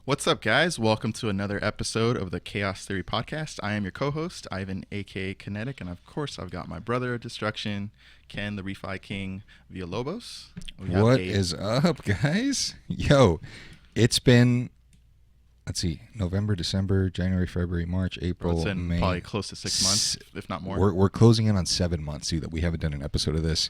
What's up, guys? Welcome to another episode of the Khaos Theory Podcast. I am your co-host, Ivan AKA Kinetic, and of course, I've got my brother of destruction, Ken, the Refi King, Villalobos. What is up, guys? Yo, it's been, let's see, November, December, January, February, March, April, May. Probably close to 6 months, if not more. We're closing in on 7 months, too, that we haven't done an episode of this.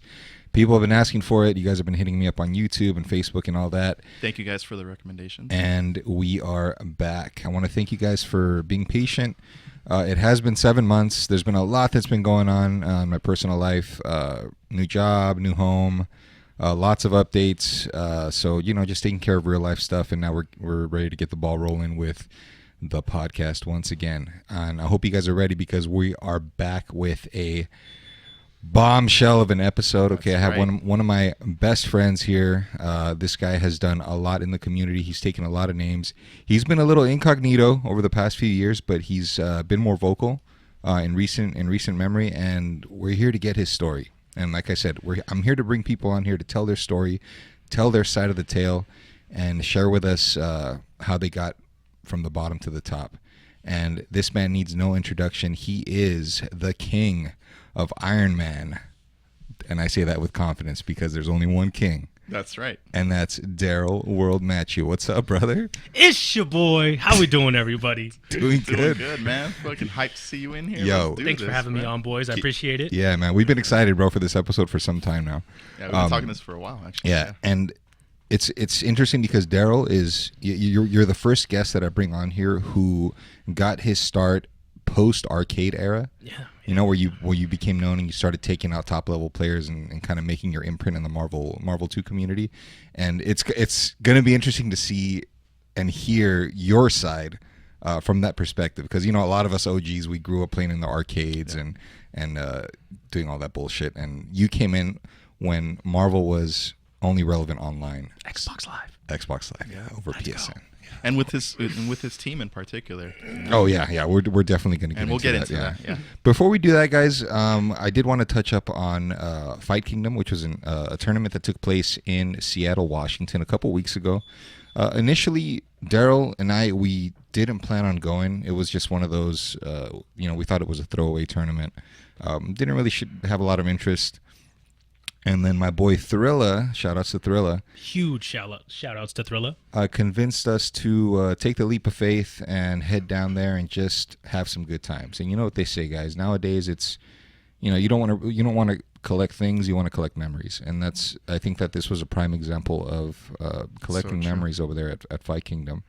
People have been asking for it. You guys have been hitting me up on YouTube and Facebook and all that. Thank you guys for the recommendations. And we are back. I want to thank you guys for being patient. It has been 7 months. There's been a lot that's been going on in my personal life. New job, new home, lots of updates. So, just taking care of real life stuff. And now we're ready to get the ball rolling with the podcast once again. And I hope you guys are ready because we are back with a bombshell of an episode. Okay, I have one of my best friends here. This guy has done a lot in the community. He's taken a lot of names. He's been a little incognito over the past few years, but he's been more vocal in recent memory, and we're here to get his story. And like I said, I'm here to bring people on here to tell their story, tell their side of the tale, and share with us how they got from the bottom to the top. And this man needs no introduction. He is the king of Iron Man. And I say that with confidence because there's only one king. That's right. And that's Daryl Worldmatchue. What's up, brother? It's your boy. How we doing, everybody? Doing good, man. Fucking hyped to see you in here. Yo. Thanks for having me on, boys. I appreciate it. Yeah, man. We've been excited, bro, for this episode for some time now. Yeah, we've been talking this for a while, actually. Yeah. And it's interesting because Daryl is you're the first guest that I bring on here who got his start post arcade era. Yeah. Where you became known and you started taking out top level players and kind of making your imprint in the Marvel 2 community. And it's gonna be interesting to see and hear your side from that perspective because a lot of us OGs, we grew up playing in the arcades and doing all that bullshit, and you came in when Marvel was only relevant online. Xbox Live, yeah, over PSN. Go. And with his team in particular. Oh yeah, we're definitely going to get into that. And we'll get into that. Yeah. Before we do that, guys, I did want to touch up on FightKingdom, which was a tournament that took place in Seattle, Washington, a couple weeks ago. Initially, Daryl and we didn't plan on going. It was just one of those, we thought it was a throwaway tournament. Didn't really have a lot of interest. And then my boy Thrilla, shout-outs to Thrilla. Huge shout-outs to Thrilla. Convinced us to take the leap of faith and head down there and just have some good times. And you know what they say, guys. Nowadays, it's you don't want to collect things. You want to collect memories. And I think that this was a prime example of collecting memories over there at FightKingdom.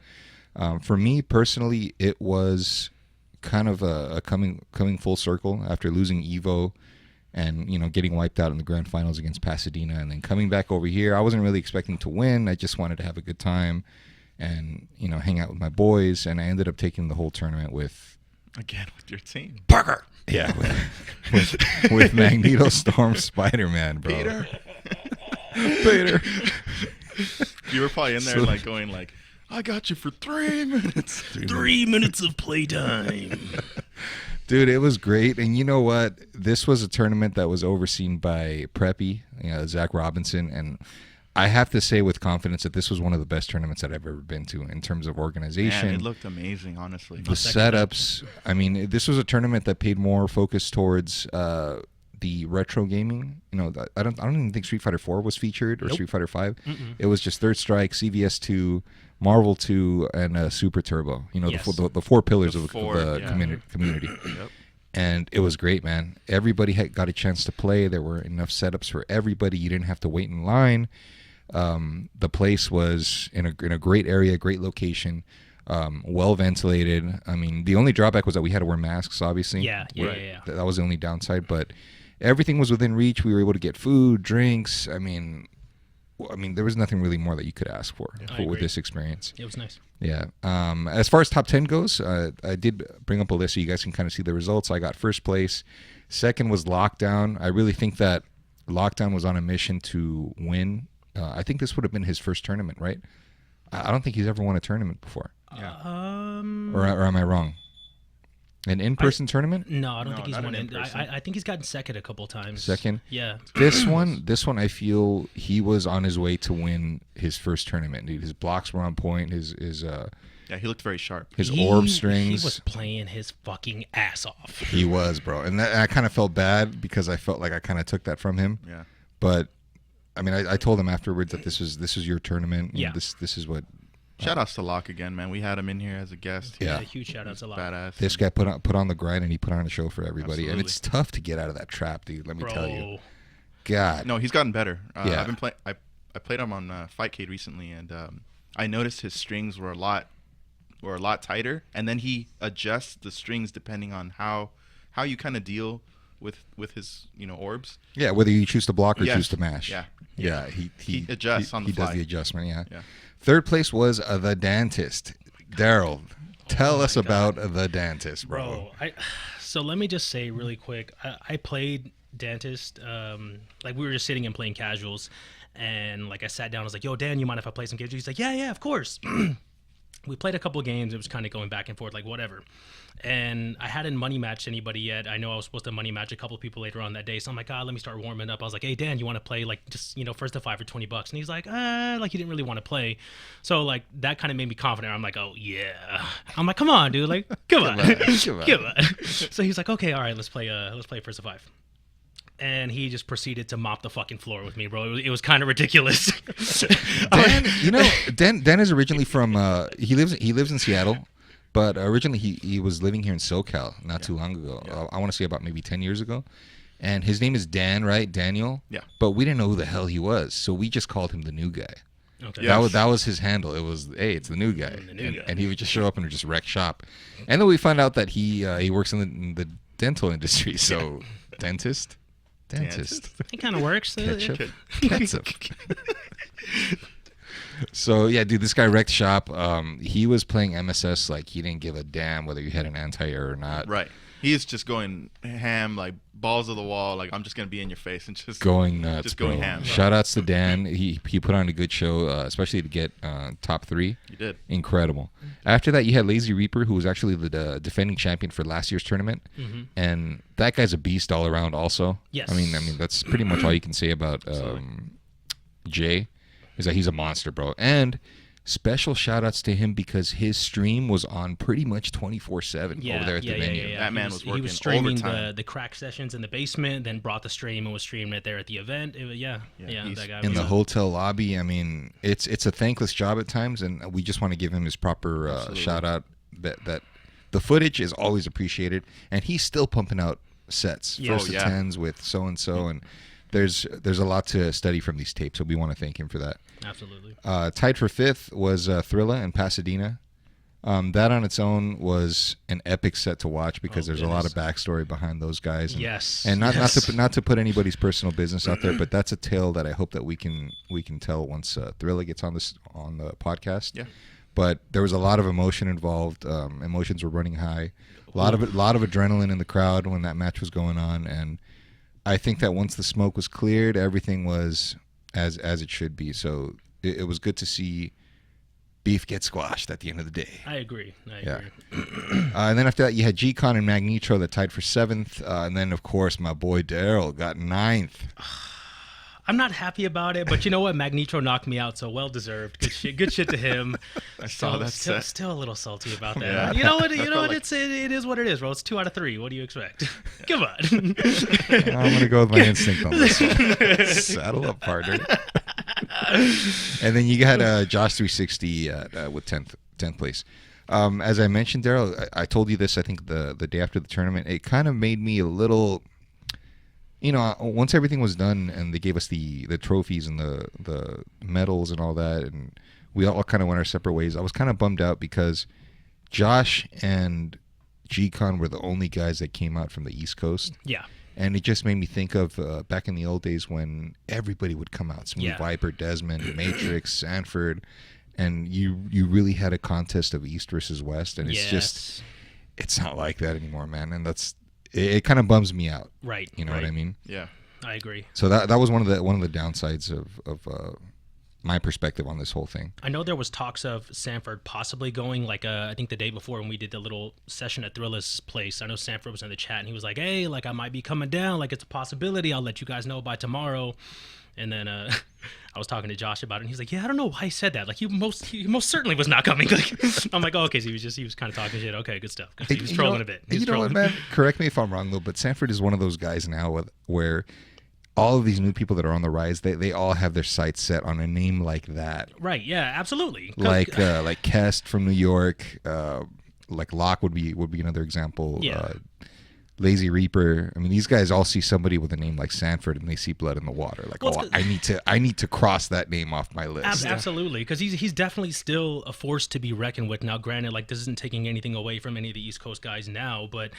For me personally, it was kind of a coming full circle after losing Evo. And, getting wiped out in the grand finals against Pasadena and then coming back over here. I wasn't really expecting to win. I just wanted to have a good time and, hang out with my boys. And I ended up taking the whole tournament with your team. Berserker. Yeah, with Magneto, Storm, Spider-Man, bro. Peter. You were probably in there going I got you for 3 minutes. 3 minutes of playtime. Dude, it was great. And you know what? This was a tournament that was overseen by Preppy, Zach Robinson. And I have to say with confidence that this was one of the best tournaments that I've ever been to in terms of organization. Man, it looked amazing, honestly. The setups. I mean, this was a tournament that paid more focus towards the retro gaming. I don't even think Street Fighter 4 was featured or Street Fighter 5. It was just Third Strike, CVS 2, Marvel 2, and Super Turbo. The four pillars of the community. Yep. And it was great, man. Everybody got a chance to play. There were enough setups for everybody. You didn't have to wait in line. The place was in a great area, great location, well ventilated. I mean, the only drawback was that we had to wear masks, obviously. Yeah. That was the only downside, but everything was within reach. We were able to get food, drinks. I mean, there was nothing really more that you could ask for with this experience. It was nice. Yeah. As far as top 10 goes, I did bring up a list so you guys can kind of see the results. I got first place. Second was Lockdown. I really think that Lockdown was on a mission to win. I think this would have been his first tournament, right? I don't think he's ever won a tournament before. Yeah. Or am I wrong? An in-person tournament? No, I don't No, think he's not won an it. in-person. I think he's gotten second a couple times. Second? Yeah. This one, I feel he was on his way to win his first tournament. Dude, his blocks were on point. His Yeah, he looked very sharp. his orb strings. He was playing his fucking ass off. He was, bro. And I kind of felt bad because I felt like I kind of took that from him. Yeah. But I mean, I told him afterwards that this was your tournament. Yeah. This is what. Shout outs to Locke again, man. We had him in here as a guest. Yeah. Huge shout outs a lot. Badass. This guy put on the grind and he put on a show for everybody. And Absolutely. it's tough to get out of that trap, dude. Let me tell you. God. No, he's gotten better. Yeah. I've been playing. I played him on FightKingdom recently, and I noticed his strings were a lot tighter. And then he adjusts the strings depending on how you kind of deal with his orbs. Yeah, whether you choose to block or Yes. choose to mash. Yeah. Yeah, he adjusts on the He does fly. the adjustment, yeah. Yeah. Third place was the dentist. Daryl, tell us about the dentist, bro. So let me just say really quick. I played dentist. Like we were just sitting and playing casuals, and like I sat down. I was like, "Yo, Dan, you mind if I play some games?" He's like, "Yeah, of course." We played a couple of games. It was kind of going back and forth, like whatever. And I hadn't money matched anybody yet. I know I was supposed to money match a couple of people later on that day. So I'm like, let me start warming up. I was like, hey, Dan, you want to play like just, first to 5 or $20? And he's like, like he didn't really want to play. So like that kind of made me confident. I'm like, oh yeah. I'm like, come on, dude. Like, come on. Come on. So he's like, okay, all right, let's play first to 5. And he just proceeded to mop the fucking floor with me, bro. It was kind of ridiculous. Dan, Dan is originally from he lives in Seattle, but originally he was living here in SoCal not too long ago. Yeah. I want to say about maybe 10 years ago. And his name is Dan, right? Daniel. Yeah. But we didn't know who the hell he was, so we just called him the new guy. Okay. Yeah. That was his handle. It was, hey, it's the new guy. The new guy. And he would just show up and just wreck shop. And then we found out that he works in the dental industry. So dentist. It kind of works. Ketchup. Ketchup. So yeah, dude, this guy wrecked shop. He was playing MSS like he didn't give a damn whether you had an anti-air or not. Right. He's just going ham, like balls to the wall. Like I'm just gonna be in your face and just Going nuts, just bro. going ham. Shout outs to Dan. He put on a good show, especially to get top 3. You did. Incredible. After that, you had Lazy Reaper, who was actually the defending champion for last year's tournament, and that guy's a beast all around. Also, Yes. I mean that's pretty much all you can say about Jay, is that he's a monster, bro. And special shout outs to him because his stream was on pretty much 24/7 over there at the venue. Yeah. That man was He working was streaming overtime. the crack sessions in the basement, then brought the stream and was streaming it there at the event. he's- That guy In was the hotel lobby, I mean, it's a thankless job at times, and we just want to give him his proper Absolutely. shout out. That the footage is always appreciated, and he's still pumping out sets, Yeah. first Oh, to yeah. 10s with so and so, and there's a lot to study from these tapes, so we want to thank him for that. absolutely. Tied for 5th was Thrilla in Pasadena. That on its own was an epic set to watch because there's a lot of backstory behind those guys. And, Yes. and not Yes. not to put anybody's personal business out there, but that's a tale that I hope that we can tell once Thrilla gets on the podcast. Yeah. But there was a lot of emotion involved. Emotions were running high. A lot of adrenaline in the crowd when that match was going on, and I think that once the smoke was cleared, everything was as it should be. So it was good to see beef get squashed at the end of the day. I agree. Yeah. And then after that, you had G-Con and Magneto that tied for 7th. And then, of course, my boy Daryl got 9th. I'm not happy about it, but you know what? Magneto knocked me out, so well deserved. Good shit to him. I saw that set. Still a little salty about that. Yeah. You know what? I felt like- It is what it is, bro. It's 2 out of 3. What do you expect? Come on. I'm going to go with my instinct on this one. Saddle up, partner. And then you got Josh 360 with 10th place. As I mentioned, Daryl, I told you this, I think, the day after the tournament. It kind of made me a little... once everything was done and they gave us the trophies and the medals and all that, and we all kind of went our separate ways, I was kind of bummed out because Josh and G-Con were the only guys that came out from the East Coast. Yeah. And it just made me think of back in the old days when everybody would come out. Smooth Yeah. Viper, Desmond, Matrix, Sanford. And you really had a contest of East versus West. And it's not like that anymore, man. And it kind of bums me out. Right. You know what I mean? Yeah. I agree. So that was one of the downsides of my perspective on this whole thing. I know there was talks of Sanford possibly going, like, I think the day before when we did the little session at Thrilla's place. I know Sanford was in the chat, and he was like, hey, like, I might be coming down. Like, it's a possibility. I'll let you guys know by tomorrow. And then I was talking to Josh about it, and he's like, yeah, I don't know why he said that. Like, he most certainly was not coming. Like, I'm like, oh, okay, so he was kind of talking shit. Okay, good stuff. He was trolling a bit. You know what, man? Correct me if I'm wrong, though, but Sanford is one of those guys now where all of these new people that are on the rise, they all have their sights set on a name like that. Right, yeah, absolutely. Like Kest from New York, like Locke would be another example. Yeah. Lazy Reaper. I mean, these guys all see somebody with a name like Sanford and they see blood in the water. Like, well, I need to cross that name off my list. Absolutely, because he's definitely still a force to be reckoned with. Now, granted, like, this isn't taking anything away from any of the East Coast guys now, but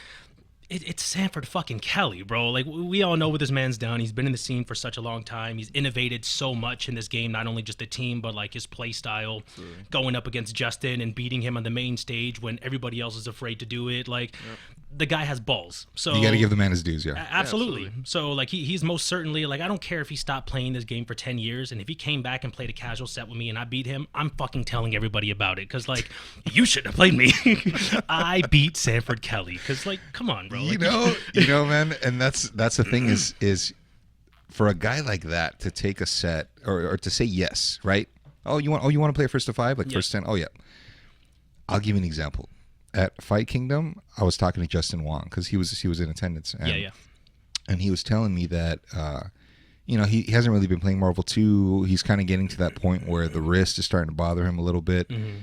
it's Sanford fucking Kelly, bro. Like, we all know what this man's done. He's been in the scene for such a long time. He's innovated so much in this game, not only just the team, but like his play style, going up against Justin and beating him on the main stage when everybody else is afraid to do it. Like, the guy has balls. So you got to give the man his dues, yeah. Absolutely. So, like, he's most certainly, like, I don't care if he stopped playing this game for 10 years, and if he came back and played a casual set with me and I beat him, I'm fucking telling everybody about it, because, like, you shouldn't have played me. I beat Sanford Kelly, because, like, come on, bro. You know, man, and that's the thing is for a guy like that to take a set or to say yes, right? You want to play a first to 5, like first 10? Oh yeah. I'll give you an example. At FightKingdom, I was talking to Justin Wong because he was in attendance. And, and he was telling me that he hasn't really been playing Marvel 2. He's kind of getting to that point where the wrist is starting to bother him a little bit. Mm-hmm.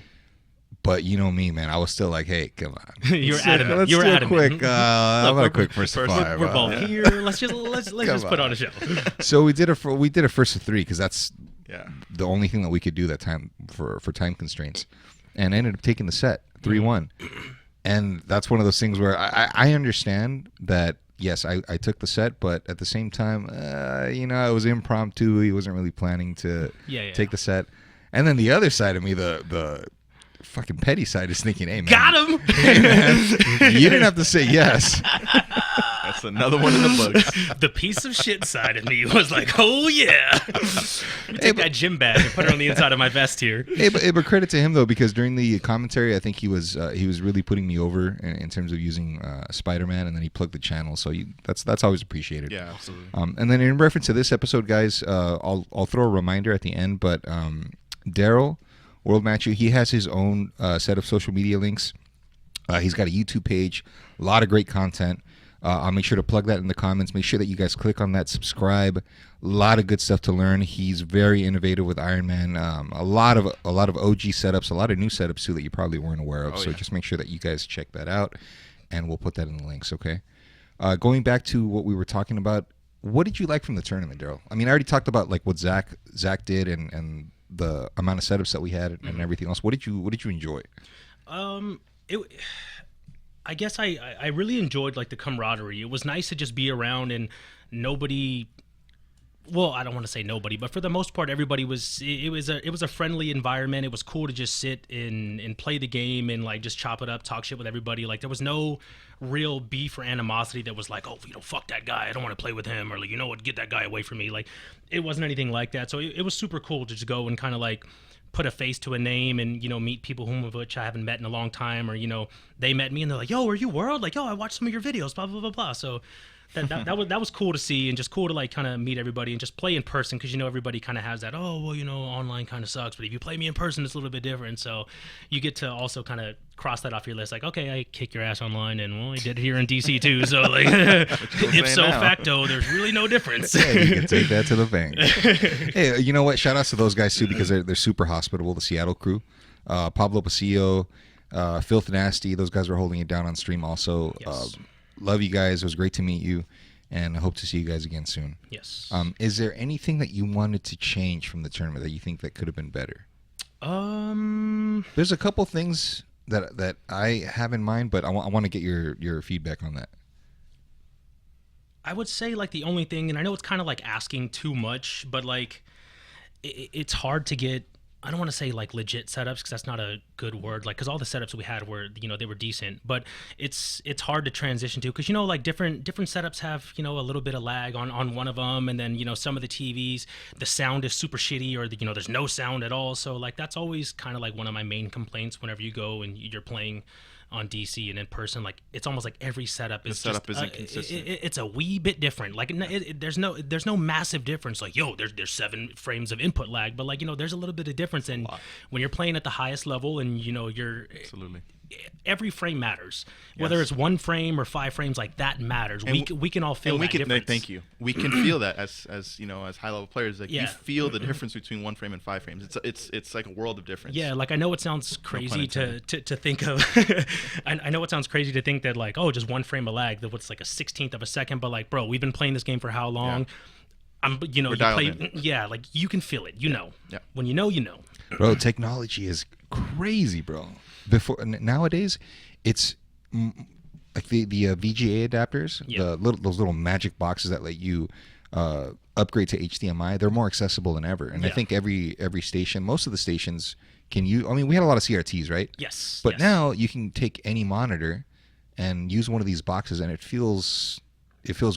But you know me, man. I was still like, "Hey, come on." You're adamant. Let's You're do adamant. A quick. How about a quick first to 5? We're both here. Let's just put on a show. So we did a first to 3 because that's the only thing that we could do that time for time constraints, and I ended up taking the set 3-1, and that's one of those things where I understand that. Yes, I took the set, but at the same time, it was impromptu. He wasn't really planning to take the set, and then the other side of me, the fucking petty side is thinking, hey man, got him. Hey man, you didn't have to say yes. That's another one in the books. The piece of shit side of me was like, oh yeah. Take that gym bag and put it on the inside of my vest here. But credit to him though, because during the commentary, I think he was really putting me over in terms of using Spider-Man, and then he plugged the channel, so that's always appreciated. Yeah, absolutely. And then in reference to this episode, guys, I'll throw a reminder at the end, but Daryl Worldmatchue, he has his own set of social media links. He's got a YouTube page, a lot of great content. I'll make sure to plug that in the comments. Make sure that you guys click on that, subscribe. A lot of good stuff to learn. He's very innovative with Iron Man. A lot of OG setups, a lot of new setups too that you probably weren't aware of. Just make sure that you guys check that out, and we'll put that in the links. Okay. Going back to what we were talking about, what did you like from the tournament, Daryl? I mean, I already talked about like what Zach did and the amount of setups that we had and everything else. What did you enjoy? I guess I really enjoyed like the camaraderie. It was nice to just be around and nobody. Well, I don't want to say nobody, but for the most part, everybody was. It was a friendly environment. It was cool to just sit and play the game and like just chop it up, talk shit with everybody. Like there was no real beef or animosity that was like, oh, fuck that guy. I don't want to play with him, or like, you know what, get that guy away from me. Like it wasn't anything like that. So it was super cool to just go and kind of like put a face to a name and, meet people whom of which I haven't met in a long time, or, they met me and they're like, yo, are you World? Like, yo, I watched some of your videos, blah, blah, blah, blah. So that was cool to see, and just cool to like kind of meet everybody and just play in person, because everybody kind of has that, oh, well, online kind of sucks, but if you play me in person, it's a little bit different. So you get to also kind of cross that off your list, like, okay, I kick your ass online, and well, I did it here in DC too, so like ipso facto, there's really no difference. Yeah, you can take that to the bank. Hey, you know what, shout outs to those guys too, because they're super hospitable, the Seattle crew. Pablo Pasillo, Filth Nasty, those guys were holding it down on stream also. Yes. Love you guys. It was great to meet you, and I hope to see you guys again soon. Yes. Is there anything that you wanted to change from the tournament that you think that could have been better? There's a couple things that I have in mind, but I want to get your feedback on that. I would say like the only thing, and I know it's kind of like asking too much, but like it's hard to get I don't want to say like legit setups because that's not a good word. Like, because all the setups we had were, they were decent, but it's hard to transition to because like different setups have a little bit of lag on one of them, and then some of the TVs the sound is super shitty or there's no sound at all. So like that's always kind of like one of my main complaints whenever you go and you're playing on DC and in person. Like it's almost like every setup is isn't consistent. It's a wee bit different. Like there's no massive difference. Like there's 7 frames of input lag, but like there's a little bit of difference. And when you're playing at the highest level and you're Absolutely. every frame matters, whether it's 1 frame or 5 frames. Like that matters. And we can all feel that difference. Thank you. We can feel that as high level players. Like you feel the difference between 1 frame and 5 frames. It's like a world of difference. Yeah, like I know it sounds crazy to think of. I know it sounds crazy to think that like just 1 frame of lag, that what's like a 16th of a second. But like, bro, we've been playing this game for how long? Yeah. You play. Yeah, like you can feel it. Yeah. When you know. Bro, technology is crazy, bro. Nowadays, it's like the VGA adapters, those little magic boxes that let you upgrade to HDMI. They're more accessible than ever, and I think every station, most of the stations can use. I mean, we had a lot of CRTs, right? Yes. But now you can take any monitor and use one of these boxes, and it feels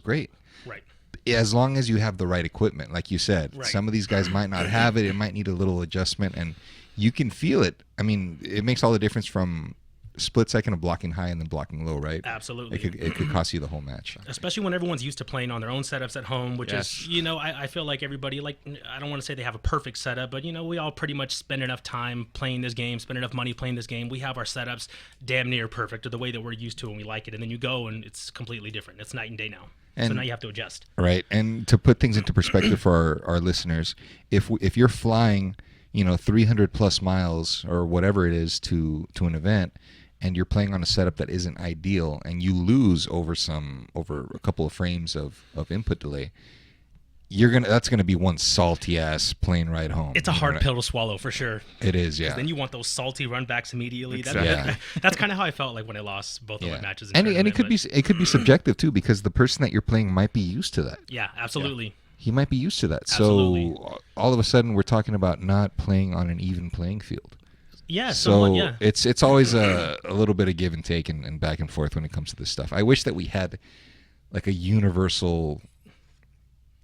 great. Right. As long as you have the right equipment, like you said. Right. Some of these guys might not have it. It might need a little adjustment, and you can feel it. I mean, it makes all the difference from split second of blocking high and then blocking low, right? Absolutely. It could cost you the whole match. Especially when everyone's used to playing on their own setups at home, which is, I feel like everybody, like, I don't want to say they have a perfect setup, but, we all pretty much spend enough time playing this game, spend enough money playing this game. We have our setups damn near perfect, or the way that we're used to and we like it. And then you go and it's completely different. It's night and day now. So now you have to adjust. Right. And to put things into perspective for our listeners, if you're flying, 300 plus miles or whatever it is to an event, and you're playing on a setup that isn't ideal, and you lose over a couple of frames of input delay, that's gonna be one salty ass plane ride home. It's a hard pill to swallow for sure. It is, yeah. Then you want those salty run backs immediately. Exactly. That's kind of how I felt like when I lost both of my matches. And it could be subjective too, because the person that you're playing might be used to that. Yeah, absolutely. Yeah. He might be used to that. Absolutely. So all of a sudden we're talking about not playing on an even playing field. Yeah, so it's always a little bit of give and take and back and forth when it comes to this stuff. I wish that we had like a universal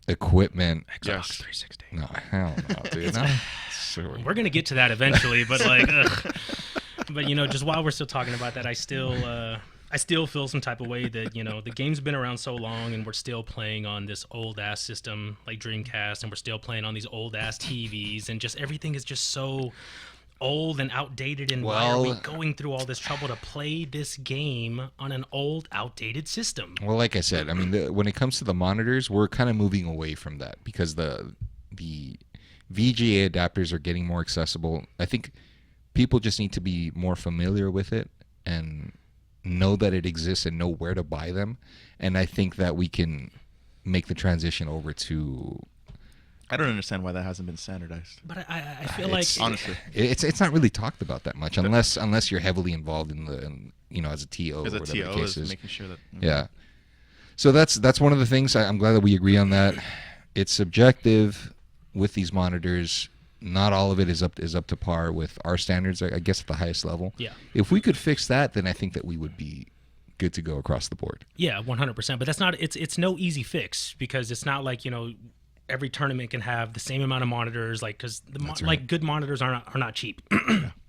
equipment. Xbox 360. No, hell no, dude. No. We're gonna get to that eventually, but like, but just while we're still talking about that, I still feel some type of way that the game's been around so long and we're still playing on this old ass system like Dreamcast, and we're still playing on these old ass TVs, and just everything is just so old and outdated. And why are we going through all this trouble to play this game on an old, outdated system? Well, like I said, I mean, when it comes to the monitors, we're kind of moving away from that because the VGA adapters are getting more accessible. I think people just need to be more familiar with it and know that it exists and know where to buy them. And I think that we can make the transition over to... I don't understand why that hasn't been standardized. But I feel like honestly, it's not really talked about that much unless you're heavily involved in as a TO. As a or TO, the case is making sure that. Yeah. So that's one of the things. I'm glad that we agree on that. It's subjective with these monitors. Not all of it is up to par with our standards. I guess at the highest level. Yeah. If we could fix that, then I think that we would be good to go across the board. Yeah, 100%. But that's not. It's no easy fix because it's not like every tournament can have the same amount of monitors, like because like good monitors are not cheap.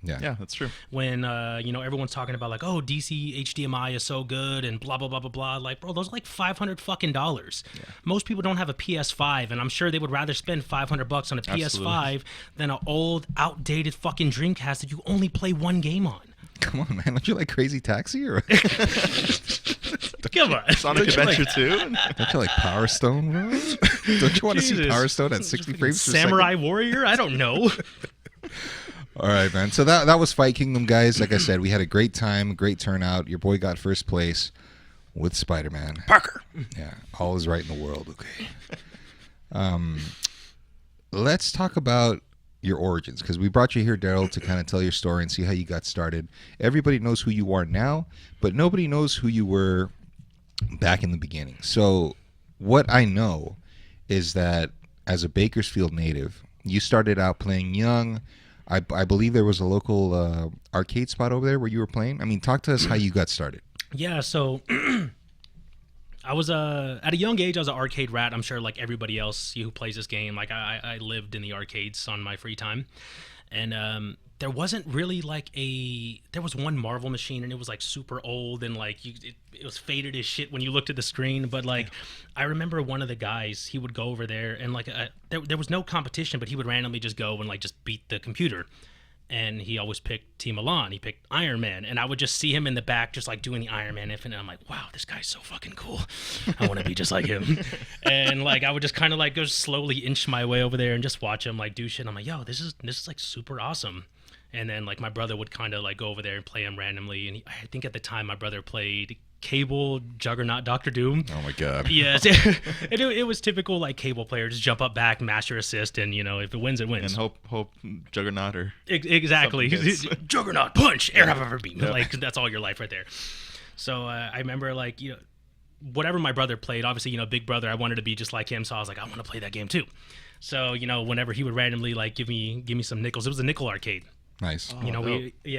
Yeah, that's true. When everyone's talking about like, oh, DC HDMI is so good and blah blah blah blah blah, like, bro, those are like $500 fucking dollars. Yeah. Most people don't have a PS5, and I'm sure they would rather spend $500 on a PS5 than an old, outdated fucking Dreamcast that you only play one game on. Come on, man! Don't you like Crazy Taxi or? Come on, Sonic Adventure 2? Don't you like Power Stone, bro? Don't you want to see Power Stone at 60 frames per second? Samurai Warrior? I don't know. All right, man. So that was Fight Kingdom, guys. Like I said, we had a great time, great turnout. Your boy got first place with Spider-Man. Parker. Yeah, all is right in the world. Okay. Let's talk about your origins, because we brought you here, Daryl, to kind of tell your story and see how you got started. Everybody knows who you are now, but nobody knows who you were back in the beginning. So what I know is that as a Bakersfield native, you started out playing young I believe there was a local arcade spot over there where you were playing. I mean, talk to us how you got started. Yeah, so I was at a young age, I was an arcade rat. I'm sure like everybody else who plays this game, like I lived in the arcades on my free time. And there wasn't really like there was one Marvel machine and it was like super old and like it was faded as shit when you looked at the screen. But like I remember one of the guys, he would go over there and like there was no competition, but he would randomly just go and like just beat the computer. And he always picked Team Milan. He picked Iron Man. And I would just see him in the back just like doing the Iron Man infinite. And I'm like, wow, this guy's so fucking cool. I want to be just like him. And like I would just kind of like go slowly inch my way over there and just watch him like do shit. And I'm like, yo, this is like super awesome. And then like my brother would kind of like go over there and play him randomly. And I think at the time my brother played Cable, Juggernaut, Dr. Doom. Oh my god. Yes. it was typical like Cable player, just jump up back, master assist, and you know, if it wins, it wins. And hope Juggernaut or exactly. Juggernaut punch, air have ever beaten. Like that's all your life right there. So I remember like, you know, whatever my brother played, obviously, you know, big brother, I wanted to be just like him, so I was like, I want to play that game too. So, you know, whenever he would randomly like give me some nickels, it was a nickel arcade. Nice. You know,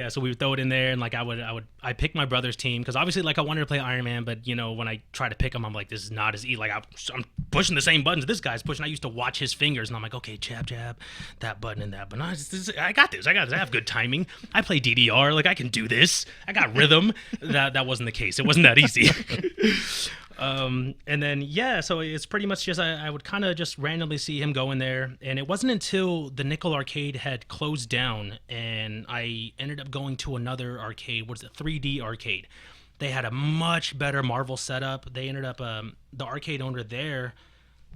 so we would throw it in there, and like I picked my brother's team because obviously like I wanted to play Iron Man, but you know when I try to pick him, I'm like, this is not as easy. Like I'm pushing the same buttons this guy's pushing. I used to watch his fingers, and I'm like, okay, jab, that button and that. But no, I got this. I have good timing. I play DDR. Like I can do this. I got rhythm. That wasn't the case. It wasn't that easy. And then so it's pretty much just I would kind of just randomly see him go in there, and it wasn't until the nickel arcade had closed down and I ended up going to another arcade. What's it? 3D arcade. They had a much better Marvel setup. They ended up the arcade owner there,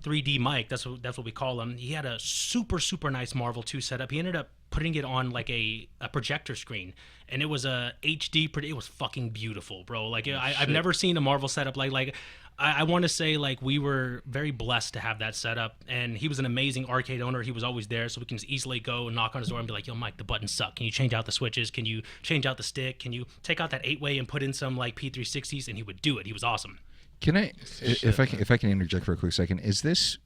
3D Mike. That's what we call him. He had a super nice Marvel 2 setup. He ended up putting it on like a projector screen, and it was a HD. It was fucking beautiful, bro. Like I've never seen a Marvel setup like. I want to say like we were very blessed to have that setup, and he was an amazing arcade owner. He was always there, so we can just easily go and knock on his door and be like, yo, Mike, the buttons suck. Can you change out the switches? Can you change out the stick? Can you take out that 8-way and put in some like P360s? And he would do it. He was awesome. Can I, if I can interject for a quick second, is this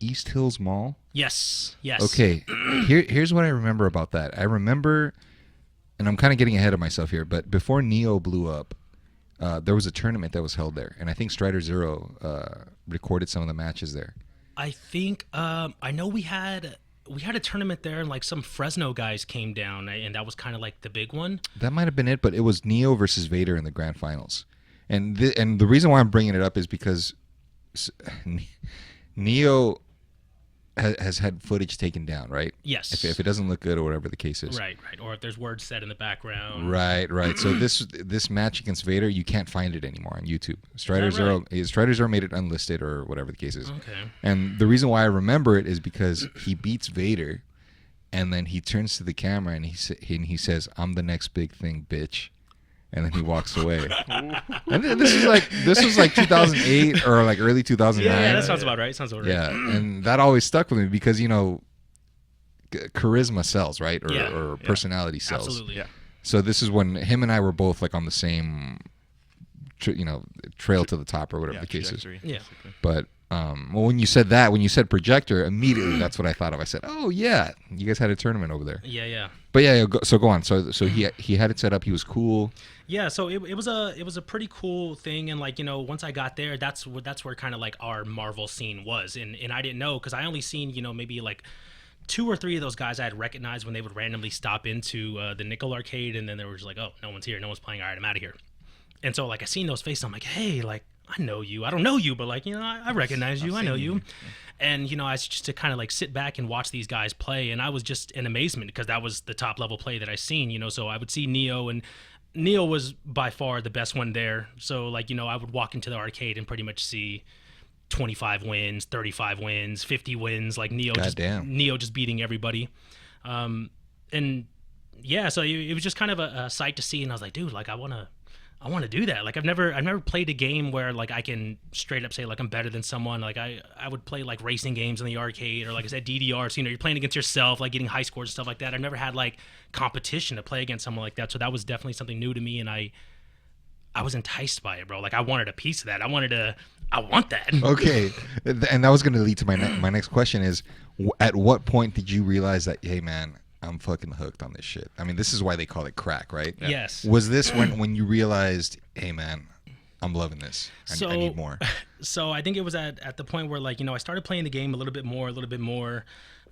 East Hills Mall? Yes. Okay, here's what I remember about that. I remember, and I'm kind of getting ahead of myself here, but before Neo blew up, there was a tournament that was held there, and I think Strider Zero recorded some of the matches there. I think I know we had a tournament there, and like some Fresno guys came down, and that was kind of like the big one. That might have been it, but it was Neo versus Vader in the grand finals, and the reason why I'm bringing it up is because Neo has had footage taken down, right? Yes. If it doesn't look good or whatever the case is. Right. Or if there's words said in the background. Right. So this match against Vader, you can't find it anymore on YouTube. Strider Zero made it unlisted or whatever the case is. Okay. And the reason why I remember it is because he beats Vader, and then he turns to the camera and he says, "I'm the next big thing, bitch." And then he walks away. And this was like 2008 or like early 2009. Yeah, that sounds about right. Yeah, and that always stuck with me because, you know, charisma sells, right? Or personality sells. Absolutely. Yeah. So this is when him and I were both like on the same, trail to the top or whatever the case is. Yeah. But when you said projector, immediately that's what I thought of. I said, "Oh yeah, you guys had a tournament over there." Yeah. But go on. So he had it set up. He was cool. Yeah, so it was a pretty cool thing, and like, you know, once I got there, that's where kind of like our Marvel scene was, and I didn't know because I only seen, you know, maybe like 2 or 3 of those guys I had recognized when they would randomly stop into the nickel arcade, and then they were just like, oh, no one's here, no one's playing, all right, I'm out of here. And so like I seen those faces, I'm like, hey, like I know you, I don't know you, but like, you know, I recognize you, I know you. And, you know, I was just to kind of like sit back and watch these guys play, and I was just in amazement because that was the top level play that I seen, you know. So I would see Neo, and Neo was by far the best one there. So like, you know, I would walk into the arcade and pretty much see 25 wins, 35 wins, 50 wins, like Neo just beating everybody. And yeah, so it was just kind of a sight to see, and I was like, dude, like I want to do that. Like I've never played a game where like I can straight up say like I'm better than someone. Like I would play like racing games in the arcade, or like I said, DDR. So, you know, you're playing against yourself, like getting high scores and stuff like that. I've never had like competition to play against someone like that. So that was definitely something new to me, and I was enticed by it, bro. Like I wanted a piece of that. I want that. Okay. And that was going to lead to my next question is, at what point did you realize that, hey man, I'm fucking hooked on this shit. I mean, this is why they call it crack, right? Yeah. Yes. Was this when you realized, hey man, I'm loving this. I need more. So I think it was at the point where, like, you know, I started playing the game a little bit more.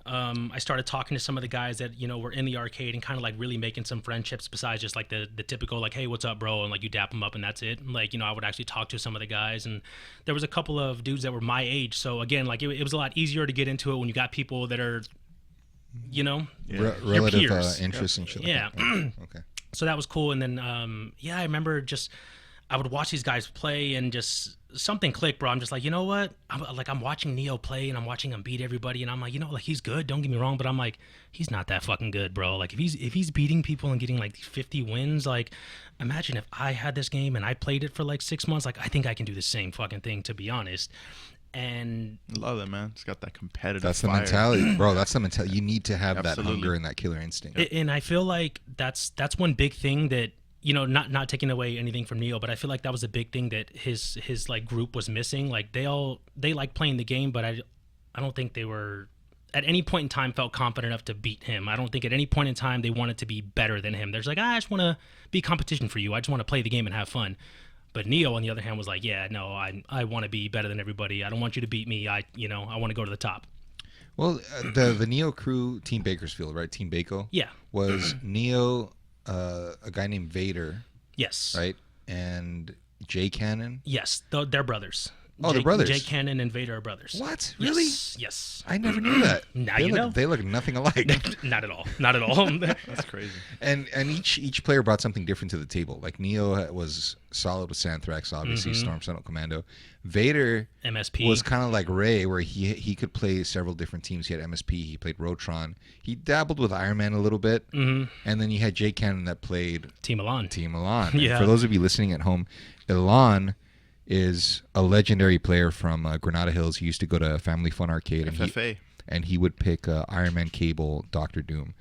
I started talking to some of the guys that, you know, were in the arcade and kind of like really making some friendships besides just like the typical like, hey, what's up, bro? And like you dap them up and that's it. And, like, you know, I would actually talk to some of the guys, and there was a couple of dudes that were my age. So again, like it was a lot easier to get into it when you got people that are, you know, relative peers. interests and shit. Yeah. Like that. Okay. So that was cool. And then, I remember just, I would watch these guys play and just something clicked, bro. I'm just like, you know what? I'm watching Neo play and I'm watching him beat everybody. And I'm like, you know, like he's good. Don't get me wrong. But I'm like, he's not that fucking good, bro. Like if he's beating people and getting like 50 wins, like imagine if I had this game and I played it for like 6 months. Like I think I can do the same fucking thing, to be honest. And I love that, man. It's got that competitive That's the fire. mentality, bro. That's the mentality. You need to have Absolutely. that hunger and that killer instinct. And I feel like that's one big thing that, you know, not taking away anything from Neo, but I feel like that was a big thing that his like group was missing. Like they like playing the game, but I don't think they were at any point in time felt confident enough to beat him. I don't think at any point in time they wanted to be better than him. There's like, I just want to be competition for you. I just want to play the game and have fun. But Neo, on the other hand, was like, yeah, no, I want to be better than everybody. I don't want you to beat me. I want to go to the top. Well, the Neo crew, Team Bakersfield, right? Team Bako. Yeah. Was Neo a guy named Vader, Yes. right? And Jay Cannon. Yes. They're brothers. Oh, they're brothers. Jay Cannon and Vader are brothers. What? Really? Yes. I never knew that. Now they you know. They look nothing alike. Not at all. Not at all. That's crazy. And each player brought something different to the table. Like Neo was solid with Santhrax, obviously, Storm Sentinel Commando. Vader MSP was kind of like Ray, where he could play several different teams. He had MSP, he played Rotron, he dabbled with Iron Man a little bit, and then you had Jay Cannon that played Team Elan. And Yeah. for those of you listening at home, Elan is a legendary player from Granada Hills. He used to go to Family Fun Arcade, and he would pick Iron Man, Cable, Doctor Doom,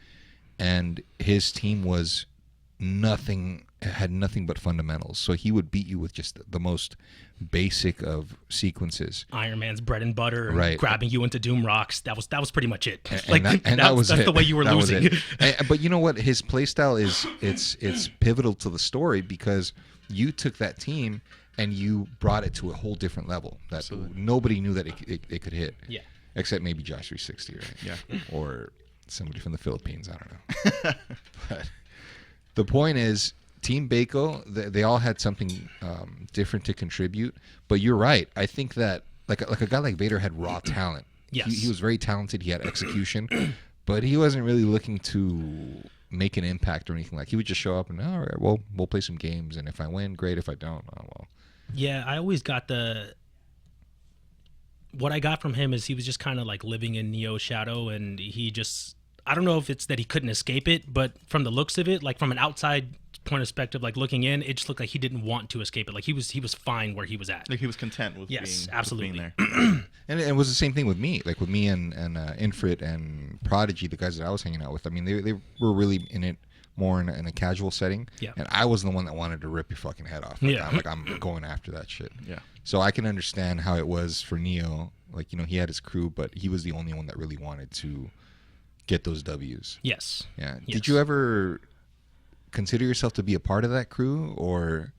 and his team had nothing but fundamentals. So he would beat you with just the most basic of sequences. Iron Man's bread and butter, and Right. grabbing you into Doom Rocks. That was pretty much it. That's the way you were losing. But you know what? His playstyle is it's pivotal to the story because you took that team and you brought it to a whole different level that Absolutely. nobody knew that it could hit. Yeah. Except maybe Josh 360, right? Yeah. Or somebody from the Philippines. I don't know. But the point is, Team Bako, they all had something different to contribute. But you're right. I think that like a guy like Vader had raw talent. Yes. He was very talented. He had execution, but he wasn't really looking to make an impact or anything. Like he would just show up and all right, well, we'll play some games, and if I win, great. If I don't, oh well. Yeah, I always got what I got from him is he was just kind of like living in Neo's shadow, and he just, I don't know if it's that he couldn't escape it, but from the looks of it, like from an outside point of perspective, like looking in, it just looked like he didn't want to escape it. Like he was fine where he was at. Like he was content with absolutely. being there. And it was the same thing with me. Like with me and Infrit and Prodigy, the guys that I was hanging out with. I mean, they were really in it more in a casual setting. Yeah. And I was the one that wanted to rip your fucking head off. Like, Yeah. I'm going after that shit. Yeah. So I can understand how it was for Neo. Like, you know, he had his crew, but he was the only one that really wanted to get those W's. Yes. Yeah. Yes. Did you ever consider yourself to be a part of that crew, or?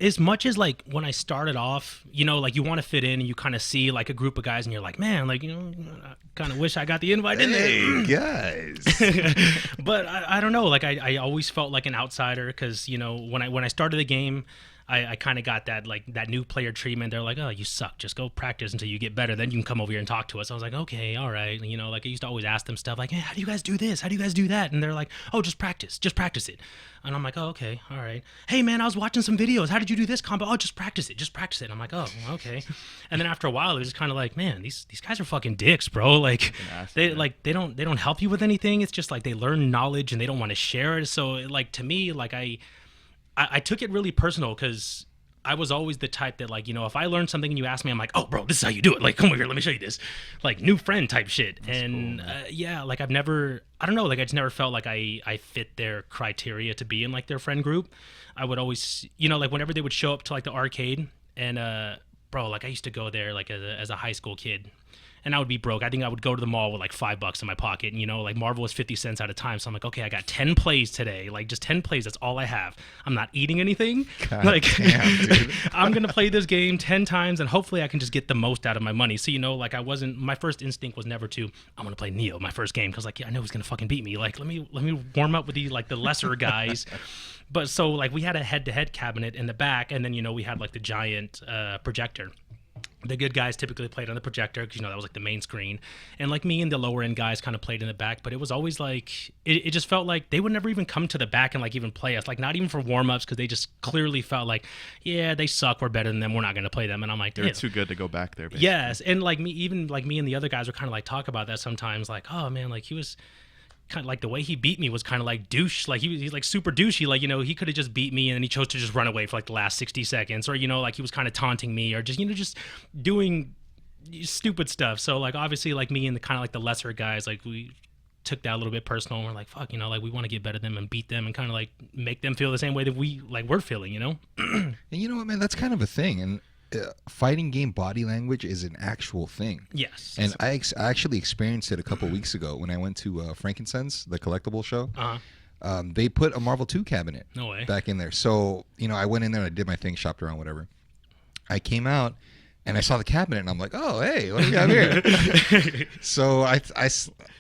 As much as like when I started off, you know, like you want to fit in and you kind of see like a group of guys and you're like, man, like, you know, I kind of wish I got the invite in there. Hey, guys. But I don't know, like I always felt like an outsider because, you know, when I started the game, I kind of got that like that new player treatment. They're like, oh, you suck. Just go practice until you get better. Then you can come over here and talk to us. I was like, okay, all right. You know, like I used to always ask them stuff like, hey, how do you guys do this? How do you guys do that? And they're like, oh, just practice it. And I'm like, oh, okay, all right. Hey, man, I was watching some videos. How did you do this combo? Oh, just practice it. And I'm like, oh, okay. And then after a while, it was just kind of like, man, these guys are fucking dicks, bro. Like they don't help you with anything. It's just like they learn knowledge and they don't want to share it. So like to me, like I took it really personal because I was always the type that, like, you know, if I learned something and you ask me, I'm like, oh, bro, this is how you do it. Like, come over here, let me show you this. Like, new friend type shit. That's and, cool, yeah, like, I don't know, like, I just never felt like I fit their criteria to be in, like, their friend group. I would always, you know, like, whenever they would show up to, like, the arcade and bro, like I used to go there like as a high school kid. And I would be broke. I think I would go to the mall with like $5 in my pocket. And, you know, like Marvel was 50 cents at a time. So I'm like, okay, I got 10 plays today. Like just 10 plays. That's all I have. I'm not eating anything. God like, damn, dude. I'm going to play this game 10 times and hopefully I can just get the most out of my money. So, you know, like my first instinct was never to, I'm going to play Neo my first game. Cause like, yeah, I know he's going to fucking beat me. Like, let me warm up with the lesser guys. But so like we had a head-to-head cabinet in the back. And then, you know, we had like the giant projector. The good guys typically played on the projector because, you know, that was like the main screen. And like me and the lower end guys kind of played in the back. But it was always like, it just felt like they would never even come to the back and like even play us. Like not even for warm-ups because they just clearly felt like, yeah, they suck. We're better than them. We're not going to play them. And I'm like, they're ew. too good to go back there. Basically. Yes. And like me and the other guys were kind of like talk about that sometimes. Like, oh, man, like he was kind of like the way he beat me was kind of like douche. Like he's like super douchey. Like, you know, he could have just beat me and then he chose to just run away for like the last 60 seconds. Or, you know, like he was kind of taunting me or just, you know, just doing stupid stuff. So like obviously like me and the kind of like the lesser guys, like we took that a little bit personal and we're like, fuck, you know, like we want to get better than them and beat them and kind of like make them feel the same way that we're feeling, you know. And you know what, man, that's kind of a thing. And fighting game body language is an actual thing. Yes. And I actually experienced it a couple weeks ago when I went to Frankincense, the collectible show. They put a Marvel 2 cabinet back in there. So, you know, I went in there and I did my thing, shopped around, whatever. I came out and I saw the cabinet and I'm like, oh, hey, what do we got here? So I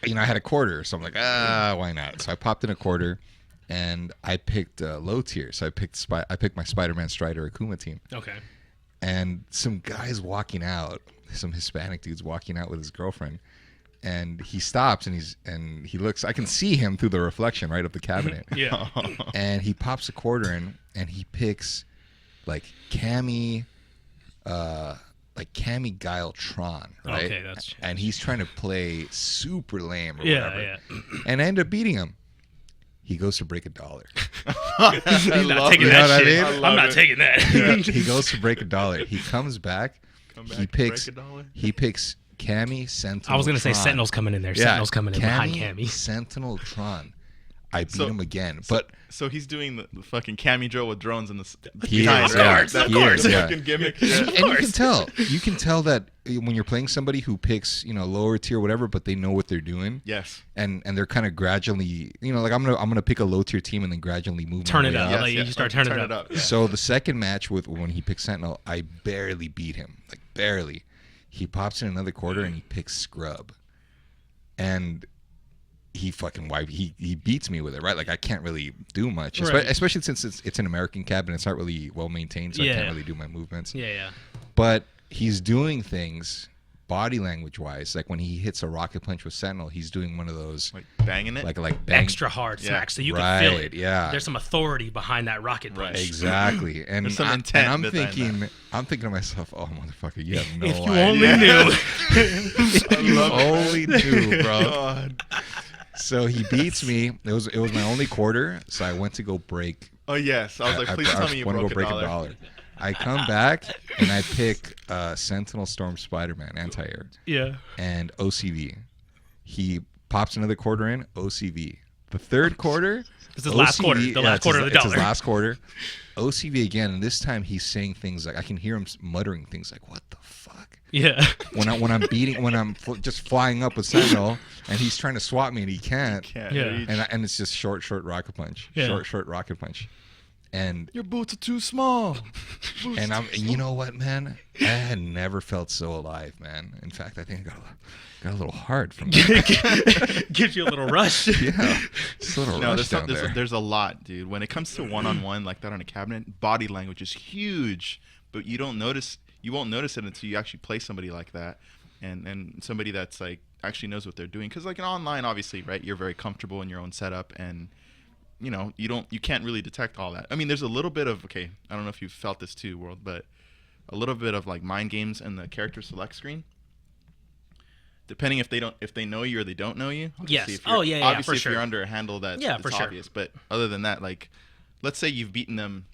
you know, I had a quarter. So I'm like, why not? So I popped in a quarter and I picked low tier. So I picked my Spider-Man Strider Akuma team. Okay. And some guys walking out, some Hispanic dudes walking out with his girlfriend, and he stops and he looks. I can see him through the reflection right of the cabinet. Yeah. And he pops a quarter in and he picks like Cammy Guile Tron, right? Okay, that's and he's trying to play super lame or yeah, whatever. Yeah. And I end up beating him. He goes to break $1. He's not taking that shit. I'm not taking that. He goes to break $1. He comes back. He picks Cammy Sentinel. I was gonna say Sentinel's coming in there. Yeah, Sentinel's coming in behind Cammy. Sentinel Tron. I beat him again, but so he's doing the fucking Cammy drill with drones in the behind. Of course, fucking gimmick. Yeah. And you can tell that when you're playing somebody who picks, you know, lower tier whatever, but they know what they're doing. Yes. And they're kind of gradually, you know, like I'm gonna pick a low tier team and then gradually move. Turn it up. up. Like, you start turning it up. Yeah. So the second match when he picked Sentinel, I barely beat him, like barely. He pops in another quarter and he picks Scrub, and he fucking he beats me with it, right? Like I can't really do much, right. especially since it's an American cabinet. It's not really well maintained, so I can't really do my movements. Yeah. But he's doing things body language wise, like when he hits a rocket punch with Sentinel, he's doing one of those like banging it, like bang, extra hard smacks, so you right, can feel it. Yeah, there's some authority behind that rocket punch. Right. Exactly, and there's some intent. I'm thinking to myself, oh motherfucker, you have no if you idea. only knew. If you only knew, bro. God. So he beats me. It was my only quarter, so I went to go break. Oh yes, I was like, please tell me you broke $1. I come back and I pick Sentinel Storm Spider-Man anti-air. Yeah. And OCV. He pops another quarter in, OCV. The third quarter, this is last quarter. The last quarter of the dollar. It's his last quarter. OCV again, and this time he's saying things like, I can hear him muttering things like, what the fuck? Yeah. When I'm just flying up with Sentinel and he's trying to swat me and he can't. Yeah. And it's just short rocket punch. Yeah. Short rocket punch. And your boots are too small. And you know what, man? I had never felt so alive, man. In fact, I think I got a little hard from that. Gives you a little rush. Yeah, just a little rush down there. There's a lot, dude. When it comes to one-on-one like that on a cabinet, body language is huge, but you won't notice it until you actually play somebody like that, and somebody that's like actually knows what they're doing. Because like in online, obviously, right, you're very comfortable in your own setup, and you know, you can't really detect all that. I mean, there's a little bit of, I don't know if you've felt this too, World, but a little bit of like mind games in the character select screen. Depending if they know you or they don't know you. Yes. Obviously, for if sure. you're under a handle that's obvious. Sure. But other than that, like, let's say you've beaten them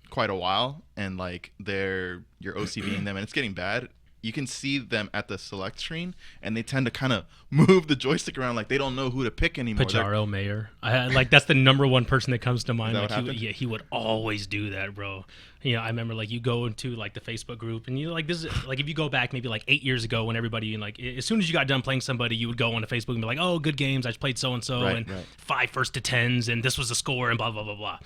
quite a while and like you're OCVing them and it's getting bad. you can see them at the select screen, and they tend to kind of move the joystick around like they don't know who to pick anymore. Pajaro Mayer, like that's the number one person that comes to mind. Is that what Like he would always do that, bro. You know, I remember like you go into like the Facebook group, and you like this is like if you go back maybe like 8 years ago when everybody like as soon as you got done playing somebody, you would go onto Facebook and be like, oh, good games, I played so and so, and 5 first to 10s, and this was the score, and blah blah blah blah.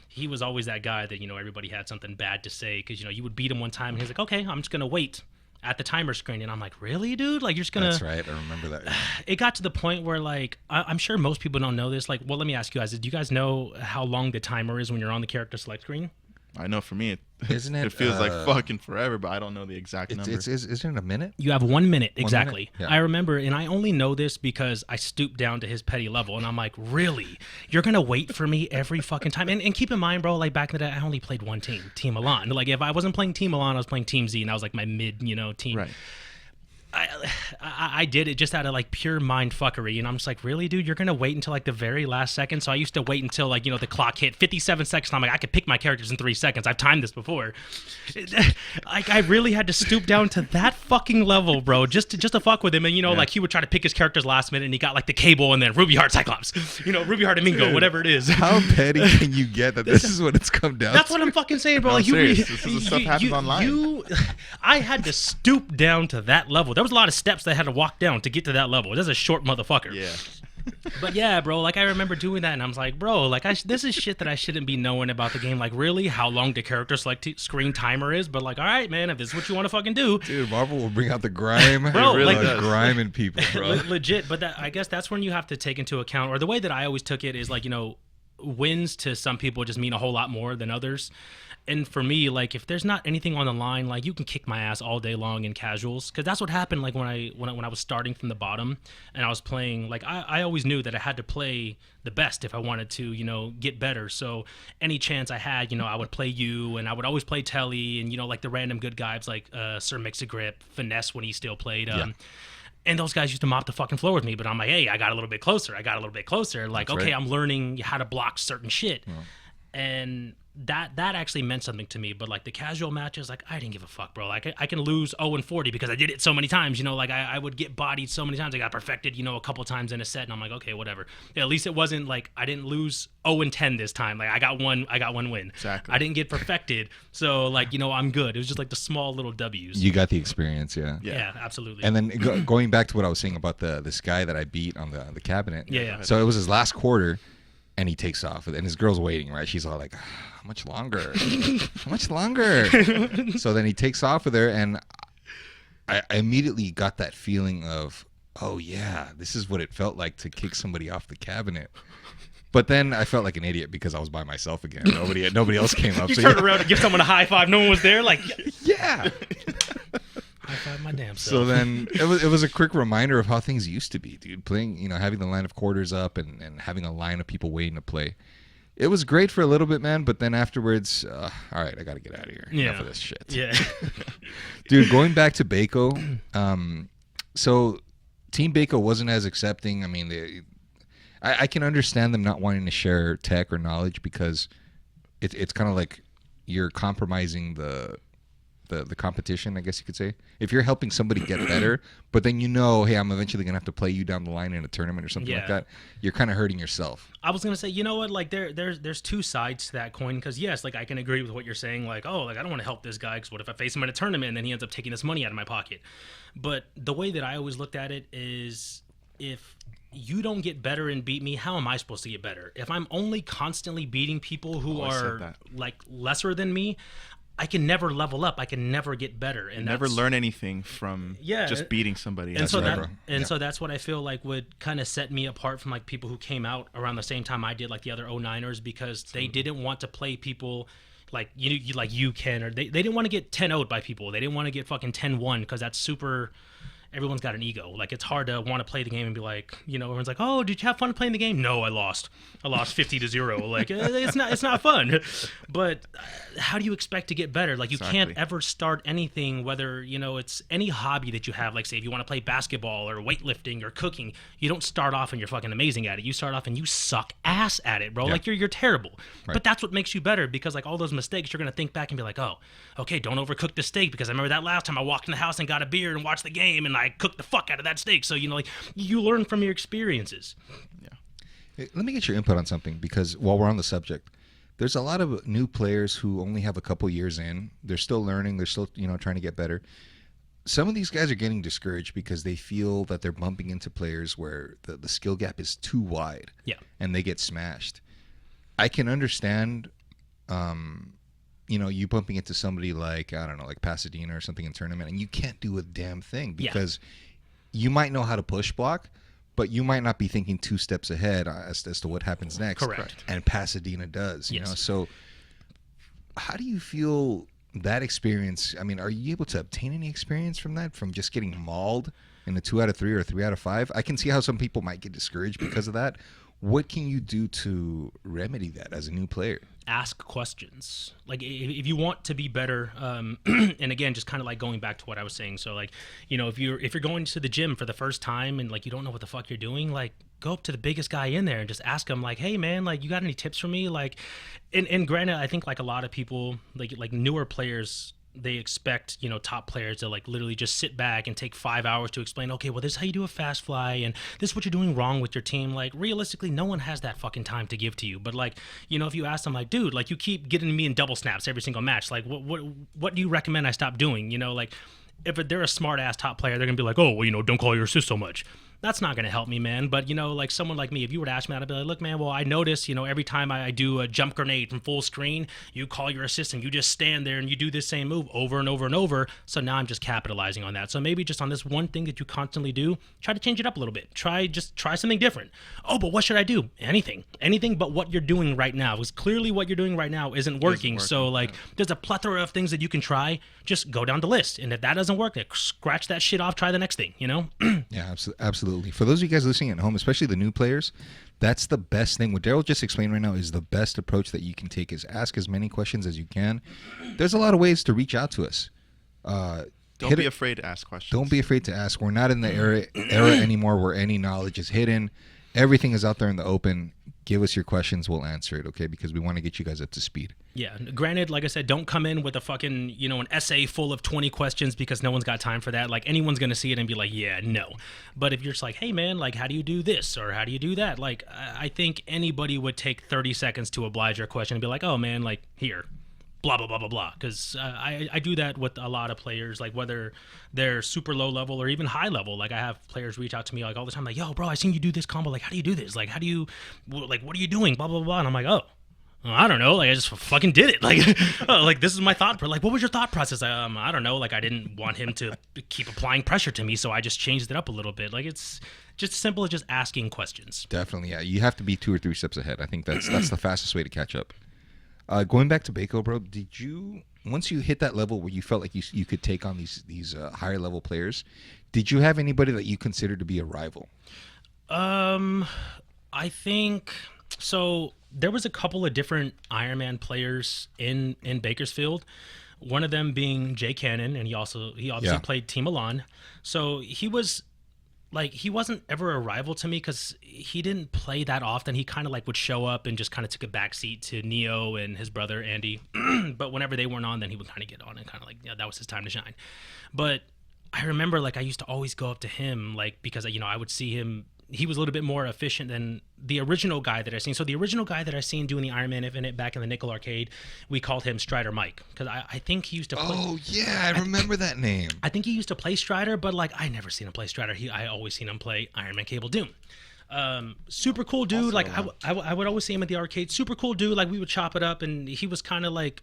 He was always that guy that, you know, everybody had something bad to say because, you know, you would beat him one time and he's like, okay, I'm just going to wait at the timer screen. And I'm like, really, dude? Like, you're just going to... That's right. I remember that. Yeah. It got to the point where, like, I'm sure most people don't know this. Like, well, let me ask you guys. Do you guys know how long the timer is when you're on the character select screen? I know for me, Isn't it, it feels like fucking forever, but I don't know the exact number. Isn't it a minute? You have 1 minute, exactly. 1 minute? Yeah. I remember, and I only know this because I stooped down to his petty level, and I'm like, really? You're going to wait for me every fucking time? And keep in mind, bro, like back in the day, I only played one team, Team Milan. Like if I wasn't playing Team Milan, I was playing Team Z, and I was like my mid, you know, team. Right. I did it just out of like pure mind fuckery, and I'm just like, really, dude, you're gonna wait until like the very last second? So I used to wait until like, you know, the clock hit 57 seconds. And I'm like, I could pick my characters in 3 seconds. I've timed this before. Like I really had to stoop down to that fucking level, bro, just to fuck with him. And you know, like he would try to pick his characters last minute, and he got like the Cable and then Ruby Heart Cyclops, you know, Ruby Heart and Mingo, whatever it is. How petty can you get that this is what it's come down That's to? what I'm fucking saying, bro. No, Like serious. This is the stuff happens online. I had to stoop down to that level. There was a lot of steps that I had to walk down to get to that level. That's a short motherfucker. Yeah. But yeah, bro, like I remember doing that, and I was like, bro, like this is shit that I shouldn't be knowing about the game. Like, really, how long the character select screen timer is? But like, all right, man, if this is what you want to fucking do, Dude, Marvel will bring out the grime. Bro, really like- grime in people, bro. legit. But I guess that's when you have to take into account, or the way that I always took it is like, you know, wins to some people just mean a whole lot more than others. And for me, like, if there's not anything on the line, like, you can kick my ass all day long in casuals, because that's what happened. Like when I was starting from the bottom and I was playing, like, I always knew that I had to play the best if I wanted to, you know, get better. So any chance I had, you know, I would play you, and I would always play Telly, and you know, like the random good guys like Sir Mix-a-Grip, Finesse when he still played. And those guys used to mop the fucking floor with me, but I'm like, hey, I got a little bit closer. Like, That's okay, right. I'm learning how to block certain shit. And that actually meant something to me. But like the casual matches, like I didn't give a fuck, bro. Like I can lose 0-40 because I did it so many times. You know, like I would get bodied so many times. I got perfected, you know, a couple times in a set, and I'm like, okay, whatever. At least it wasn't like I didn't lose 0-10 this time. Like I got one win. Exactly. I didn't get perfected, so like, you know, I'm good. It was just like the small little W's. You got the experience, yeah. Yeah, absolutely. And then going back to what I was saying about this guy that I beat on the cabinet. Yeah. So it was his last quarter, and he takes off, and his girl's waiting, right? She's all like, how much longer? How much longer? So then he takes off with her, and I immediately got that feeling of, oh yeah, this is what it felt like to kick somebody off the cabinet. But then I felt like an idiot because I was by myself again. Nobody else came up. You So turned around to give someone a high five. No one was there. Like, yeah. high five my damn self. So then it was a quick reminder of how things used to be, dude. Playing, you know, having the line of quarters up and having a line of people waiting to play. It was great for a little bit, man, but then afterwards, all right, I got to get out of here. Enough of this shit. Yeah. Dude, going back to Baco, so Team Baco wasn't as accepting. I mean, I can understand them not wanting to share tech or knowledge because it's kind of like you're compromising the competition, I guess you could say. If you're helping somebody get better, but then you know, hey, I'm eventually going to have to play you down the line in a tournament or something like that, you're kind of hurting yourself. I was going to say, you know what, like there's two sides to that coin, because yes, like I can agree with what you're saying, like, oh, like I don't want to help this guy because what if I face him in a tournament and then he ends up taking this money out of my pocket? But the way that I always looked at it is, if you don't get better and beat me, how am I supposed to get better? If I'm only constantly beating people who are like lesser than me, I can never level up. I can never get better, and never learn anything from just beating somebody. And so that's what I feel like would kind of set me apart from like people who came out around the same time I did, like the other 09ers, because they didn't want to play people like you Ken, or they didn't want to get 10-0'd by people. They didn't want to get fucking 10-1 because that's super. everyone's got an ego. Like, it's hard to want to play the game and be like, you know, everyone's like, oh, did you have fun playing the game? No, I lost 50-0. Like, it's not fun. But how do you expect to get better? Like, you can't ever start anything, whether, you know, it's any hobby that you have. Like, say if you want to play basketball or weightlifting or cooking, you don't start off and you're fucking amazing at it. You start off and you suck ass at it, bro. Like, you're terrible. Right. But that's what makes you better, because like all those mistakes, you're gonna think back and be like, oh, okay, don't overcook the steak, because I remember that last time I walked in the house and got a beer and watched the game and I cooked the fuck out of that steak. So, you know, like, you learn from your experiences. Yeah. Hey, let me get your input on something, because while we're on the subject, there's a lot of new players who only have a couple years in. They're still learning. They're still, you know, trying to get better. Some of these guys are getting discouraged because they feel that they're bumping into players where the skill gap is too wide. Yeah. And they get smashed. I can understand, you know, you bumping into somebody like, I don't know, like Pasadena or something in tournament, and you can't do a damn thing because you might know how to push block, but you might not be thinking 2 steps ahead as to what happens next. Correct. And Pasadena does, you know. So how do you feel that experience? I mean, are you able to obtain any experience from that, from just getting mauled in a 2 out of 3 or 3 out of 5? I can see how some people might get discouraged because of that. What can you do to remedy that as a new player? Ask questions. Like, if you want to be better, and again, just kind of like going back to what I was saying. So, like, you know, if you're going to the gym for the first time and like you don't know what the fuck you're doing, like, go up to the biggest guy in there and just ask him, like, hey man, like, you got any tips for me? Like, and granted, I think like a lot of people, like newer players, they expect, you know, top players to like literally just sit back and take 5 hours to explain, okay, well, this is how you do a fast fly and this is what you're doing wrong with your team. Like, realistically, no one has that fucking time to give to you. But like, you know, if you ask them like, dude, like, you keep getting me in double snaps every single match, like, what do you recommend I stop doing? You know, like, if they're a smart ass top player, they're gonna be like, oh, well, you know, don't call your assist so much. That's not going to help me, man. But, you know, like someone like me, if you were to ask me that, I'd be like, look, man, well, I notice, you know, every time I do a jump grenade from full screen, you call your assistant, you just stand there and you do this same move over and over and over. So now I'm just capitalizing on that. So maybe just on this one thing that you constantly do, try to change it up a little bit. Try something different. Oh, but what should I do? Anything but what you're doing right now. Because clearly what you're doing right now isn't working. So, like, there's a plethora of things that you can try. Just go down the list. And if that doesn't work, like, scratch that shit off, try the next thing, you know? Yeah, absolutely. For those of you guys listening at home, especially the new players, that's the best thing. What Daryl just explained right now is the best approach that you can take, is ask as many questions as you can. There's a lot of ways to reach out to us. Don't be afraid to ask questions. Don't be afraid to ask. We're not in the era anymore where any knowledge is hidden. Everything is out there in the open. Give us your questions. We'll answer it, okay? Because we want to get you guys up to speed. Yeah. Granted, like I said, don't come in with a fucking, you know, an essay full of 20 questions, because no one's got time for that. Like, anyone's going to see it and be like, yeah, no. But if you're just like, hey, man, like, how do you do this? Or how do you do that? Like, I think anybody would take 30 seconds to oblige your question and be like, oh, man, like, here. Blah, blah, blah, blah, blah. Because I do that with a lot of players, like whether they're super low level or even high level. Like, I have players reach out to me like all the time, like, yo, bro, I seen you do this combo. Like, how do you do this? Like, like, what are you doing? Blah, blah, blah. And I'm like, oh, I don't know. Like, I just fucking did it. Like, like, this is my thought. Like, what was your thought process? I don't know. Like, I didn't want him to keep applying pressure to me, so I just changed it up a little bit. Like, it's just as simple as just asking questions. Definitely, yeah. You have to be 2 or 3 steps ahead. I think that's the fastest way to catch up. Going back to Baco, bro, did you, once you hit that level where you felt like you could take on these higher level players, did you have anybody that you considered to be a rival? I think so. There was a couple of different Iron Man players in Bakersfield. One of them being Jay Cannon, and he obviously played Team Milan. So he was like, he wasn't ever a rival to me because he didn't play that often. He kind of like would show up and just kind of took a backseat to Neo and his brother Andy. But whenever they weren't on, then he would kind of get on and kind of like, yeah, that was his time to shine. But I remember like I used to always go up to him, like, because, you know, I would see him. He was a little bit more efficient than the original guy that I seen. So the original guy that I seen doing the Iron Man Infinite back in the Nickel Arcade, we called him Strider Mike, because I think he used to play. Oh yeah, I remember that name. I think he used to play Strider, but like I never seen him play Strider. I always seen him play Iron Man Cable Doom. Super cool dude. Also, like I would always see him at the arcade. Super cool dude. Like, we would chop it up, and he was kind of like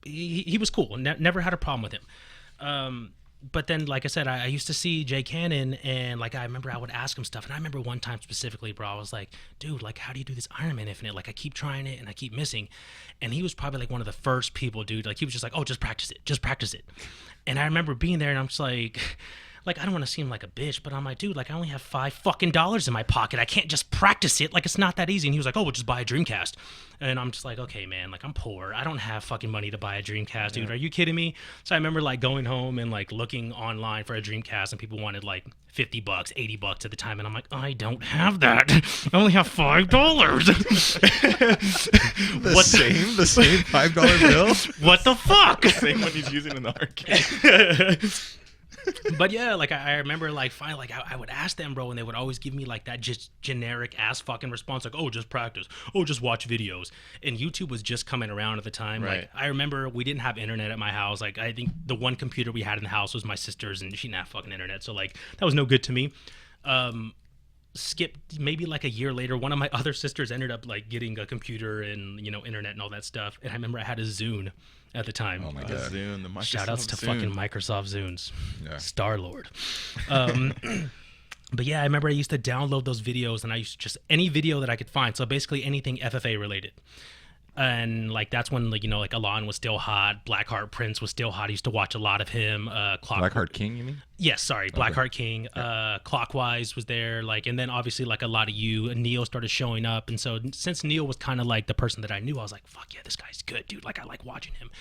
he was cool. Never had a problem with him. But then, like I said, I used to see Jay Cannon, and like I remember I would ask him stuff, and I remember one time specifically, bro, I was like, dude, like, how do you do this Iron Man Infinite? Like, I keep trying it and I keep missing. And he was probably like one of the first people, dude. Like, he was just like, oh, just practice it. And I remember being there, and I'm just like like, I don't want to seem like a bitch, but I'm like, dude, like, I only have $5 in my pocket. I can't just practice it. Like, it's not that easy. And he was like, oh, we'll just buy a Dreamcast. And I'm just like, okay, man, like, I'm poor. I don't have fucking money to buy a Dreamcast, dude. Are you kidding me? So I remember, like, going home and, like, looking online for a Dreamcast, and people wanted, like, $50, $80 at the time. And I'm like, I don't have that. I only have $5. The same $5 bill? What the fuck? Same one he's using in the arcade. But yeah, like I remember, like, finally, like I would ask them, bro, and they would always give me like that just generic ass fucking response, like, oh, just practice, oh, just watch videos. And YouTube was just coming around at the time. Right. Like, I remember we didn't have internet at my house. Like, I think the one computer we had in the house was my sister's, and she didn't have fucking internet, so like that was no good to me. Skipped maybe like a year later, one of my other sisters ended up like getting a computer and, you know, internet and all that stuff. And I remember I had a Zune at the time. Oh my The god! Zune, the Microsoft Shout outs to Zune. fucking Microsoft Zunes. Yeah. Star-Lord. But yeah, I remember I used to download those videos, and I used to just any video that I could find. So basically anything FFA related. And like that's when, like, you know, like Alon was still hot, Blackheart Prince was still hot. I used to watch a lot of him. Blackheart King, you mean? Yes, sorry, Blackheart King. Clockwise was there, like, and then obviously like a lot of you. And Neo started showing up, and so since Neo was kind of like the person that I knew, I was like, fuck yeah, this guy's good, dude. Like, I like watching him.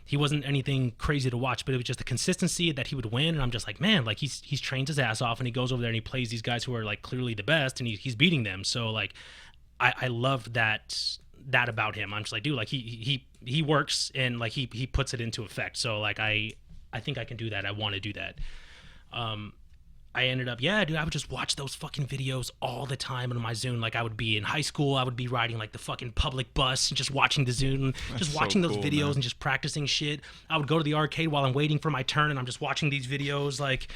He wasn't anything crazy to watch, but it was just the consistency that he would win. And I'm just like, man, like he's trained his ass off, and he goes over there and he plays these guys who are like clearly the best, and he's beating them. So like, I loved that about him. I'm just like, dude, like he works, and like he puts it into effect. So like I think I can do that. I want to do that. I ended up, yeah, dude, I would just watch those fucking videos all the time on my Zune. Like, I would be in high school, I would be riding like the fucking public bus and just watching the Zune, just watching those cool, videos, man. and just practicing shit. I would go to the arcade while I'm waiting for my turn, and I'm just watching these videos. Like,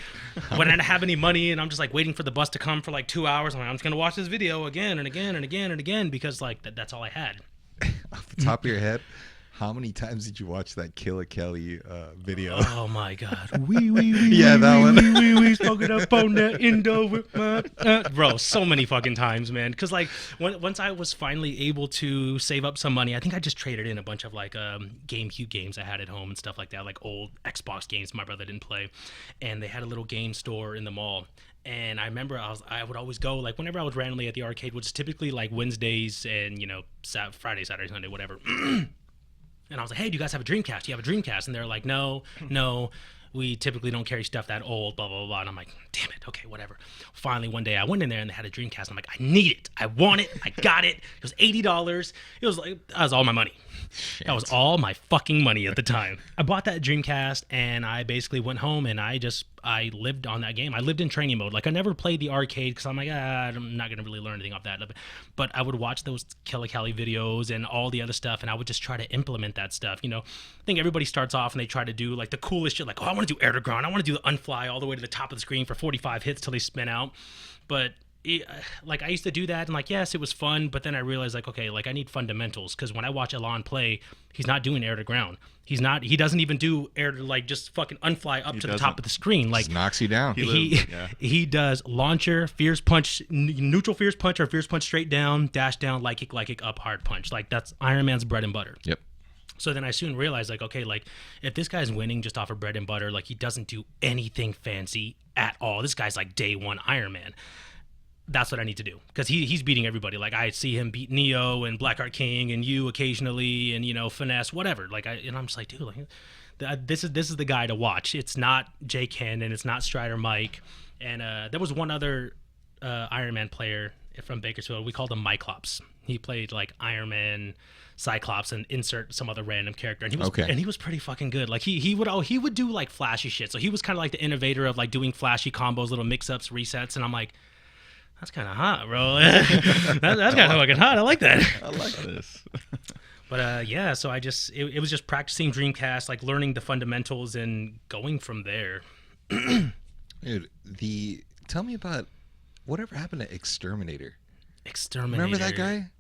when I didn't have any money, and I'm just like waiting for the bus to come for like 2 hours, I'm like, I'm just gonna watch this video again and again and again and again, because like that's all I had. Off the top of your head, how many times did you watch that Killer Kelly video? Oh my god. Yeah, that one. We smoking up on that Indo with my bro, so many fucking times, man. Because like once I was finally able to save up some money, I think I just traded in a bunch of like GameCube games I had at home and stuff like that, like old Xbox games my brother didn't play, and they had a little game store in the mall. And I remember I would always go, like, whenever I was randomly at the arcade, which is typically like Wednesdays and, you know, Friday, Saturday, Sunday, whatever. And I was like, hey, do you guys have a Dreamcast? Do you have a Dreamcast? And they're like, no, we typically don't carry stuff that old, blah, blah, blah. And I'm like, damn it, okay, whatever. Finally, one day I went in there and they had a Dreamcast. And I'm like, I need it. I want it. I got it. It was $80. It was like, that was all my money. That was all my fucking money at the time. I bought that Dreamcast, and I basically went home, and I lived on that game. I lived in training mode. Like, I never played the arcade because I'm like, I'm not going to really learn anything off that. But I would watch those Killer Kelly videos and all the other stuff, and I would just try to implement that stuff. You know, I think everybody starts off and they try to do like the coolest shit. Like, oh, I want to do air to ground. I want to do the unfly all the way to the top of the screen for 45 hits till they spin out. But like, I used to do that, and like, yes, it was fun, but then I realized, like, okay, like, I need fundamentals, because when I watch Alon play, he's not doing air to ground. He doesn't even do air to, like, just fucking unfly up to the top of the screen. Like, just knocks you down. He does launcher, fierce punch, neutral fierce punch, or fierce punch straight down, dash down, light kick, up, hard punch. Like, that's Iron Man's bread and butter. Yep. So then I soon realized, like, okay, like, if this guy's winning just off of bread and butter, like, he doesn't do anything fancy at all. This guy's like day one Iron Man. That's what I need to do, because he's beating everybody. Like, I see him beat Neo and Blackheart King and you occasionally, and, you know, Finesse, whatever. Like, I'm just like, dude, like, this is the guy to watch. It's not Jay Cannon, it's not Strider Mike, and there was one other Iron Man player from Bakersfield. We called him Myclops. He played like Iron Man, Cyclops, and insert some other random character, and he was pretty fucking good. Like, he would do like flashy shit. So he was kind of like the innovator of like doing flashy combos, little mix-ups, resets, and I'm like, that's kind of hot, bro. That's kind of fucking hot. I like that. I like this. But yeah, so it was just practicing Dreamcast, like learning the fundamentals and going from there. Dude, tell me about whatever happened to Exterminator. Exterminator. Remember that guy?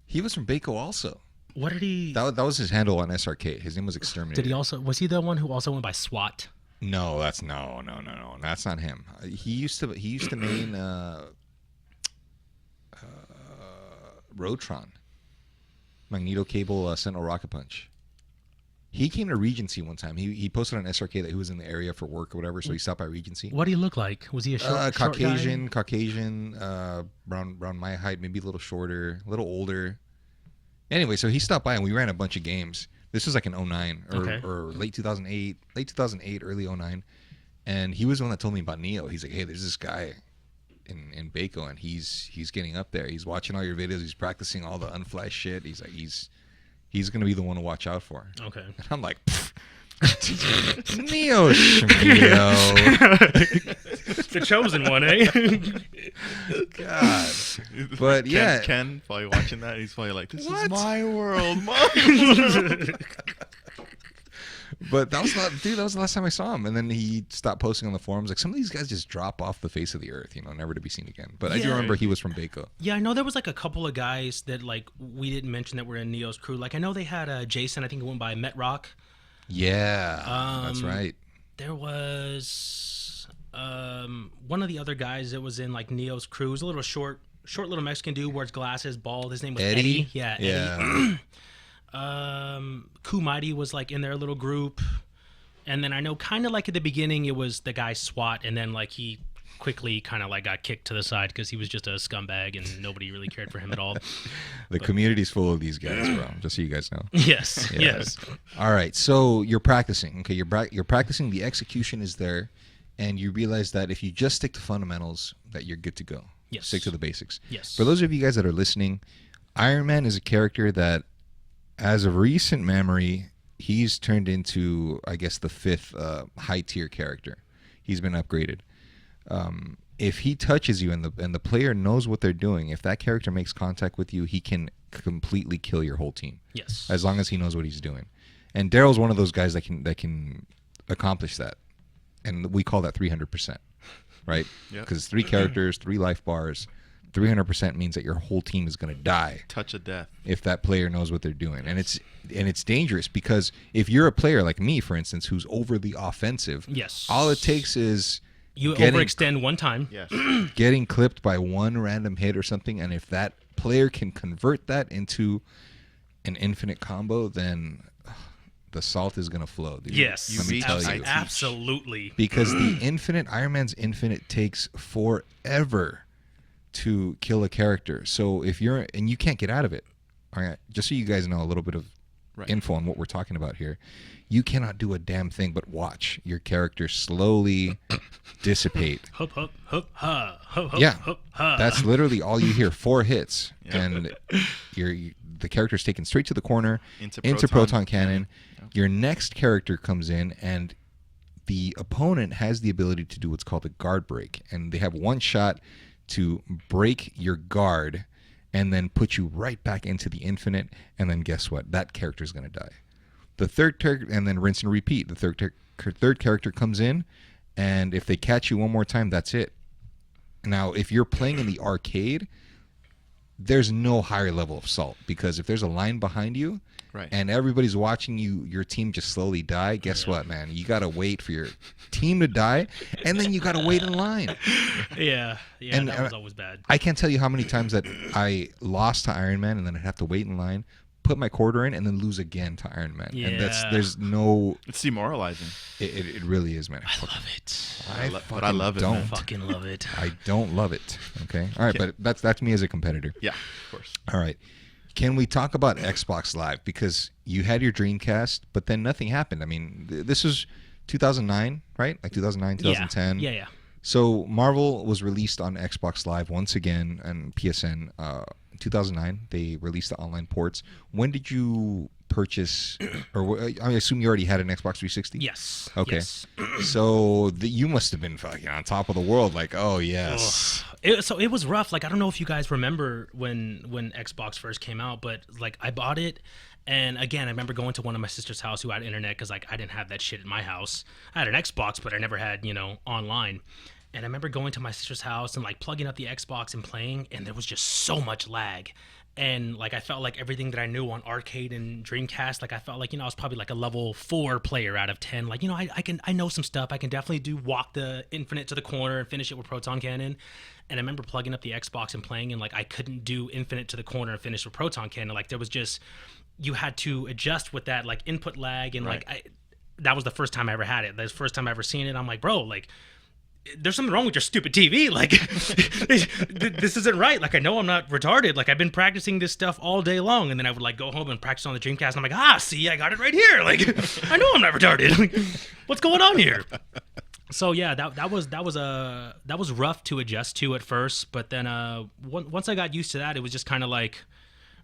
He was from Baco also. What did he? That was his handle on SRK. His name was Exterminator. Was he the one who also went by SWAT? No, that's no. That's not him. He used to main Rotron, Magneto Cable, Sentinel Rocket Punch. He came to Regency one time. He posted on SRK that he was in the area for work or whatever, so he stopped by Regency. What do he look like? Was he a short Caucasian, guy? around my height, maybe a little shorter, a little older. Anyway, so he stopped by and we ran a bunch of games. This was like in 09 or late 2008, early 09. And he was the one that told me about Neo. He's like, hey, there's this guy in Baco, and he's getting up there. He's watching all your videos. He's practicing all the unflash shit. He's like, he's going to be the one to watch out for. Okay. And I'm like, Neo Schmeo. The chosen one, eh? God. But yeah. Ken probably watching that. He's probably like, this What? is my world. My world. But that was the last time I saw him. And then he stopped posting on the forums. Like, some of these guys just drop off the face of the earth, never to be seen again. But I do remember he was from Baco. Yeah, I know there was like a couple of guys that like we didn't mention that were in Neo's crew. Like I know they had Jason, I think he went by Metrock. Yeah, that's right. There was one of the other guys that was in like Neo's crew. He was a little short little Mexican dude, wears glasses, bald. His name was Eddie. Yeah, Eddie. Mighty was like in their little group, and then I know kind of like at the beginning it was the guy SWAT, and then like he quickly kind of like got kicked to the side because he was just a scumbag and nobody really cared for him at all. The community's full of these guys, bro. Just so you guys know. Yes. All right, so you're practicing. Okay, you're practicing. The execution is there, and you realize that if you just stick to fundamentals, that you're good to go. Yes. Stick to the basics. Yes. For those of you guys that are listening, Iron Man is a character that, as of recent memory, he's turned into, I guess, the 5th high-tier character. He's been upgraded. If he touches you and the player knows what they're doing, if that character makes contact with you, he can completely kill your whole team. Yes. As long as he knows what he's doing. And Daryl's one of those guys that can accomplish that. And we call that 300%. Right? Because 3 characters, 3 life bars. 300% means that your whole team is going to die. Touch of death. If that player knows what they're doing. And it's dangerous because if you're a player like me, for instance, who's overly offensive, all it takes is you overextend one time. Yes. Getting clipped by one random hit or something, and if that player can convert that into an infinite combo, then the salt is going to flow, dude. Yes. Let me tell you. Absolutely. Because the Iron Man's infinite takes forever to kill a character. So if and you can't get out of it. All right, just so you guys know a little bit of info on what we're talking about here. You cannot do a damn thing but watch your character slowly dissipate. Hup, hup, hup, ha, hup, hup, Yeah, hup, ha. that's literally all you hear. 4 hits, and the character's taken straight to the corner into proton cannon. Your next character comes in, and the opponent has the ability to do what's called a guard break, and they have one shot to break your guard and then put you right back into the infinite, and then guess what? That character's going to die. The third character, and then rinse and repeat. The third character comes in, and if they catch you one more time, that's it. Now, if you're playing in the arcade, there's no higher level of salt, because if there's a line behind you and everybody's watching your team just slowly die, guess what, man? You got to wait for your team to die, and then you got to wait in line. Yeah, and that was always bad. I can't tell you how many times that I lost to Iron Man, and then I'd have to wait in line, put my quarter in, and then lose again to Iron Man. Yeah. And there's no... It's demoralizing. It really is, man. I love it. But I love it. I fucking love it. I don't love it. Okay? All right, but that's me as a competitor. Yeah, of course. All right. Can we talk about Xbox Live? Because you had your Dreamcast, but then nothing happened. I mean, this was 2009, right? Like 2009, 2010. Yeah. So Marvel was released on Xbox Live once again and PSN. 2009, they released the online ports. When did you purchase, or I assume you already had an Xbox 360? Yes. Okay. Yes. So you must have been fucking on top of the world, like, oh yes. So it was rough. Like, I don't know if you guys remember when Xbox first came out, but like I bought it, and again, I remember going to one of my sister's house who had internet, because like I didn't have that shit in my house. I had an Xbox, but I never had online. And I remember going to my sister's house and like plugging up the Xbox and playing, and there was just so much lag. And like I felt like everything that I knew on arcade and Dreamcast, like I felt like I was probably like a level 4 player out of 10. Like I know some stuff. I can definitely walk the infinite to the corner and finish it with proton cannon. And I remember plugging up the Xbox and playing, and like I couldn't do infinite to the corner and finish with proton cannon. Like there was just you had to adjust with that like input lag and Right. that was the first time I ever had it. That's the first time I ever seen it. I'm like, bro, like there's something wrong with your stupid TV. Like this isn't right. Like I know I'm not retarded. Like I've been practicing this stuff all day long, and then I would like go home and practice on the Dreamcast. And I'm like, see, I got it right here. Like I know I'm not retarded. Like, what's going on here? So yeah, that was rough to adjust to at first, but then once I got used to that, it was just kind of like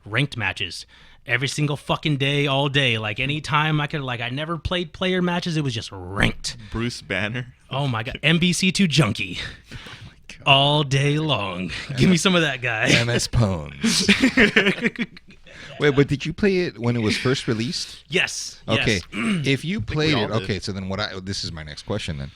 ranked matches every single fucking day, all day. Like anytime I could, like I never played player matches. It was just ranked. Bruce Banner. Oh my god, MvC2 junkie. All day long. Give me some of that guy. MS Pones. Wait, but did you play it when it was first released? Yes. Okay. Yes. If you played all it, did. okay, so then this is my next question then.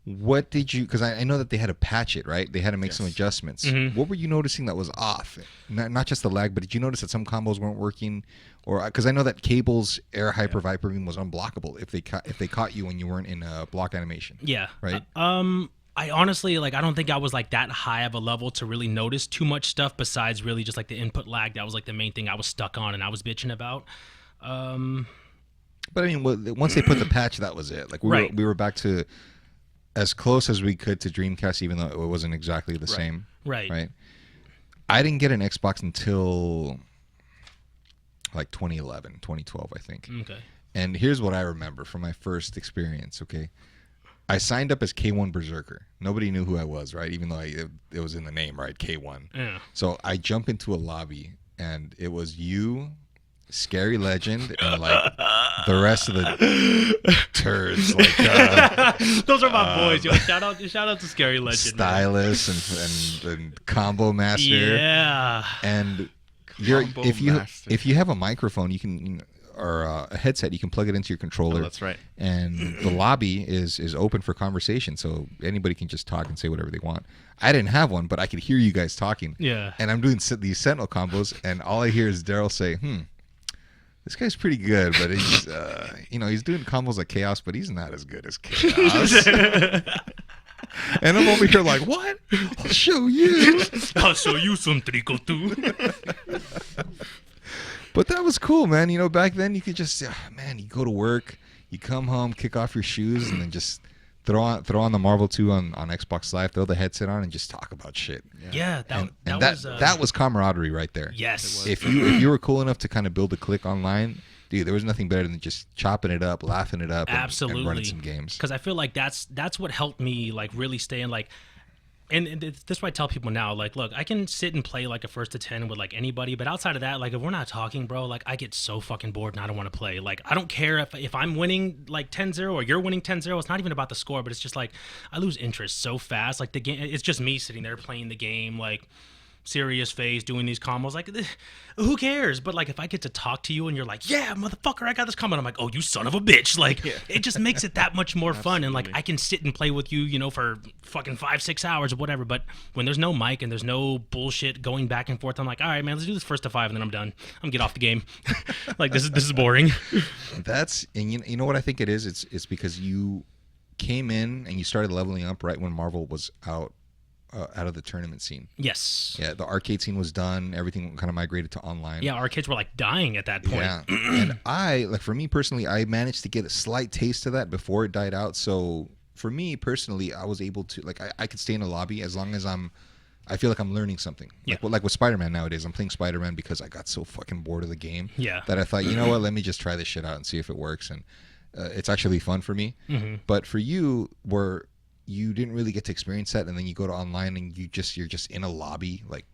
What did you, because I know that they had to patch it, right? They had to make some adjustments. Mm-hmm. What were you noticing that was off? Not just the lag, but did you notice that some combos weren't working? Or, because I know that Cable's Air Hyper Viper Beam was unblockable if they caught you when you weren't in a block animation. Yeah. Right? I honestly, like, I don't think I was, like, that high of a level to really notice too much stuff besides really just, like, the input lag. That was, like, the main thing I was stuck on and I was bitching about. But, I mean, once they put the patch, that was it. Like, we were back to as close as we could to Dreamcast, even though it wasn't exactly the same. Right. I didn't get an Xbox until, like, 2011, 2012, I think. Okay. And here's what I remember from my first experience, okay? I signed up as K1 Berserker. Nobody knew who I was, right? Even though it was in the name, right? K1. Yeah. So I jump into a lobby, and it was you, Scary Legend, and like the rest of the turds. Like those are my boys. Yo, shout out to Scary Legend. Stylus and Combo Master. Yeah. And Combo Master. if you have a microphone, you can. Or a headset, you can plug it into your controller. Oh, that's right. And the lobby is open for conversation, so anybody can just talk and say whatever they want. I didn't have one, but I could hear you guys talking. Yeah. And I'm doing these Sentinel combos, and all I hear is Daryl say, this guy's pretty good, but he's, he's doing combos like Chaos, but he's not as good as Chaos. And I'm over here like, what? I'll show you. I'll show you some Trico too. But that was cool, man. You know, back then you could just, you go to work, you come home, kick off your shoes, and then just throw on the Marvel 2 on Xbox Live, throw the headset on, and just talk about shit. Yeah, that was camaraderie right there. Yes. If you were cool enough to kind of build a clique online, dude, there was nothing better than just chopping it up, laughing it up, Absolutely. and running some games. Because I feel like that's what helped me like really stay in like. And this is what I tell people now, like, look, I can sit and play like a 1 to 10 with like anybody, but outside of that, like if we're not talking, bro, like I get so fucking bored and I don't want to play. Like I don't care if I'm winning like 10-0 or you're winning 10-0. It's not even about the score, but it's just like I lose interest so fast. Like the game, it's just me sitting there playing the game, like serious face, doing these combos. Like who cares? But like if I get to talk to you and you're like, yeah, motherfucker, I got this combo. I'm like, oh, you son of a bitch. Like it just makes it that much more fun. And like I can sit and play with you, for fucking 5-6 hours or whatever. But when there's no mic and there's no bullshit going back and forth, I'm like, all right, man, let's do this 1 to 5 and then I'm done. I'm gonna get off the game. Like this is boring. And you know what I think it is? It's because you came in and you started leveling up right when Marvel was out of the tournament scene. Yes. Yeah, the arcade scene was done. Everything kind of migrated to online. Yeah, our kids were like dying at that point. Yeah, and for me personally, I managed to get a slight taste of that before it died out. So for me personally, I was able to I could stay in a lobby as long as I feel like I'm learning something. Yeah. Like with Spider-Man nowadays, I'm playing Spider-Man because I got so fucking bored of the game. Yeah. That I thought, you know what, let me just try this shit out and see if it works. And it's actually fun for me. Mm-hmm. But for you, where you didn't really get to experience that, and then you go to online and you're just in a lobby like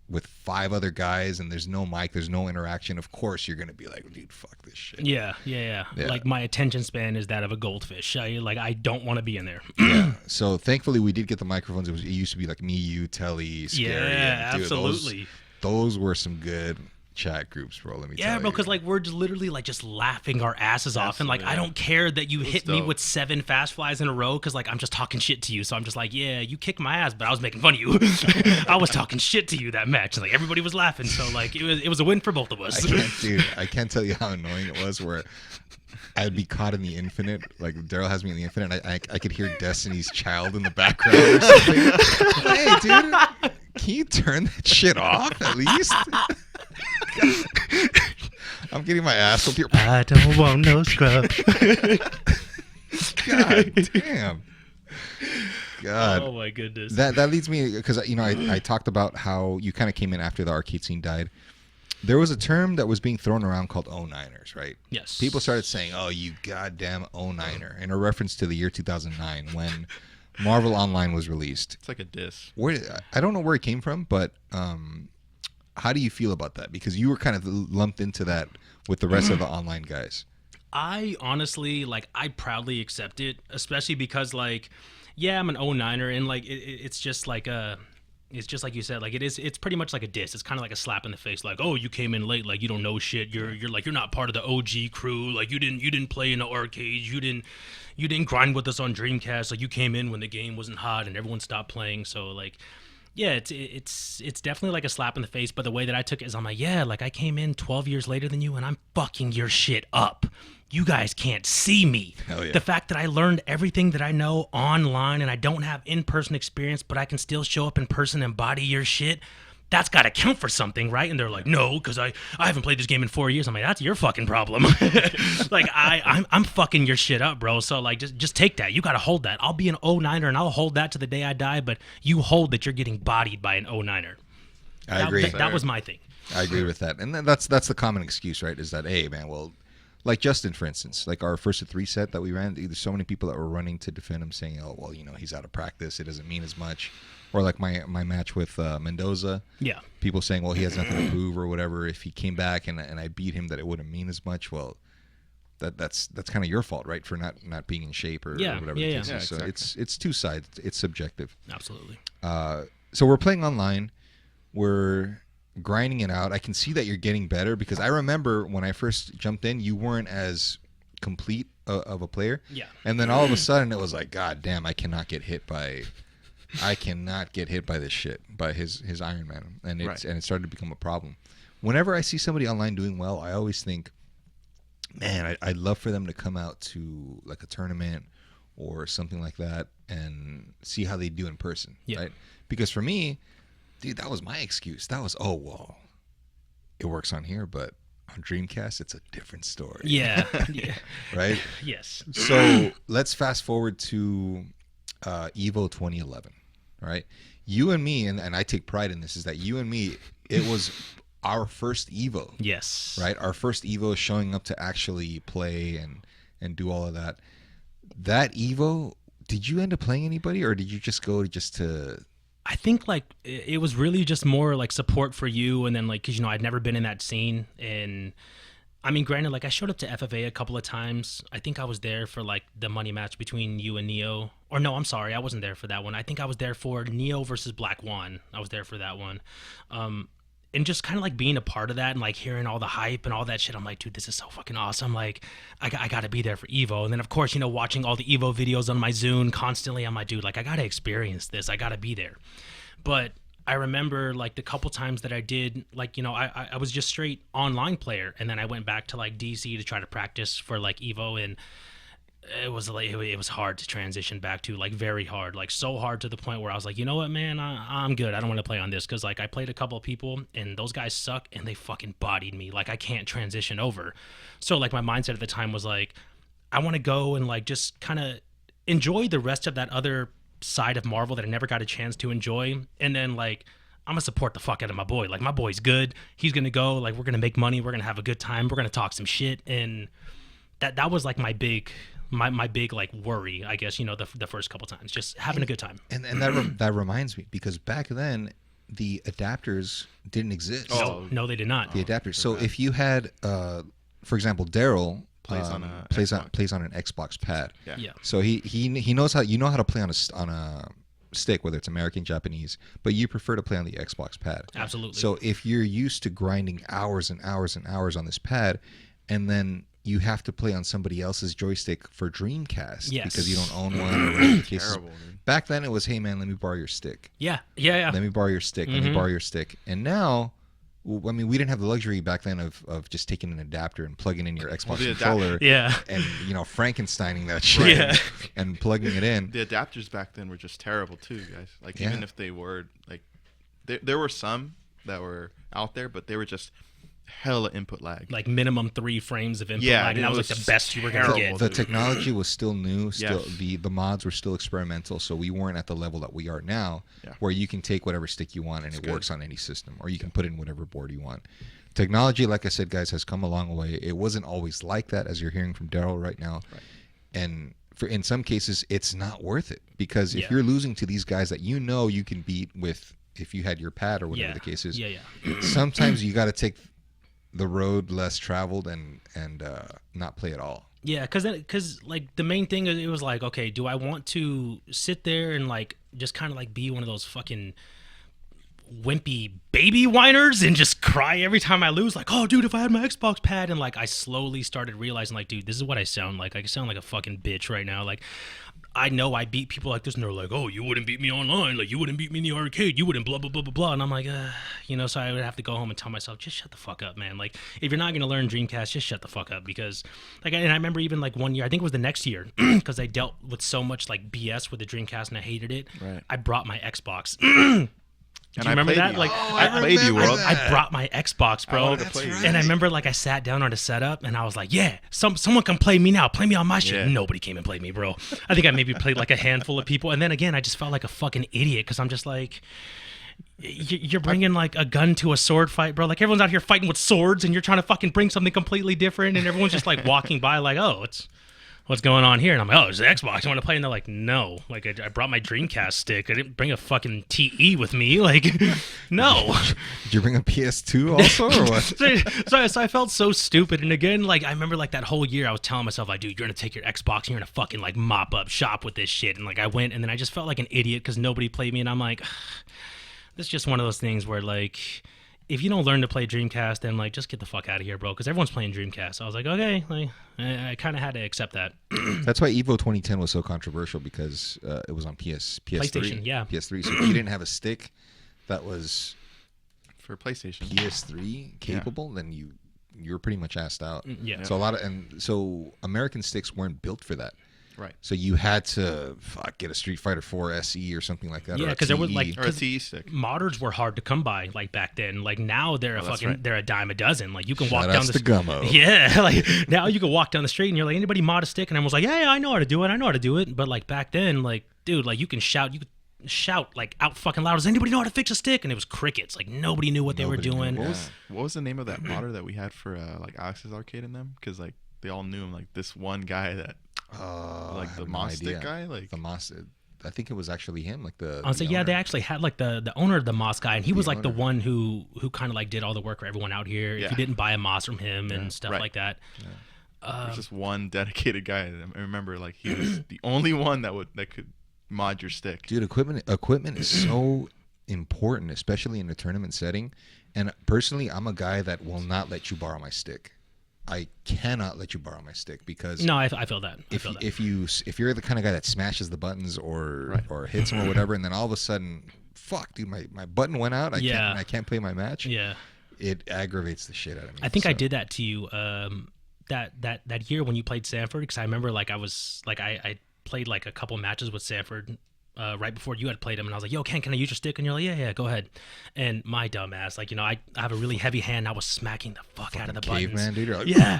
with 5 other guys, and there's no mic, there's no interaction. Of course, you're gonna be like, dude, fuck this shit. Yeah. Like my attention span is that of a goldfish. I don't want to be in there. Yeah. So thankfully, we did get the microphones. It used to be like me, you, Telly, Scary. Yeah, and, dude, absolutely. Those were some good chat groups, bro. Let me tell you. Yeah, bro, because like we're just literally like just laughing our asses off, and like I don't care that you hit me with 7 fast flies in a row, because like I'm just talking shit to you. So I'm just like, yeah, you kicked my ass, but I was making fun of you. I was talking shit to you that match, and like everybody was laughing. So like it was a win for both of us. I can't tell you how annoying it was where I'd be caught in the infinite. Like Daryl has me in the infinite. And I could hear Destiny's Child in the background or something. Hey, dude, can you turn that shit off at least? I'm getting my ass whooped here. I don't want no scrub. God damn. God. Oh my goodness. That leads me, because I talked about how you kind of came in after the arcade scene died. There was a term that was being thrown around called 09ers, right? Yes. People started saying, "Oh, you goddamn 09er," in a reference to the year 2009 when Marvel Online was released. It's like a diss. I don't know where it came from, but how do you feel about that? Because you were kind of lumped into that with the rest of the online guys. I honestly, I proudly accept it, especially because, yeah, I'm an 09er, and, it's just like it's just like you said, it's pretty much like a diss. It's kind of like a slap in the face, like, oh, you came in late, you don't know shit. You're not part of the OG crew. You didn't play in the arcades. You didn't grind with us on Dreamcast. You came in when the game wasn't hot and everyone stopped playing. So yeah, it's definitely like a slap in the face. But the way that I took it is I'm like, yeah, I came in 12 years later than you and I'm fucking your shit up. You guys can't see me. Hell yeah. The fact that I learned everything that I know online and I don't have in-person experience, but I can still show up in person and body your shit, that's got to count for something, right? And they're like, no, because I haven't played this game in 4 years. I'm like, that's your fucking problem. I'm fucking your shit up, bro. So just take that. You got to hold that. I'll be an 09er and I'll hold that to the day I die, but you hold that you're getting bodied by an 09er. I agree. That was my thing. I agree with that. And then that's the common excuse, right? Is that, hey, man, well, like Justin, for instance, our first to 3 set that we ran, there's so many people that were running to defend him saying, oh, well, he's out of practice. It doesn't mean as much. Or my match with Mendoza. Yeah. People saying, well, he has nothing to prove or whatever. If he came back and I beat him, that it wouldn't mean as much. Well, that's kind of your fault, right? For not being in shape or whatever the case is. So exactly. It's two sides. It's subjective. Absolutely. So we're playing online. We're grinding it out. I can see that you're getting better because I remember when I first jumped in, you weren't as complete of a player. Yeah. And then all of a sudden it was like, God damn, I cannot get hit by this shit, by his Iron Man. And it started to become a problem. Whenever I see somebody online doing well, I always think, man, I'd love for them to come out to a tournament or something like that and see how they do in person. Yeah. Right? Because for me, dude, that was my excuse. That was, oh, well, it works on here, but on Dreamcast, it's a different story. Yeah. Yeah. Right? Yes. So let's fast forward to EVO 2011, right? You and me, and I take pride in this, is that you and me, it was our first EVO. Yes. Right? Our first EVO showing up to actually play and do all of that. That EVO, did you end up playing anybody, or did you just go just to... I think it was really just more support for you, and then because I'd never been in that scene, and I mean, granted, I showed up to FFA a couple of times. I think I was there for the money match between you and Neo, or no, I'm sorry, I wasn't there for that one. I think I was there for Neo versus Black One. I was there for that one, and just kind of being a part of that and hearing all the hype and all that shit. I'm like, dude, this is so fucking awesome. I got to be there for EVO. And then of course, watching all the EVO videos on my Zune constantly, I'm like, dude, I got to experience this. I got to be there. But I remember the couple times that I did, I was just straight online player. And then I went back to DC to try to practice for EVO, and it was hard to transition back to, very hard, so hard to the point where I was like, you know what, man, I'm good. I don't want to play on this, because I played a couple of people and those guys suck and they fucking bodied me. I can't transition over. So my mindset at the time was I want to go and just kind of enjoy the rest of that other side of Marvel that I never got a chance to enjoy, and then I'm gonna support the fuck out of my boy. My boy's good. He's gonna go. We're gonna make money. We're gonna have a good time. We're gonna talk some shit, and that was my big worry, I guess, the first couple times, just having a good time. And that reminds me, because back then the adapters didn't exist. Oh, no, they did not. The adapters. So if you had, for example, Daryl plays on an Xbox pad. Yeah. So he knows how to play on a stick, whether it's American, Japanese, but you prefer to play on the Xbox pad. Absolutely. So if you're used to grinding hours and hours and hours on this pad, and then you have to play on somebody else's joystick for Dreamcast because you don't own one. Or whatever the case is. Back then it was, hey man, let me borrow your stick. Yeah. Let me borrow your stick. Let me borrow your stick. And now, I mean, we didn't have the luxury back then of just taking an adapter and plugging in your Xbox controller. And Frankensteining that shit and plugging it in. The adapters back then were just terrible too, guys. Even if they were there were some that were out there, but they were just hella input lag. Like minimum 3 frames of input Yeah, lag, and it that was was like the best you were gonna terrible. get. The technology was still new. Still, Yeah. the mods were still experimental, so we weren't at the level that we are now, Yeah. where you can take whatever stick you want and It's it good. works on any system, or you can put in whatever board you want. Technology, like I said, guys, has come a long way. It wasn't always like that, as you're hearing from Daryl right now, and in some cases, it's not worth it, because if you're losing to these guys that you know you can beat with, if you had your pad or whatever the case is, sometimes you got to take the road less traveled and not play at all. Yeah, because like the main thing, it was like, okay, do I want to sit there and like just kind of like be one of those fucking wimpy baby whiners and just cry every time I lose? Like, oh, dude, if I had my Xbox pad. And like I slowly started realizing, like, dude, this is what I sound like. I sound like a fucking bitch right now. Like, I know I beat people like this, and they're like, oh, you wouldn't beat me online, like you wouldn't beat me in the arcade, you wouldn't blah blah blah blah blah. And I'm like, you know, so I would have to go home and tell myself, just shut the fuck up, man. Like, if you're not gonna learn Dreamcast, just shut the fuck up. Because like, and I remember even like one year, I think it was the next year, because I dealt with so much like BS with the Dreamcast and I hated it. Right. I brought my Xbox. And Do you remember that? You. Like, I played you, World. I brought my Xbox, bro. Right. And I remember, like, I sat down on the setup, and I was like, yeah, someone can play me now. Play me on my shit. Yeah. Nobody came and played me, bro. I think I maybe played, like, a handful of people. And then, again, I just felt like a fucking idiot, because I'm just like, you're bringing, like, a gun to a sword fight, bro. Like, everyone's out here fighting with swords, and you're trying to fucking bring something completely different, and everyone's just, like, walking by like, oh, what's going on here? And I'm like, oh, it's the Xbox. I want to play. And they're like, no. Like, I brought my Dreamcast stick. I didn't bring a fucking TE with me. Like, no. Did you bring a PS2 also, or what? So I felt so stupid. And again, like, I remember, like, that whole year I was telling myself, like, dude, you're going to take your Xbox and you're going to fucking, like, mop up shop with this shit. And, like, I went, and then I just felt like an idiot because nobody played me. And I'm like, this is just one of those things where, like, if you don't learn to play Dreamcast, then, like, just get the fuck out of here, bro, because everyone's playing Dreamcast. So I was like, okay, like, I kind of had to accept that. That's why Evo 2010 was so controversial, because it was on PS3. PlayStation, yeah. PS3. So if you didn't have a stick that was For PlayStation. PS3 capable, then you were pretty much assed out. Yeah. So so American sticks weren't built for that. Right. So you had to get a Street Fighter 4 SE or something like that. Yeah, because there was like Or a TE stick. modders were hard to come by, like, back then. Like, now they're they're a dime a dozen. Like, you can walk down the Gummo. Yeah, like, now you can walk down the street and you're like, anybody mod a stick? And everyone's like, yeah, I know how to do it. But like back then, like, dude, like, you could shout like out fucking loud. Does anybody know how to fix a stick? And it was crickets. Like, nobody knew what they were doing. What was the name of that modder that we had for like Alex's Arcade in them? Because like they all knew him. Like this one guy that like the Moss stick guy. Like the Moss. I think it was actually him. Like the. I was like, yeah, they actually had like the owner of the Moss guy, and he was like the one who kind of like did all the work for everyone out here. Yeah. If you didn't buy a Moss from him and stuff like that. Yeah. There's just one dedicated guy. I remember like he was the only one that could mod your stick. Dude, equipment is so important, especially in a tournament setting. And personally, I'm a guy that will not let you borrow my stick. I cannot let you borrow my stick, because no, I feel that. If you're the kind of guy that smashes the buttons or hits them or whatever, and then all of a sudden, fuck, dude, my button went out. I can't play my match. Yeah, it aggravates the shit out of me. I think I did that to you that year when you played Sanford, because I remember like I was like I played like a couple matches with Sanford right before you had played him, and I was like, yo, Ken, can I use your stick? And you're like, yeah, go ahead. And my dumb ass, like, you know, I have a really heavy hand, and I was smacking the fuck out of the buttons. Caveman, dude. Like, yeah.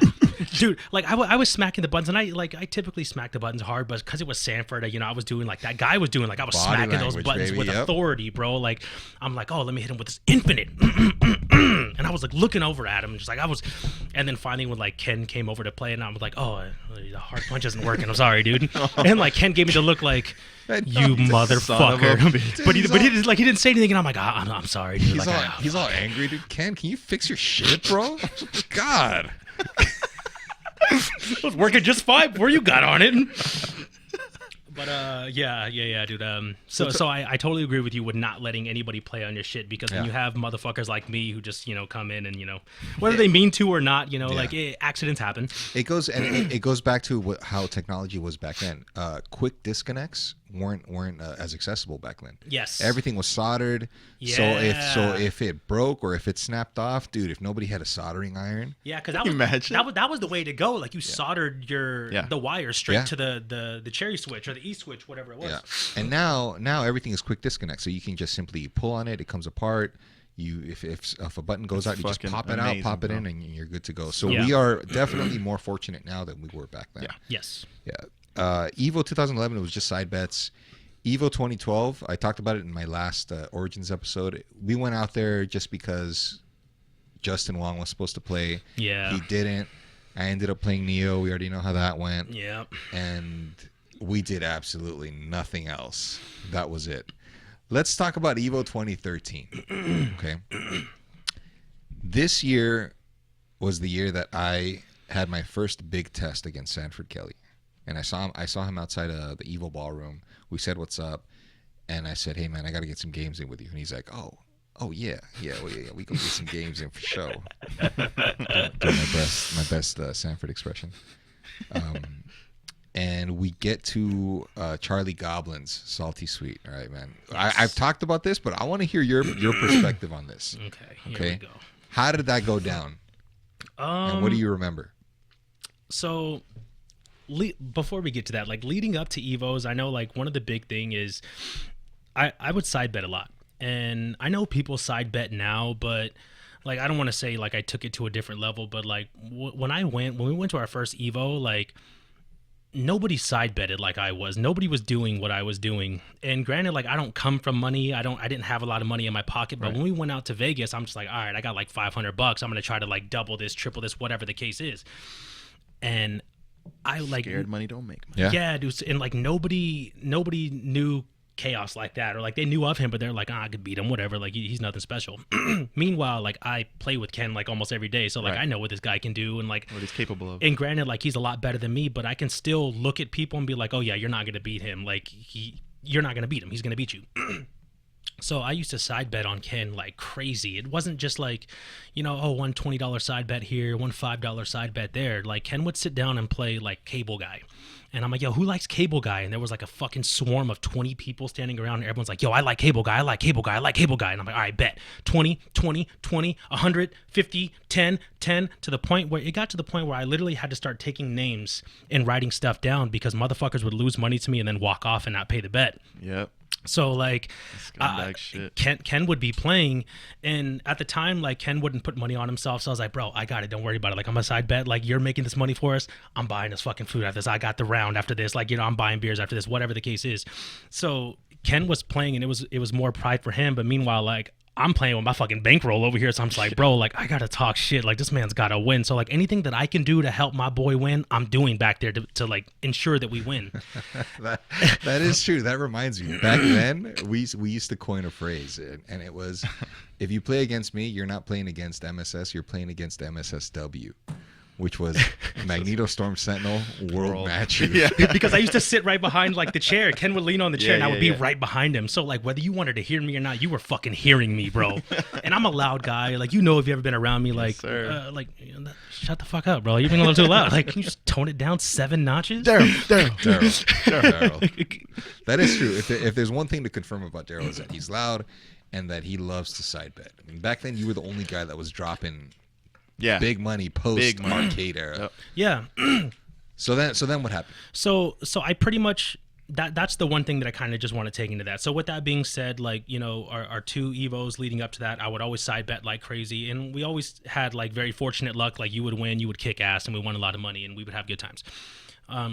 Dude, like I was smacking the buttons, and I typically smack the buttons hard, but because it was Sanford, you know, I was doing like that guy was doing, like I was Body smacking those language, buttons baby, with yep. authority, bro. Like, I'm like, oh, let me hit him with this infinite. And I was like looking over at him, just like and then finally when like Ken came over to play, and I was like, oh, the hard punch isn't working. I'm sorry, dude. And like Ken gave me the look like, you motherfucker. But he didn't say anything, and I'm like, I'm sorry, dude. He's all angry, dude. Ken, can you fix your shit, bro? God. It was working just fine before you got on it. But yeah, dude. So I totally agree with you with not letting anybody play on your shit, because when you have motherfuckers like me who just, you know, come in and, you know, whether they mean to or not, you know, like accidents happen. It goes back to how technology was back then. Quick disconnects weren't as accessible back then. Yes. Everything was soldered. Yeah. So if it broke or if it snapped off, dude, if nobody had a soldering iron. Yeah, because that was the way to go. Like you soldered the wire straight to the cherry switch or the E switch, whatever it was. Yeah. And now everything is quick disconnect. So you can just simply pull on it. It comes apart. If a button goes out, you just fucking pop it amazing, out, pop it bro. in, and you're good to go. So Yeah. we are definitely more fortunate now than we were back then. Yeah. Yes. Yeah. Evo 2011, it was just side bets. Evo 2012, I talked about it in my last Origins episode. We went out there just because Justin Wong was supposed to play. Yeah. He didn't. I ended up playing Neo. We already know how that went. Yeah. And we did absolutely nothing else. That was it. Let's talk about Evo 2013. Okay. This year was the year that I had my first big test against Sanford Kelly. And I saw him outside the Evo ballroom. We said, "What's up?" And I said, "Hey man, I got to get some games in with you." And he's like, "Oh yeah, we can get some games in for sure." Doing my best Sanford expression. And we get to Charlie Goblin's Salty Sweet. All right, man. Yes. I've talked about this, but I want to hear your perspective on this. Okay. Here Okay. we go. How did that go down? And what do you remember? So before we get to that, like leading up to Evos, I know like one of the big thing is I would side bet a lot. And I know people side bet now, but like I don't want to say like I took it to a different level, but like when we went to our first Evo, like nobody side betted like I was. Nobody was doing what I was doing. And granted, like I don't come from money. I didn't have a lot of money in my pocket. But when we went out to Vegas, I'm just like, all right, I got like $500. I'm gonna try to like double this, triple this, whatever the case is. And I like Scared money don't make money. yeah, dude. And like nobody knew Khaos like that, or like they knew of him, but they're like, I could beat him, whatever. Like he's nothing special. Meanwhile, like I play with Ken like almost every day, so like Right. I know what this guy can do, and like What he's capable of. and granted, like he's a lot better than me, but I can still look at people and be like, oh yeah, you're not gonna beat him. Like you're not gonna beat him. He's gonna beat you. So I used to side bet on Ken like crazy. It wasn't just like, one $20 side bet here, one $5 side bet there. Like Ken would sit down and play like Cable Guy. And I'm like, yo, who likes Cable Guy? And there was like a fucking swarm of 20 people standing around, and everyone's like, yo, I like Cable Guy, I like Cable Guy, I like Cable Guy. And I'm like, all right, bet. 20, 20, 20, 100, 50, 10, 10, to the point where it got to the point where I literally had to start taking names and writing stuff down because motherfuckers would lose money to me and then walk off and not pay the bet. Yep. So like Scumbag shit. Ken would be playing, and at the time like Ken wouldn't put money on himself, so I was like, bro, I got it, don't worry about it. Like I'm a side bet, like you're making this money for us, I'm buying this fucking food after this, I got the round after this, like I'm buying beers after this, whatever the case is. So Ken was playing, and it was more pride for him, but meanwhile like I'm playing with my fucking bankroll over here, so I'm just like, bro, like I gotta talk shit, like this man's gotta win. So like anything that I can do to help my boy win, I'm doing back there to like ensure that we win. That is true. That reminds me. Back then, we used to coin a phrase, and it was, if you play against me, you're not playing against MSS, you're playing against MSSW, which was Magneto Storm Sentinel World Match. Yeah. Because I used to sit right behind like the chair. Ken would lean on the chair, and I would be yeah. right behind him. So like whether you wanted to hear me or not, you were fucking hearing me, bro. And I'm a loud guy. Like if you've ever been around me, like sir. shut the fuck up, bro. You're being a little too loud. Like can you just tone it down 7 notches? Daryl. That is true. If there's one thing to confirm about Daryl is that he's loud and that he loves to side bet. I mean, back then you were the only guy that was dropping big money post arcade era. Yep. Yeah. So then what happened? So I pretty much that's the one thing that I kind of just want to take into that. So with that being said, like, our 2 Evos leading up to that, I would always side bet like crazy. And we always had like very fortunate luck. Like you would win, you would kick ass, and we won a lot of money, and we would have good times.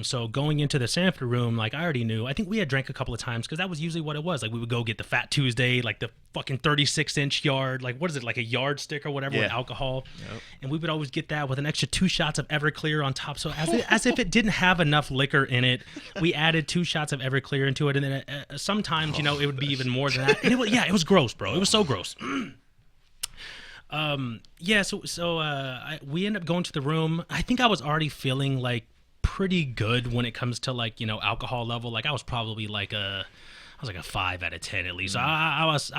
So going into the Sanford room, like I already knew, I think we had drank a couple of times because that was usually what it was. Like we would go get the Fat Tuesday, like the fucking 36-inch yard, like what is it, like a yardstick or whatever with alcohol. Yep. And we would always get that with an extra 2 shots of Everclear on top. So as if it didn't have enough liquor in it, we added 2 shots of Everclear into it. And then sometimes, it would be even more than that. And it was gross, bro. It was so gross. We ended up going to the room. I think I was already feeling like pretty good when it comes to like alcohol level. Like I was probably like a 5 out of 10 at least. I was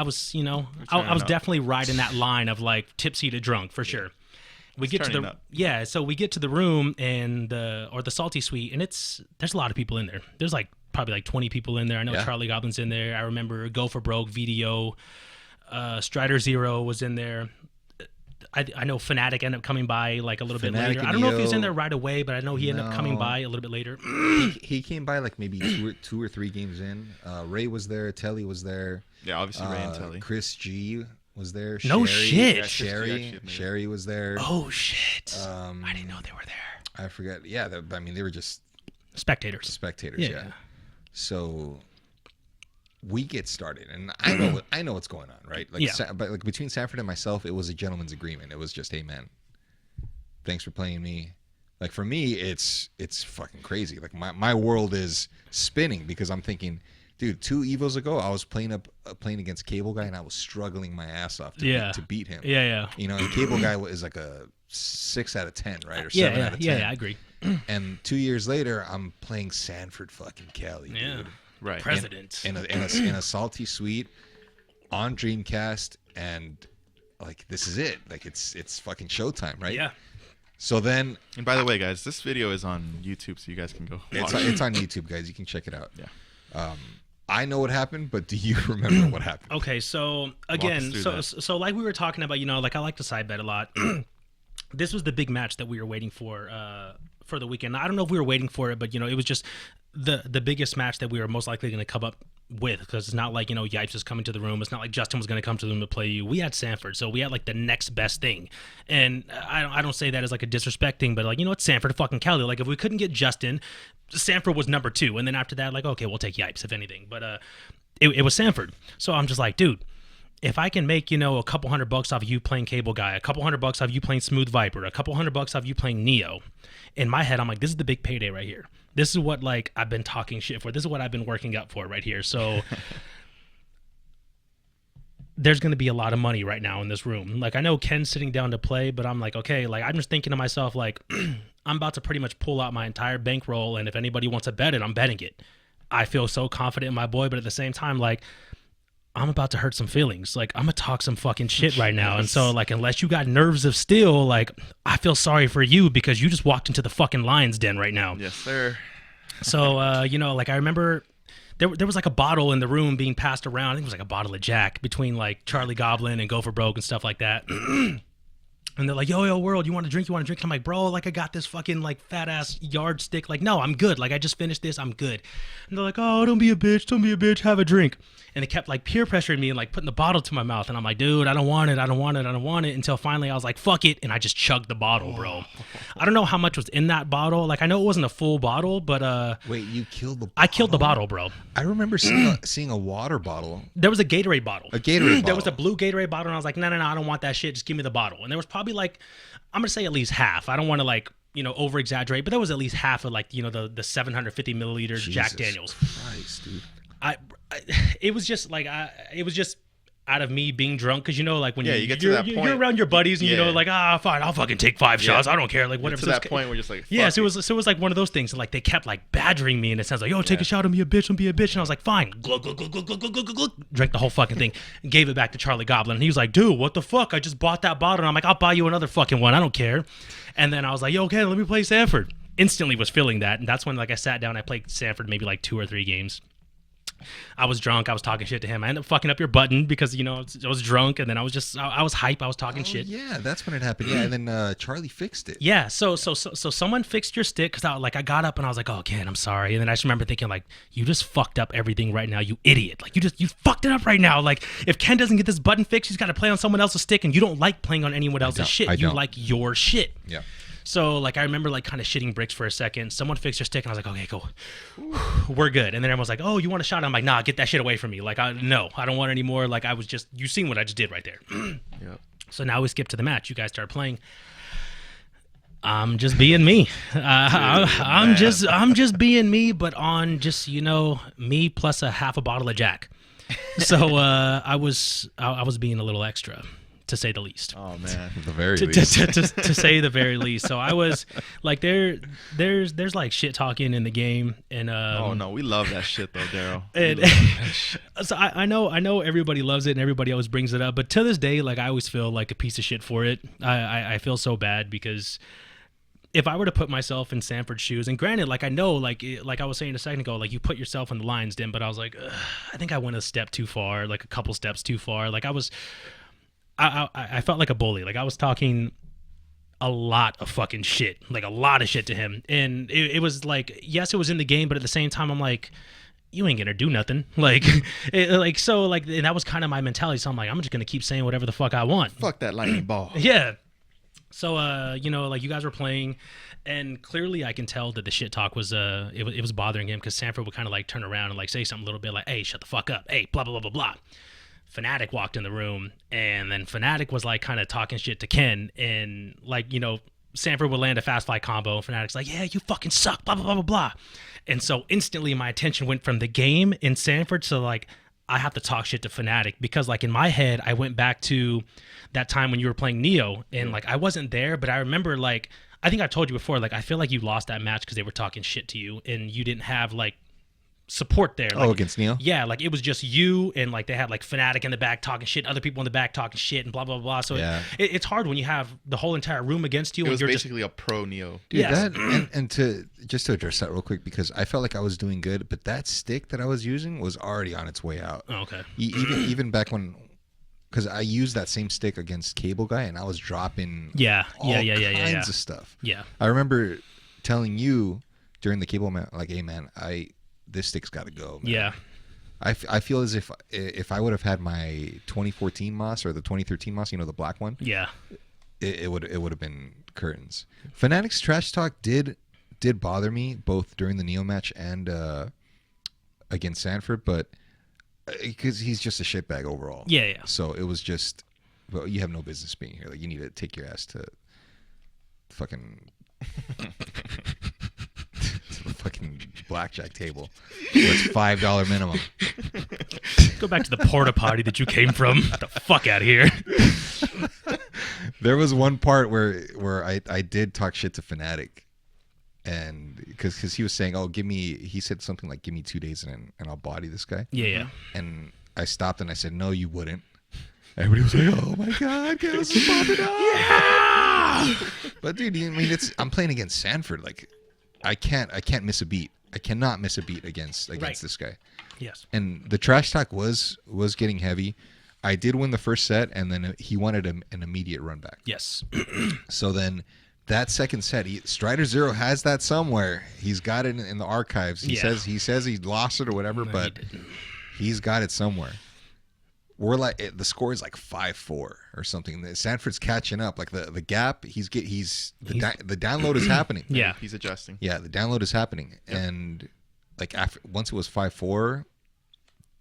definitely riding that line of like tipsy to drunk for sure. We get to so we get to the room and the Salty Suite, and there's a lot of people in there. There's like probably like 20 people in there. I know Charlie Goblin's in there. I remember Go for Broke, VDO, Strider Zero was in there. I know Fnatic ended up coming by like a little bit later. I don't know if he was in there right away, but I know he ended up coming by a little bit later. He came by like maybe two or three games in. Ray was there. Telly was there. Yeah, obviously Ray and Telly. Chris G was there. No shit. Yeah, Sister actually Sherry, had made it. Sherry was there. Oh shit! I didn't know they were there. I forget. Yeah, they were just Spectators. spectators. Yeah. Yeah. So we get started, and I know what's going on, right? Like, Yeah. but like between Sanford and myself, it was a gentleman's agreement. It was just, hey man, thanks for playing me. Like for me, it's fucking crazy. Like my world is spinning because I'm thinking, dude, 2 Evos ago, I was playing against Cable Guy, and I was struggling my ass off to beat him. Yeah. You know, and Cable Guy is like a 6 out of 10, right? Or 7 out of 10. Yeah, I agree. And 2 years later, I'm playing Sanford fucking Kelly, Yeah. dude. Right. President. In a salty suite on Dreamcast, and like this is it. Like it's fucking showtime, right? Yeah. So then, And by the way, guys, this video is on YouTube, so you guys can go watch. it's on YouTube, guys. You can check it out. Yeah. I know what happened, but do you remember what happened? Okay, so again, through so like we were talking about, you know, like I like to side bet a lot. This was the big match that we were waiting for the weekend. I don't know if we were waiting for it, but you know, it was just the biggest match that we were most likely going to come up with, because it's not like, you know, Yipes is coming to the room. It's not like Justin was going to come to the room to play you. We had Sanford, so we had like the next best thing. And I don't say that as like a disrespect thing, but like, you know, it's Sanford fucking Kelly. Like if we couldn't get Justin, Sanford was number 2, and then after that, like, okay, we'll take Yipes if anything. But it was Sanford. So I'm just like, dude, if I can make, you know, a couple $100 off of you playing Cable Guy, a couple $100 off of you playing Smooth Viper, a couple $100 off of you playing Neo, in my head, I'm like, this is the big payday right here. This is what, like, I've been talking shit for. This is what I've been working up for right here. So there's going to be a lot of money right now in this room. Like, I know Ken's sitting down to play, but I'm like, okay, like, I'm just thinking to myself, like, I'm about to pretty much pull out my entire bankroll, and if anybody wants to bet it, I'm betting it. I feel so confident in my boy, but at the same time, like, I'm about to hurt some feelings. Like, I'm gonna talk some fucking shit right now. And so, like, unless you got nerves of steel, like, I feel sorry for you because you just walked into the fucking lion's den right now. Yes, sir. So, you know, like, I remember there was like a bottle in the room being passed around. I think it was like a bottle of Jack between like Charlie Goblin and Go for Broke and stuff like that. And they're like, yo, World, you want to drink? You want to drink? And I'm like, bro, like, I got this fucking, like, fat-ass yardstick. Like, no, I'm good. Like, I just finished this. I'm good. And they're like, oh, don't be a bitch. Have a drink. And they kept, like, peer pressuring me and, like, putting the bottle to my mouth. And I'm like, dude, I don't want it. Until finally I was like, fuck it. And I just chugged the bottle, bro. I don't know how much was in that bottle. Like, I know it wasn't a full bottle, but... Wait, you killed the bottle? I killed the bottle, bro. I remember seeing a water bottle. There was a Gatorade bottle. A Gatorade bottle. There was a blue Gatorade bottle, and I was like, no, I don't want that shit. Just give me the bottle. And there was probably, like... I'm gonna say at least half. I don't want to, like, you know, over exaggerate, but there was at least half of, like, you know, the 750 milliliter Jack Daniels. Christ, dude. It was just like it was just out of me being drunk, because, you know, like when you get to that point, you're around your buddies and you know, like, fine, I'll fucking take 5 shots. I don't care, like, whatever. To that point where you're just like, yeah. So it was like one of those things. Like, they kept like badgering me in a sense, like, yo, take a shot, and be a bitch. And I was like, fine. Glug, glug, glug, glug, glug, glug, glug, glug. Drank the whole fucking thing. And gave it back to Charlie Goblin, and he was like, dude, what the fuck? I just bought that bottle. And I'm like, I'll buy you another fucking one. I don't care. And then I was like, yo, okay, let me play Sanford. Instantly was feeling that, and that's when, like, I sat down. I played Sanford maybe like 2 or 3 games. I was drunk. I was talking shit to him. I ended up fucking up your button because, you know, I was drunk, and then I was hype. I was talking shit. Yeah, that's when it happened. Yeah, and then Charlie fixed it. Yeah, so someone fixed your stick, because I got up and I was like, oh, Ken, I'm sorry. And then I just remember thinking, like, you just fucked up everything right now, you idiot. Like, you fucked it up right now. Like, if Ken doesn't get this button fixed, he's got to play on someone else's stick, and you don't like playing on anyone else's shit. You like your shit. Yeah. So, like, I remember, like, kind of shitting bricks for a second. Someone fixed your stick, and I was like, okay, cool. We're good. And then everyone's like, oh, you want a shot? I'm like, nah, get that shit away from me. Like, no, I don't want any more. Like, I was just, you seen what I just did right there. Yep. So now we skip to the match. You guys start playing. I'm just being me. I'm just being me, but on just, you know, me plus a half a bottle of Jack. So I was being a little extra, to say the least. Oh man, the very least. To say the very least. So I was like, there's like shit talking in the game, and oh no, we love that shit though, Daryl. So I know everybody loves it and everybody always brings it up, but to this day, like, I always feel like a piece of shit for it. I feel so bad, because if I were to put myself in Sanford's shoes, and granted, like, I know, like I was saying a second ago, like, you put yourself in the lion's den, but I was like, I think I went a step too far, like a couple steps too far. Like, I felt like a bully. Like, I was talking a lot of fucking shit, like a lot of shit to him. And it was like, yes, it was in the game, but at the same time, I'm like, you ain't gonna do nothing. Like, and that was kind of my mentality. So I'm like, I'm just gonna keep saying whatever the fuck I want. Fuck that lightning ball. Yeah. So, like you guys were playing, and clearly I can tell that the shit talk was, it was bothering him, because Sanford would kind of like turn around and like say something a little bit like, hey, shut the fuck up. Hey, blah, blah, blah, blah, blah. Fnatic walked in the room, and then Fnatic was like kind of talking shit to Ken, and like, Sanford would land a fast fly combo, and Fnatic's like, yeah, you fucking suck, blah, blah, blah, blah, blah. And so instantly my attention went from the game in Sanford to like, I have to talk shit to Fnatic, because like in my head, I went back to that time when you were playing Neo, and like I wasn't there, but I remember like, I think I told you before, like I feel like you lost that match because they were talking shit to you, and you didn't have like support there. Like, against Neo? Yeah, like it was just you, and like they had like Fnatic in the back talking shit, other people in the back talking shit, and blah blah blah. So yeah. It's hard when you have the whole entire room against you. It was you're basically a pro Neo. Dude, Yes. that and to just to address that real quick, because I felt like I was doing good, but that stick that I was using was already on its way out. Oh, okay. Even back when, because I used that same stick against Cable Guy, and I was dropping all kinds of stuff. Yeah. I remember telling you during the Cable match, like, hey man, this stick's got to go, man. Yeah. I feel as if I would have had my 2014 Moss or the 2013 Moss, the black one, Yeah. it would have been curtains. Fnatic's trash talk did bother me both during the Neo match and against Sanford, but because he's just a shitbag overall. Yeah. So it was just, well, you have no business being here. Like, you need to take your ass to fucking to the fucking blackjack table. Where it's $5 minimum. Go back to the porta potty that you came from. Get the fuck out of here. There was one part where I did talk shit to Fnatic, and because he was saying, he said something like, give me 2 days and I'll body this guy. Yeah. And I stopped and I said, no, you wouldn't. Everybody was like, oh my god, Khaos is popping up. Yeah! But dude, I mean, I'm playing against Sanford. Like, I can't miss a beat. I cannot miss a beat against Right. this guy. Yes. And the trash talk was getting heavy. I did win the first set, and then he wanted an immediate run back. Yes. So then that second set, Strider Zero has that somewhere. He's got it in the archives. He says he lost it or whatever, No, but he's got it somewhere. We're like, the score is like 5-4 or something. Sanford's catching up. Like the gap, the download is happening. Yeah. He's adjusting. Yeah, the download is happening. Yep. And like once it was 5-4,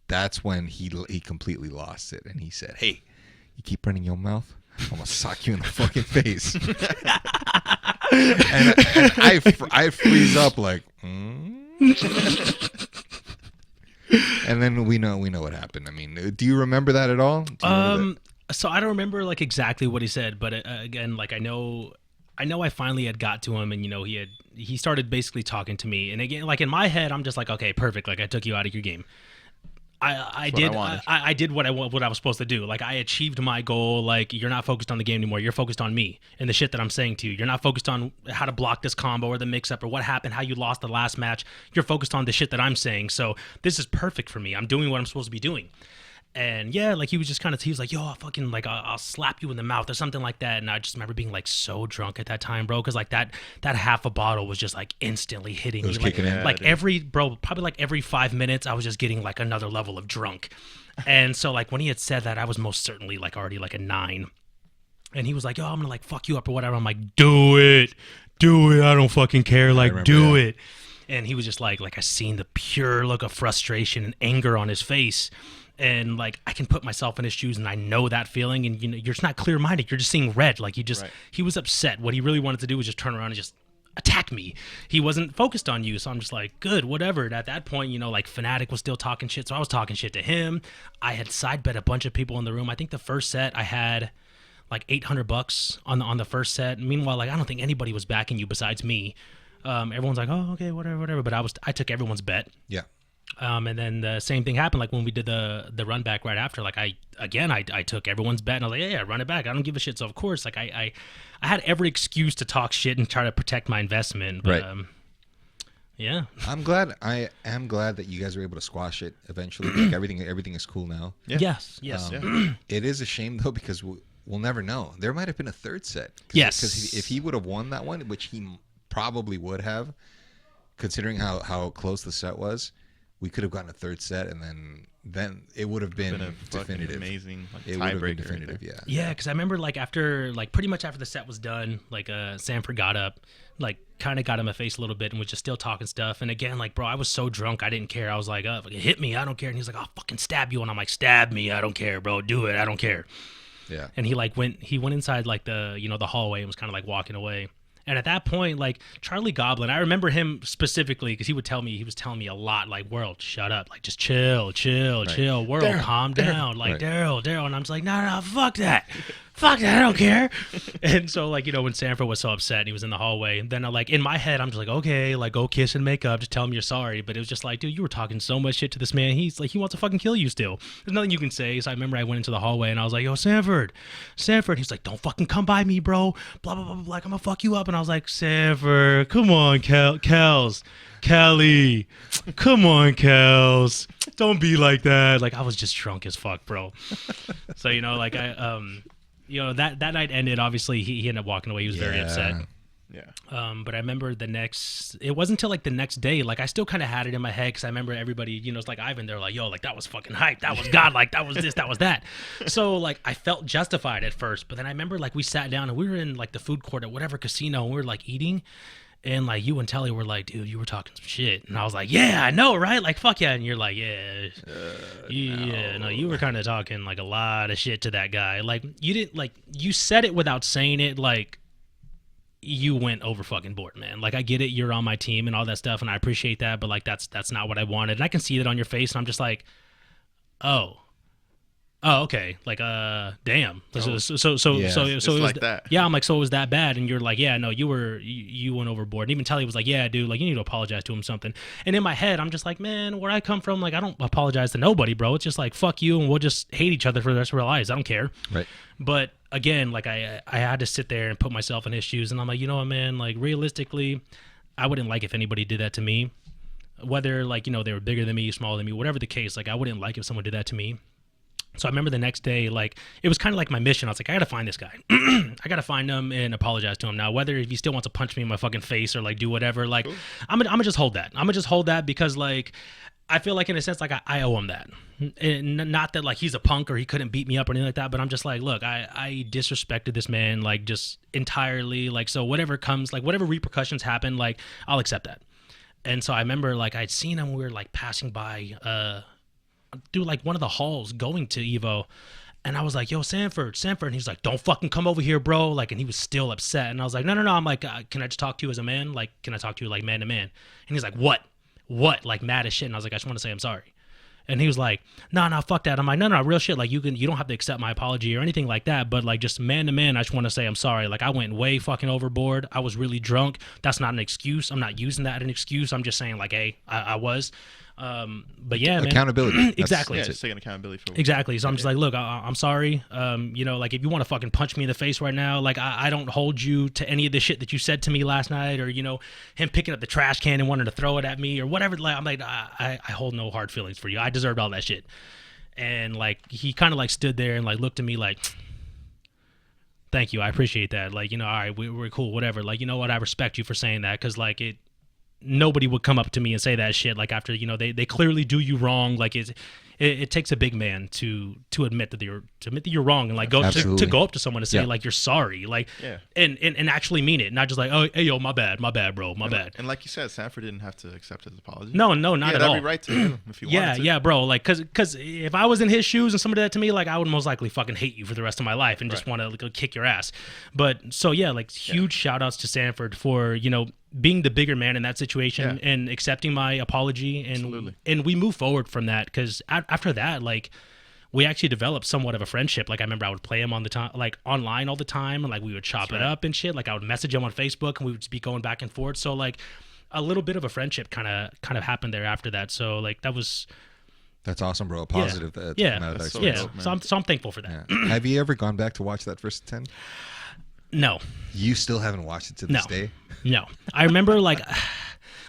that's when he completely lost it, and he said, "Hey, you keep running your mouth, I'm gonna sock you in the fucking face." and I freeze up like, And then we know what happened. I mean, do you remember that at all? So I don't remember like exactly what he said, but again, like I know I finally had got to him, and he started basically talking to me, and again, like in my head, I'm just like, okay, perfect, like I took you out of your game. I did what I was supposed to do. Like, I achieved my goal. Like, you're not focused on the game anymore. You're focused on me and the shit that I'm saying to you. You're not focused on how to block this combo or the mix-up or what happened, how you lost the last match. You're focused on the shit that I'm saying. So this is perfect for me. I'm doing what I'm supposed to be doing. And yeah, like he was like, yo, I'll slap you in the mouth or something like that. And I just remember being like so drunk at that time, bro, because like that half a bottle was just like instantly hitting me. Probably like every 5 minutes, I was just getting like another level of drunk. And so like when he had said that, I was most certainly like already like a 9. And he was like, yo, I'm gonna like fuck you up or whatever. I'm like, do it. I don't fucking care. Like, do it. And he was just like I seen the pure look of frustration and anger on his face. And like I can put myself in his shoes, and I know that feeling. And you're just not clear-minded. You're just seeing red. Like he was upset. What he really wanted to do was just turn around and just attack me. He wasn't focused on you. So I'm just like, good, whatever. And at that point, like Fnatic was still talking shit, so I was talking shit to him. I had side bet a bunch of people in the room. I think the first set I had like $800 on the first set. Meanwhile, like I don't think anybody was backing you besides me. Everyone's like, oh, okay, whatever. But I took everyone's bet. Yeah. And then the same thing happened like when we did the run back right after. Like I took everyone's bet, and I was like, yeah, run it back. I don't give a shit. So of course, like I had every excuse to talk shit and try to protect my investment. But, right. Yeah. I am glad that you guys were able to squash it eventually. Like everything is cool now. Yeah. Yes. It is a shame though, because we'll never know. There might have been a third set. Yes. Because if he would have won that one, which he probably would have, considering how close the set was, we could have gotten a third set, and then it would have been a fucking definitive. amazing It would have been tiebreaker. definitive. Right Yeah, because I remember like after like pretty much after the set was done, like Sanford got up, like kind of got in my face a little bit and was just still talking stuff. And again, like bro, I was so drunk I didn't care. I was like, fucking hit me, I don't care. And he's like, I'll fucking stab you. And I'm like, stab me, I don't care, bro. Do it, I don't care. Yeah. And he went inside like the the hallway and was kind of like walking away. And at that point, like Charlie Goblin, I remember him specifically because he was telling me a lot, like, World, shut up, like just chill, World, Daryl, calm down, like right. Daryl, and I'm just like, no, fuck that, I don't care. And so like when Sanford was so upset and he was in the hallway, then like in my head I'm just like, okay, like go kiss and make up, just tell him you're sorry. But it was just like, dude, you were talking so much shit to this man. He's like, he wants to fucking kill you still. There's nothing you can say. So I remember I went into the hallway and I was like, yo, Sanford. He's like, don't fucking come by me, bro. Blah blah blah blah. Like I'm gonna fuck you up. And I was like, Sanford, come on, Kelly, come on, Kels, don't be like that. Like I was just drunk as fuck, bro. So like I that night ended. Obviously he ended up walking away. He was very upset. Yeah. But I remember it wasn't until like the next day, like I still kind of had it in my head because I remember everybody, it's like Ivan, they're like, yo, like that was fucking hype, that was God, like that was this, that was that. So like I felt justified at first, but then I remember like we sat down and we were in like the food court at whatever casino and we were like eating, and like you and Telly were like, dude, you were talking some shit, and I was like, yeah, I know, right? Like fuck yeah. And you're like, no, you were kind of talking like a lot of shit to that guy. Like you didn't, like you said it without saying it, like you went over fucking board, man. Like I get it, you're on my team and all that stuff, and I appreciate that, but like that's not what I wanted. And I can see it on your face, and I'm just like, oh, okay, like damn. So Yeah. it was like that. Yeah, I'm like, so it was that bad? And you're like, yeah, no, you went overboard. And even Telly was like, yeah, dude, like you need to apologize to him something. And in my head, I'm just like, man, where I come from, like I don't apologize to nobody, bro. It's just like fuck you, and we'll just hate each other for the rest of our lives. I don't care. Right. But again, like I had to sit there and put myself in his shoes, and I'm like, you know what, man, like realistically, I wouldn't like if anybody did that to me, whether like they were bigger than me, smaller than me, whatever the case. Like I wouldn't like if someone did that to me. So I remember the next day, like it was kind of like my mission. I was like, I gotta find this guy. I gotta find him and apologize to him. Now, whether if he still wants to punch me in my fucking face or like do whatever, like cool. I'm gonna just hold that. I'm gonna just hold that because like I feel like in a sense like I owe him that. And not that like he's a punk or he couldn't beat me up or anything like that, but I'm just like, look, I disrespected this man like just entirely. Like so whatever comes, like whatever repercussions happen, like I'll accept that. And so I remember like I'd seen him. We were like passing by through like one of the halls going to Evo, and I was like, yo, Sanford, and he's like, don't fucking come over here, bro. Like, and he was still upset, and I was like, no, I'm like, can I just talk to you as a man? Like, can I talk to you like man to man? And he's like, what, like mad as shit. And I was like, I just want to say I'm sorry. And he was like, no, fuck that. I'm like, no, real shit. Like you don't have to accept my apology or anything like that. But like just man to man, I just want to say I'm sorry. Like I went way fucking overboard. I was really drunk. That's not an excuse. I'm not using that as an excuse. I'm just saying like, hey, I was. But yeah, man. Accountability. Exactly. Yeah, just taking accountability for exactly. So I'm just like, look, I'm sorry. Like if you want to fucking punch me in the face right now, like I don't hold you to any of the shit that you said to me last night, or him picking up the trash can and wanting to throw it at me or whatever. Like I'm like, I hold no hard feelings for you. I deserved all that shit. And like he kind of like stood there and like looked at me like, thank you, I appreciate that. Like all right, we're cool, whatever. Like you know what, I respect you for saying that, because like nobody would come up to me and say that shit like after they clearly do you wrong. Like it takes a big man to admit that you're wrong and like go to go up to someone and say like you're sorry, like and actually mean it, not just like, oh hey yo, my bad bro, my bad. And like you said, Sanford didn't have to accept his apology. No, not at all. Every right to him if he wanted to. Yeah, bro. Like because if I was in his shoes and somebody did that to me, like I would most likely fucking hate you for the rest of my life and just want to like, kick your ass. But so yeah, like huge shout outs to Sanford for being the bigger man in that situation and accepting my apology, and we move forward from that, because after that, like we actually developed somewhat of a friendship. Like I remember I would play him on the time, like online all the time, and like we would chop it up and shit. Like I would message him on Facebook and we would just be going back and forth. So like a little bit of a friendship kind of happened there after that. So like that's awesome, bro. Positive. So I'm thankful for that. Yeah. Have you ever gone back to watch that first 10? No. You still haven't watched it to this day? No. I remember like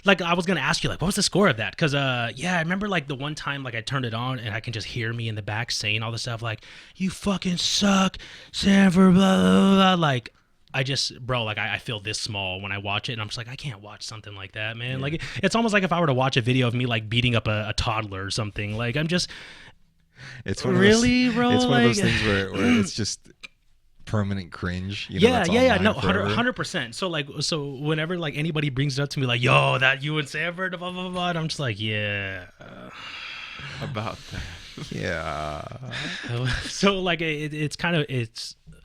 I was gonna ask you like what was the score of that, because I remember like the one time like I turned it on and I can just hear me in the back saying all this stuff like, you fucking suck, Sanford, blah blah blah, like I just, bro, like I feel this small when I watch it, and I'm just like, I can't watch something like that, man. Like it's almost like if I were to watch a video of me like beating up a toddler or something. Like I'm just, It's one really, of those, bro. It's one like, of those things where it's just permanent cringe. You know, no, forever. 100%. So whenever like anybody brings it up to me, like, yo, that you and Sanford, blah blah blah, and I'm just like, yeah. About that. Yeah. So like it's kind of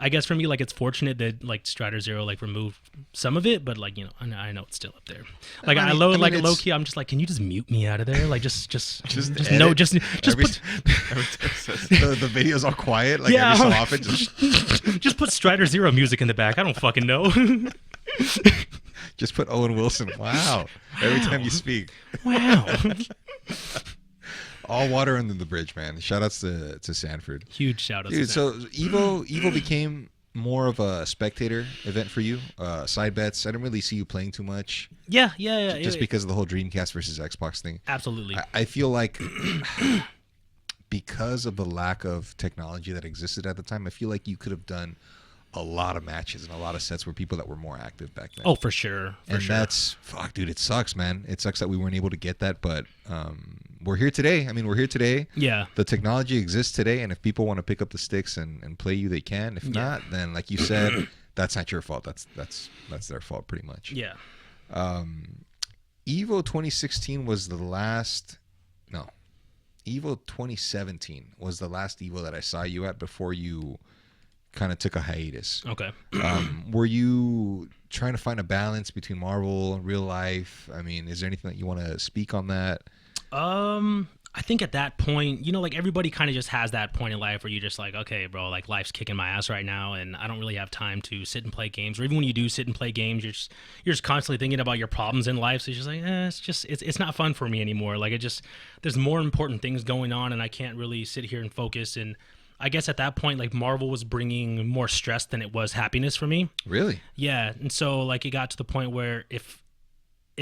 I guess for me, like, it's fortunate that like Strider Zero like removed some of it, but like, you know, I know it's still up there. Like I mean, low key, I'm just like, can you just mute me out of there? Like just no, just the put the video's all quiet. Like every so often, just put Strider Zero music in the back. I don't fucking know. Just put Owen Wilson. Wow. Every time you speak. Wow. All water under the bridge, man. Shout outs to Sanford. Huge shout outs. Dude, so Evo became more of a spectator event for you. Side bets. I didn't really see you playing too much. Yeah. Just because of the whole Dreamcast versus Xbox thing. Absolutely. I feel like because of the lack of technology that existed at the time, I feel like you could have done a lot of matches and a lot of sets where people that were more active back then. Oh, for sure. That's fuck, dude. It sucks, man. It sucks that we weren't able to get that, but we're here today. I mean, we're here today. Yeah. The technology exists today, and if people want to pick up the sticks and play you, they can. If not, then like you said, that's not your fault. That's their fault, pretty much. Yeah. Evo 2016 was the last. No, Evo 2017 was the last Evo that I saw you at before you kind of took a hiatus. Okay. Were you trying to find a balance between Marvel and real life? I mean, is there anything that you want to speak on that? I think at that point, you know, like everybody kind of just has that point in life where you're just like, okay, bro, like life's kicking my ass right now, and I don't really have time to sit and play games. Or even when you do sit and play games, you're just constantly thinking about your problems in life. So you're just like, it's not fun for me anymore. Like there's more important things going on, and I can't really sit here and focus. And I guess at that point, like Marvel was bringing more stress than it was happiness for me. Really? Yeah. And so like it got to the point where if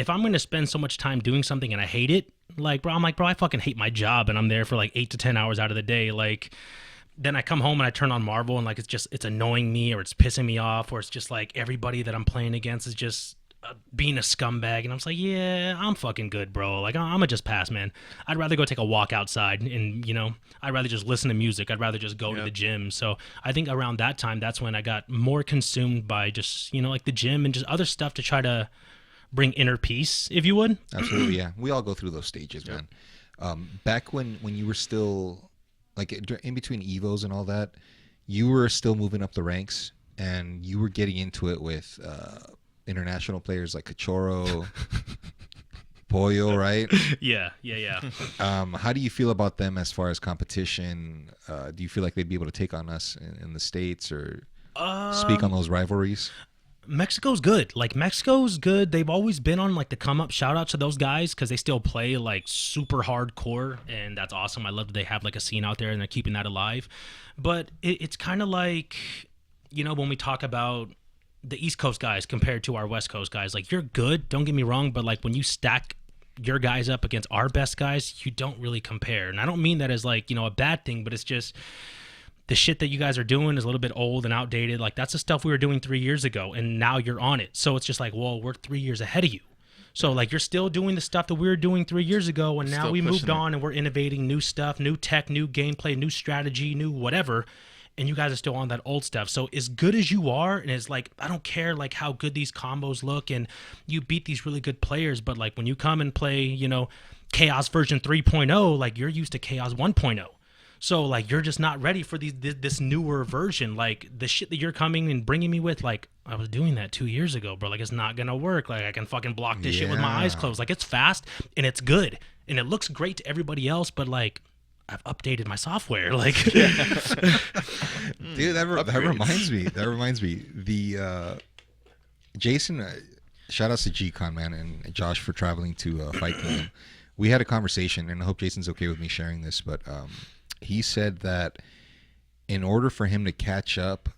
I'm going to spend so much time doing something and I hate it, like, bro, I fucking hate my job, and I'm there for like 8 to 10 hours out of the day. Like, then I come home and I turn on Marvel, and like it's annoying me, or it's pissing me off, or it's just like everybody that I'm playing against is just being a scumbag, and I'm just like, yeah, I'm fucking good, bro. Like, I'm gonna just pass, man. I'd rather go take a walk outside, and you know, I'd rather just listen to music. I'd rather just go to the gym. So I think around that time, that's when I got more consumed by just, you know, like the gym and just other stuff to try to bring inner peace, if you would. Absolutely, yeah. We all go through those stages, man. Back when you were still, like, in between Evos and all that, you were still moving up the ranks, and you were getting into it with international players like Cachorro, Pollo, right? Yeah. How do you feel about them as far as competition? Do you feel like they'd be able to take on us in the States, or speak on those rivalries? Mexico's good. Like, Mexico's good. They've always been on like the come up. Shout out to those guys because they still play like super hardcore, and that's awesome. I love that they have like a scene out there and they're keeping that alive. But it's kind of like, you know, when we talk about the East Coast guys compared to our West Coast guys, like, you're good, don't get me wrong, but like when you stack your guys up against our best guys, you don't really compare. And I don't mean that as like, you know, a bad thing, but it's just the shit that you guys are doing is a little bit old and outdated. Like, that's the stuff we were doing 3 years ago, and now you're on it. So it's just like, well, we're 3 years ahead of you. So like, you're still doing the stuff that we were doing 3 years ago, and now Still we moved pushing on and we're innovating new stuff, new tech, new gameplay, new strategy, new whatever. And you guys are still on that old stuff. So as good as you are, and it's like, I don't care like how good these combos look, and you beat these really good players, but like when you come and play, you know, Chaos version 3.0, like you're used to Chaos 1.0. So like, you're just not ready for this newer version. Like, the shit that you're coming and bringing me with, like, I was doing that 2 years ago, bro. Like, it's not gonna work. Like, I can fucking block this shit with my eyes closed. Like, it's fast and it's good and it looks great to everybody else, but like, I've updated my software. Like, dude, that reminds me. That reminds me. The Jason, shout outs to G-Con, man, and Josh for traveling to FightKingdom. We had a conversation, and I hope Jason's okay with me sharing this, but he said that in order for him to catch up,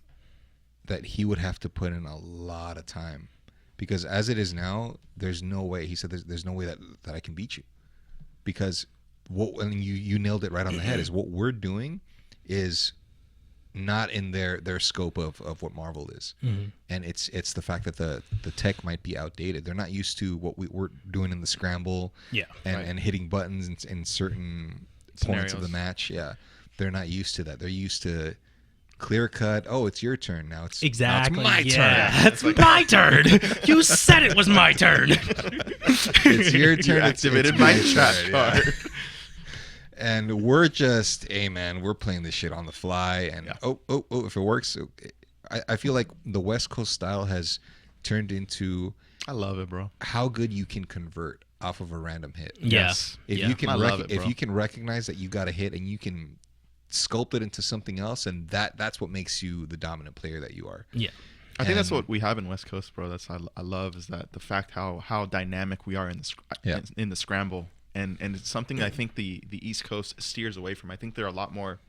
that he would have to put in a lot of time, because as it is now, there's no way. He said there's no way that I can beat you, because and you nailed it right on the head. Is what we're doing is not in their scope of what Marvel is. And it's the fact that the tech might be outdated. They're not used to what we're doing in the scramble and hitting buttons in certain points of the match. They're not used to that. They're used to clear cut. Oh, it's your turn now. It's exactly now it's my turn. It's my turn. You said it was my turn. It's your turn. You activated my chat card. And we're just, hey man, we're playing this shit on the fly. And if it works, I feel like the West Coast style has turned into. I love it, bro. How good you can convert off of a random hit. Yes. If you can, if you can recognize that you got a hit and you can sculpt it into something else, and that's what makes you the dominant player that you are. Yeah. I think that's what we have in West Coast, bro. That's I love is that the fact how dynamic we are in the scramble. And it's something I think the East Coast steers away from. I think they're a lot more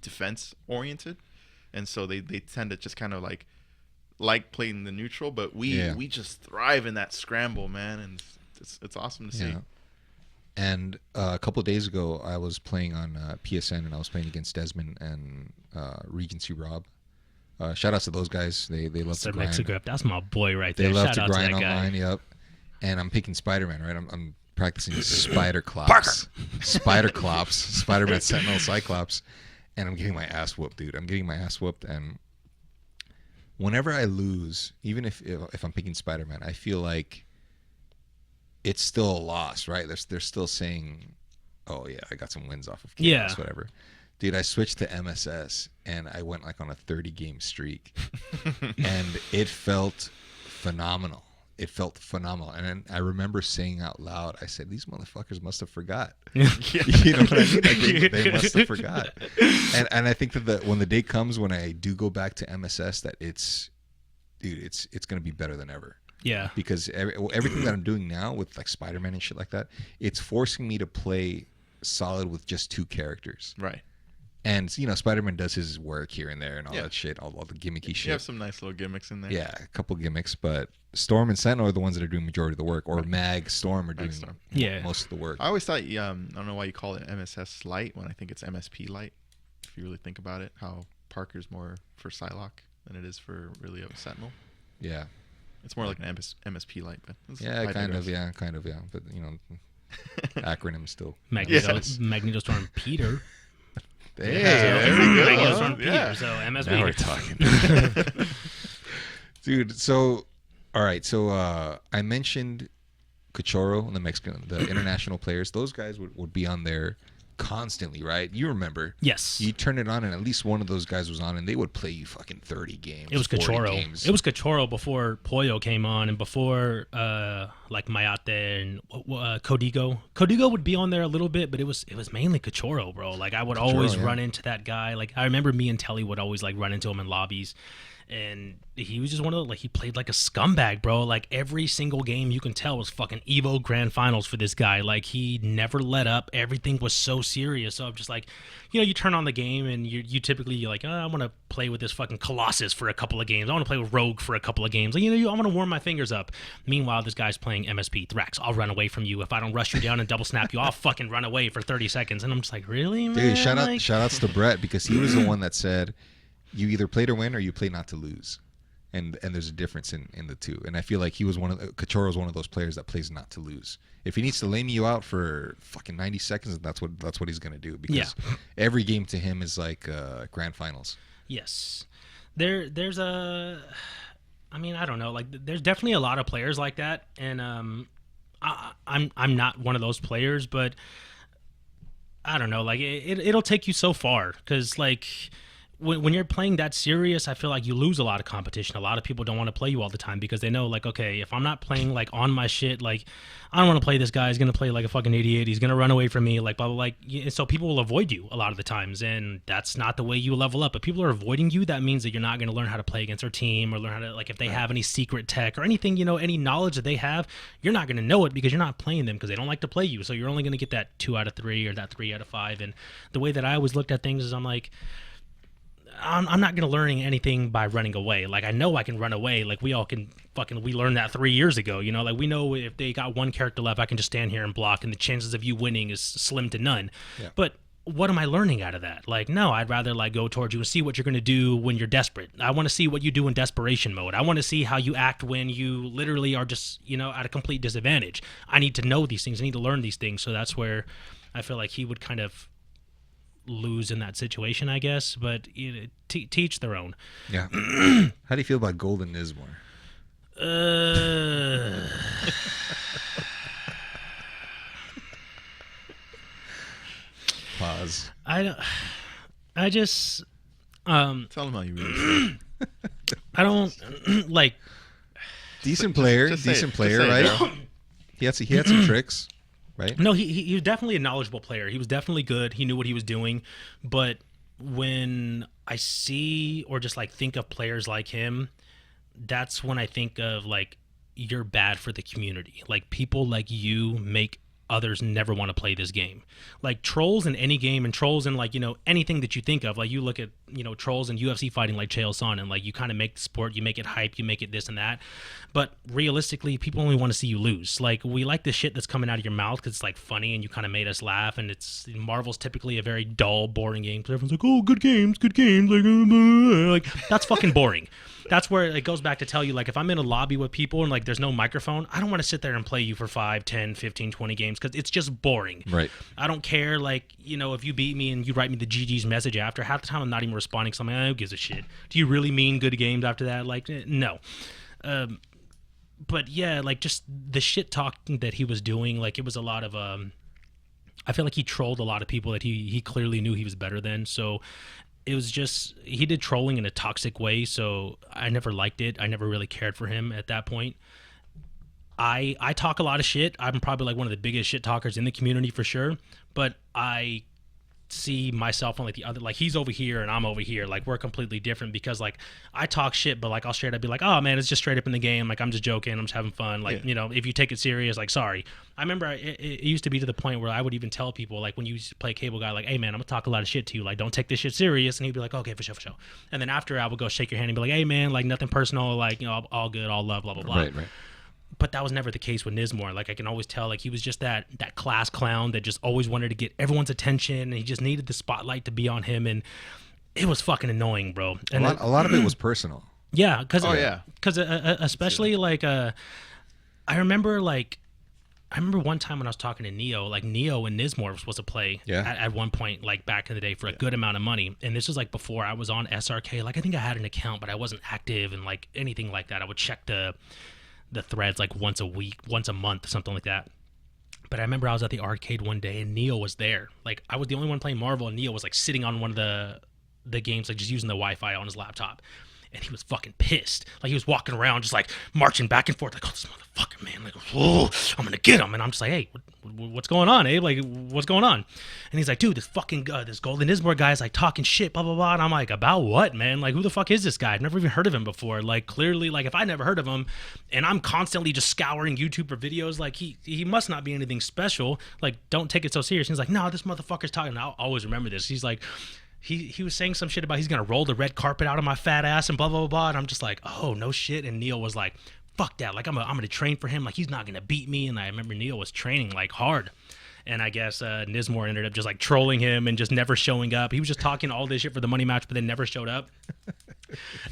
defense oriented, and so they tend to just kind of like playing the neutral. But we just thrive in that scramble, man, and it's awesome to see. Yeah. And a couple of days ago, I was playing on PSN, and I was playing against Desmond and Regency Rob. Shout outs to those guys. They love to grind. Mexico, that's my boy right there. They love Shout to out grind to that online. guy. Yep. And I'm picking Spider-Man, right? I'm practicing spider clops, spider clops, Spider-Man, Sentinel, Cyclops, and I'm getting my ass whooped, dude. I'm getting my ass whooped, and whenever I lose, even if I'm picking Spider-Man, I feel like it's still a loss, right? They're still saying, "Oh yeah, I got some wins off of Chaos, whatever." Dude, I switched to MSS, and I went on a 30-game streak, and it felt phenomenal. It felt phenomenal. And then I remember saying out loud, I said, these motherfuckers must have forgot. You know what I mean? Like they must have forgot. And I think that when the day comes when I do go back to MSS, that it's going to be better than ever. Yeah. Because everything that I'm doing now with Spider-Man and shit like that, it's forcing me to play solid with just 2 characters. Right. And, Spider-Man does his work here and there and all that shit, all the gimmicky shit. You have some nice little gimmicks in there. Yeah, a couple gimmicks, but Storm and Sentinel are the ones that are doing majority of the work, or Mag, Storm are doing most of the work. I always thought, I don't know why you call it MSS Lite when I think it's MSP Lite. If you really think about it, how Parker's more for Psylocke than it is for really a Sentinel. Yeah. It's more like an MSP Lite, but kind of, yeah. But, acronym still. Magneto Storm Peter. Hey, there we go. Magneto Storm Peter, so MSP. Now we're talking. Dude, so, all right, so I mentioned Cachorro and the international players. Those guys would be on there constantly, right? You remember. Yes. You turn it on, and at least one of those guys was on, and they would play you fucking 30 games. It was Cachorro. It was Cachorro before Pollo came on, and before Mayate and Codigo. Codigo would be on there a little bit, but it was mainly Cachorro, bro. I would always run into that guy. I remember me and Telly would always run into him in lobbies. And he was just one of he played like a scumbag, bro. Every single game you can tell was fucking Evo Grand Finals for this guy. He never let up. Everything was so serious. So I'm just you turn on the game and you typically you're like, I want to play with this fucking Colossus for a couple of games. I want to play with Rogue for a couple of games. I want to warm my fingers up. Meanwhile, this guy's playing MSP Thrax. I'll run away from you. If I don't rush you down and double snap you, I'll fucking run away for 30 seconds. And I'm just really, man? Dude, shout outs to Brett, because he was the one that said, you either play to win or you play not to lose. And there's a difference in the two. And I feel like Cachorro's one of those players that plays not to lose. If he needs to lame you out for fucking 90 seconds, that's what he's going to do. Because every game to him is like grand finals. Yes. There's I don't know. There's definitely a lot of players like that. And I'm not one of those players, but I don't know. It'll take you so far. Because when you're playing that serious, I feel like you lose a lot of competition. A lot of people don't want to play you all the time because they know, okay, if I'm not playing on my shit, I don't want to play this guy. He's gonna play like a fucking idiot. He's gonna run away from me, blah blah blah. So people will avoid you a lot of the times, and that's not the way you level up. If people are avoiding you, that means that you're not gonna learn how to play against their team or learn how to if they have any secret tech or anything, any knowledge that they have, you're not gonna know it because you're not playing them because they don't like to play you. So you're only gonna get that 2 out of 3 or that 3 out of 5. And the way that I always looked at things is I'm not going to learn anything by running away. I know I can run away. We all can we learned that 3 years ago, we know if they got one character left, I can just stand here and block, and the chances of you winning is slim to none. Yeah. But what am I learning out of that? Like, no, I'd rather like go towards you and see what you're going to do when you're desperate. I want to see what you do in desperation mode. I want to see how you act when you literally are just, at a complete disadvantage. I need to know these things. I need to learn these things. So that's where I feel like he would kind of lose in that situation, I guess. But teach their own. Yeah. How do you feel about Golden Nismore? Pause. I just Tell him how you really feel. I don't like decent player, just say it. decent Just player, say it, right? Daryl. He had some tricks, right? No, he was definitely a knowledgeable player. He was definitely good. He knew what he was doing. But when I see or just like think of players like him, that's when I think of like, you're bad for the community. Like, people like you make others never want to play this game. Like, trolls in any game, and trolls in like, anything that you think of. Like, you look at, trolls in UFC fighting like Chael Sonnen, and like, you kind of make the sport, you make it hype, you make it this and that. But realistically, people only want to see you lose. Like, we like the shit that's coming out of your mouth because it's like funny and you kind of made us laugh. And Marvel's typically a very dull, boring game. So everyone's like, oh, good games. Like, that's fucking boring. That's where it goes back to tell you, like, if I'm in a lobby with people and like there's no microphone, I don't want to sit there and play you for 5, 10, 15, 20 games because it's just boring. Right. I don't care, like, if you beat me and you write me the GG's message after, half the time I'm not even responding. So I'm like, who gives a shit? Do you really mean good games after that? Like, no. But yeah, like, just the shit talking that he was doing, like, it was a lot of I feel like he trolled a lot of people that he clearly knew he was better than. So it was just, he did trolling in a toxic way, so I never liked it. I never really cared for him at that point. I talk a lot of shit. I'm probably like one of the biggest shit talkers in the community for sure, but I see myself on like the other, like, he's over here and I'm over here, like, we're completely different because like I talk shit, but like I'll straight up be like, oh man, it's just straight up in the game, like I'm just joking, I'm just having fun, like, if you take it serious, like, sorry. I remember it used to be to the point where I would even tell people, like, when you used to play Cable Guy, like, hey man, I'm gonna talk a lot of shit to you, like, don't take this shit serious. And he'd be like, okay, for sure. And then after, I would go shake your hand and be like, hey man, like, nothing personal, like, all good, all love, blah blah blah. Right. But that was never the case with Nismore. Like, I can always tell, like, he was just that class clown that just always wanted to get everyone's attention, and he just needed the spotlight to be on him, and it was fucking annoying, bro. And a lot of it was personal. Yeah, because especially like I remember one time when I was talking to Neo, like, Neo and Nismore was supposed to play at one point, like, back in the day for a good amount of money. And this was like before I was on SRK. Like, I think I had an account, but I wasn't active and like anything like that. I would check the threads like once a week, once a month, something like that. But I remember I was at the arcade one day and Neo was there. Like, I was the only one playing Marvel, and Neo was like sitting on one of the games, like just using the Wi-Fi on his laptop. And he was fucking pissed. Like, he was walking around just like marching back and forth, like, oh, this motherfucker, man, like, oh, I'm gonna get him. And I'm just like, hey, what's going on, Abe? Like, what's going on? And he's like, dude, this fucking this Golden Nismore guy is like talking shit, blah blah blah. And I'm like, about what, man? Like, who the fuck is this guy? I've never even heard of him before. Like, clearly, like, if I never heard of him, and I'm constantly just scouring YouTube for videos, like, he must not be anything special. Like, don't take it so serious. And he's like, no, this motherfucker's talking. And I'll always remember this. He's like, He was saying some shit about he's gonna roll the red carpet out of my fat ass and blah blah blah, and I'm just like, oh no shit. And Neil was like, fuck that, like I'm gonna train for him, like he's not gonna beat me. And I remember Neil was training like hard, and I guess Nismore ended up just like trolling him and just never showing up. He was just talking all this shit for the money match, but then never showed up.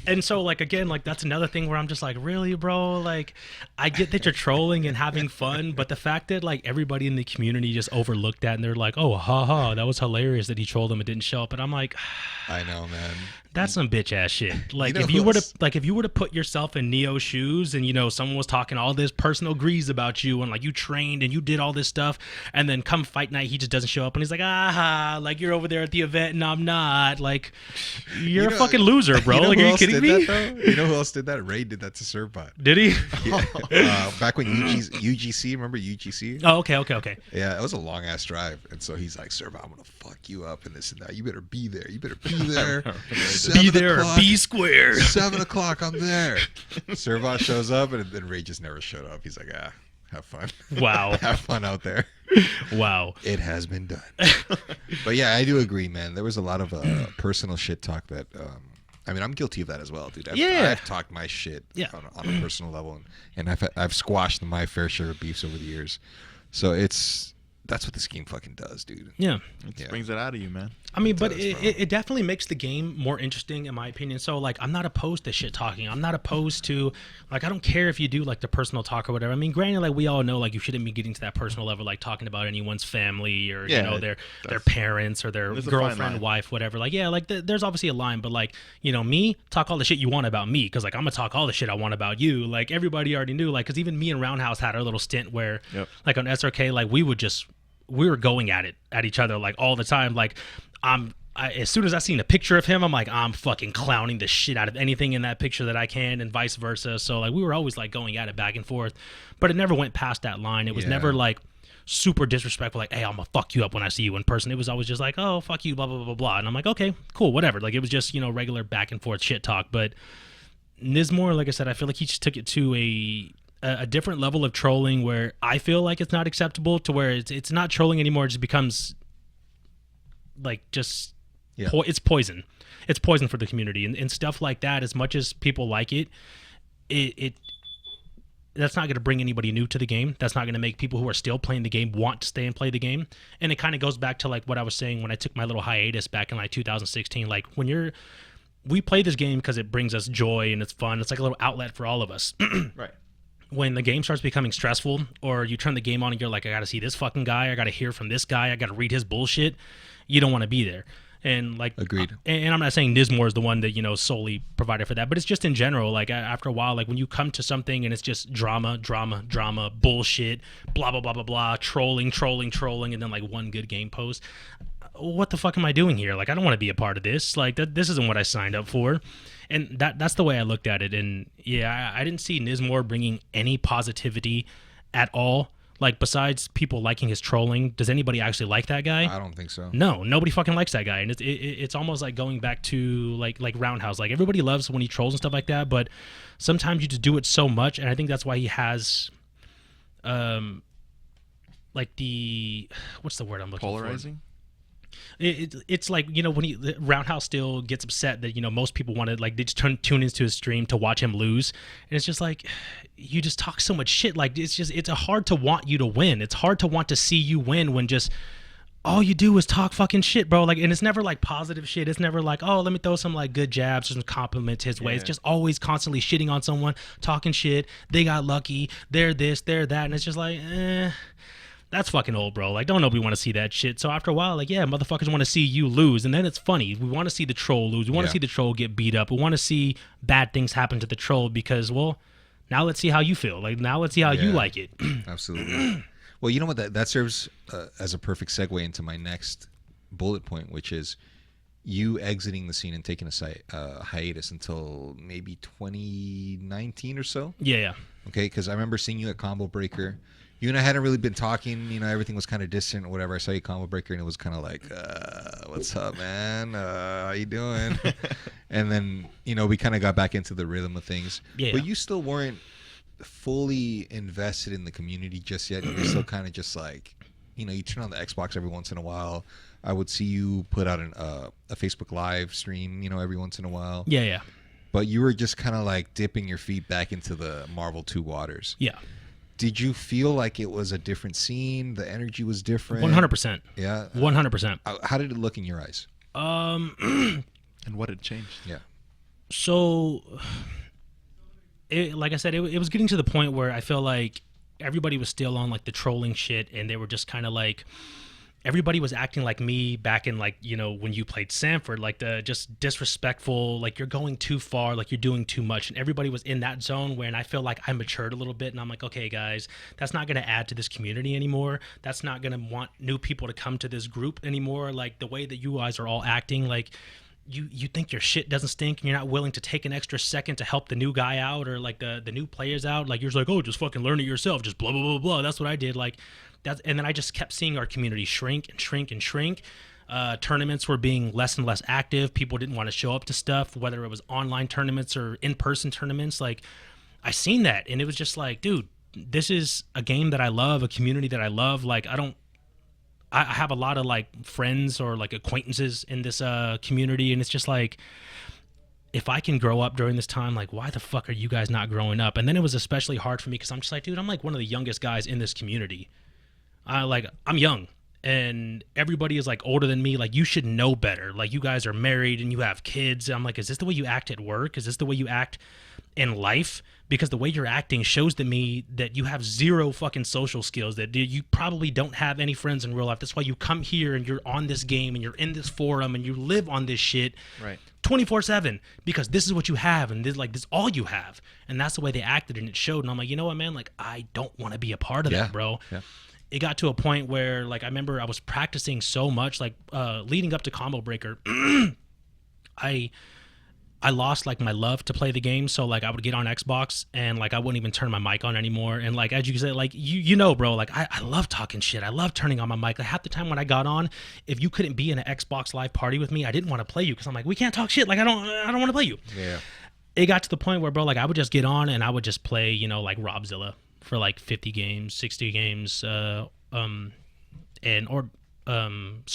And so, like, again, like, that's another thing where I'm just like, really, bro? Like, I get that you're trolling and having fun, but the fact that, like, everybody in the community just overlooked that and they're like, oh, haha, that was hilarious that he trolled him and didn't show up. And I'm like, I know, man. That's some bitch ass shit. Like, if you were to put yourself in Neo's shoes and, someone was talking all this personal grease about you and like you trained and you did all this stuff, and then come fight night he just doesn't show up and he's like, like, you're over there at the event and I'm not. Like, you're a fucking loser, bro. Like, are you kidding me? You know who else did that? Ray did that to Servbot. Did he? Yeah. Back when UGC, remember UGC? Oh, okay. Yeah, it was a long ass drive, and so he's like, Servbot, I'm gonna fuck you up and this and that. You better be there. Be there. Be there or be square. 7 o'clock, I'm there. Servbot shows up, and then Ray just never showed up. He's like, have fun. Wow. Have fun out there. Wow. It has been done. But yeah, I do agree, man. There was a lot of personal shit talk that, I mean, I'm guilty of that as well, dude. I've talked my shit on a personal level, and I've squashed my fair share of beefs over the years. So it's that's what this game fucking does, dude. Yeah. It brings it out of you, man. I mean, but does, it definitely makes the game more interesting, in my opinion. So, like, I'm not opposed to shit talking. I'm not opposed to, like, I don't care if you do, like, the personal talk or whatever. I mean, granted, like, we all know, like, you shouldn't be getting to that personal level, like, talking about anyone's family or, you know, their parents or their girlfriend, wife, whatever. Like, yeah, like, there's obviously a line, but, like, you know, me, talk all the shit you want about me, because, like, I'm going to talk all the shit I want about you. Like, everybody already knew, like, because even me and Roundhouse had our little stint where, like, on SRK, like, we were going at each other, like, all the time. Like, as soon as I seen a picture of him, I'm like, I'm fucking clowning the shit out of anything in that picture that I can, and vice versa. So, like, we were always, like, going at it back and forth, but it never went past that line. It was never, like, super disrespectful, like, hey, I'm gonna fuck you up when I see you in person. It was always just like, oh, fuck you, blah, blah, blah, blah. And I'm like, okay, cool, whatever. Like, it was just, you know, regular back and forth shit talk. But Nismore, like I said, I feel like he just took it to a different level of trolling where I feel like it's not acceptable, to where it's not trolling anymore. It just becomes, like, just... it's poison. It's poison for the community, and stuff like that. As much as people like it that's not going to bring anybody new to the game. That's not going to make people who are still playing the game want to stay and play the game. And it kind of goes back to, like, what I was saying when I took my little hiatus back in, like, 2016. Like, we play this game because it brings us joy and it's fun. It's like a little outlet for all of us. Right. When the game starts becoming stressful, or you turn the game on and you're like, I got to see this fucking guy, I got to hear from this guy, I got to read his bullshit, you don't want to be there. And, like, agreed. And I'm not saying Nismore is the one that, you know, solely provided for that, but it's just in general, like, after a while, like, when you come to something and it's just drama, bullshit, blah, blah, blah, blah, blah, trolling, and then, like, one good game post. What the fuck am I doing here? Like, I don't want to be a part of this. Like, this isn't what I signed up for. And that's the way I looked at it. And yeah, I didn't see Nismore bringing any positivity at all. Like, besides people liking his trolling, does anybody actually like that guy? I don't think so. No, nobody fucking likes that guy. And it's almost like going back to, like Roundhouse. Like, everybody loves when he trolls and stuff like that, but sometimes you just do it so much, and I think that's why he has, like, what's the word I'm looking for? Polarizing? It's like, you know, when Roundhouse still gets upset that, you know, most people want to, like, they just tune into his stream to watch him lose, and it's just like, you just talk so much shit. Like, it's hard to want you to win. It's hard to want to see you win when just all you do is talk fucking shit, bro. Like, and it's never like positive shit. It's never like, oh, let me throw some, like, good jabs or some compliments his way. It's just always constantly shitting on someone, talking shit. They got lucky. They're this, they're that, and it's just like, that's fucking old, bro. Like, don't nobody want to see that shit. So after a while, like, yeah, motherfuckers want to see you lose. And then it's funny. We want to see the troll lose. We want to see the troll get beat up. We want to see bad things happen to the troll because, well, now let's see how you feel. Like, now let's see how you like it. Absolutely. Well, you know what? That serves as a perfect segue into my next bullet point, which is you exiting the scene and taking a hiatus until maybe 2019 or so. Yeah. Okay, because I remember seeing you at Combo Breaker. You and I hadn't really been talking, you know, everything was kind of distant or whatever. I saw you at Combo Breaker and it was kind of like, what's up, man? How you doing? And then, you know, we kind of got back into the rhythm of things. Yeah. But you still weren't fully invested in the community just yet. You're still kind of just like, you know, you turn on the Xbox every once in a while. I would see you put out a Facebook Live stream, you know, every once in a while. Yeah. But you were just kind of like dipping your feet back into the Marvel 2 waters. Yeah. Did you feel like it was a different scene? The energy was different? 100%. Yeah? 100%. How did it look in your eyes? And what had changed? Yeah. So, like I said, it was getting to the point where I feel like everybody was still on, like, the trolling shit, and they were just kind of like, everybody was acting like me back in, like, you know, when you played Sanford, like the just disrespectful, like, you're going too far, like, you're doing too much. And everybody was in that zone when I feel like I matured a little bit. And I'm like, okay, guys, that's not going to add to this community anymore. That's not going to want new people to come to this group anymore. Like, the way that you guys are all acting, like, you think your shit doesn't stink and you're not willing to take an extra second to help the new guy out or, like, the new players out. Like, you're just like, oh, just fucking learn it yourself. Just blah, blah, blah, blah. That's what I did. Like, and then I just kept seeing our community shrink. Tournaments were being less and less active. People didn't want to show up to stuff, whether it was online tournaments or in-person tournaments. Like, I seen that, and it was just like, dude, this is a game that I love, a community that I love. Like, I have a lot of, like, friends or, like, acquaintances in this community, and it's just like, if I can grow up during this time, like, why the fuck are you guys not growing up? And then it was especially hard for me because I'm just like, dude, I'm like one of the youngest guys in this community. I'm young, and everybody is like older than me. Like, you should know better. Like, you guys are married and you have kids. I'm like, is this the way you act at work? Is this the way you act in life? Because the way you're acting shows to me that you have zero fucking social skills, that you probably don't have any friends in real life. That's why you come here and you're on this game and you're in this forum and you live on this shit Right. 24/7, because this is what you have, and this is all you have. And that's the way they acted, and it showed. And I'm like, you know what, man? Like, I don't want to be a part of that, bro. Yeah. It got to a point where, like, I remember I was practicing so much, like, leading up to Combo Breaker. I lost, like, my love to play the game. So, like, I would get on Xbox and, like, I wouldn't even turn my mic on anymore. And, like, as you say, like, you know, bro, like, I love talking shit. I love turning on my mic. Like, half the time when I got on, if you couldn't be in an Xbox Live party with me, I didn't want to play you, because I'm like, we can't talk shit. Like, I don't want to play you. Yeah. It got to the point where, bro, like, I would just get on and I would just play, you know, like, Robzilla for, like, 50 games, 60 games, Sir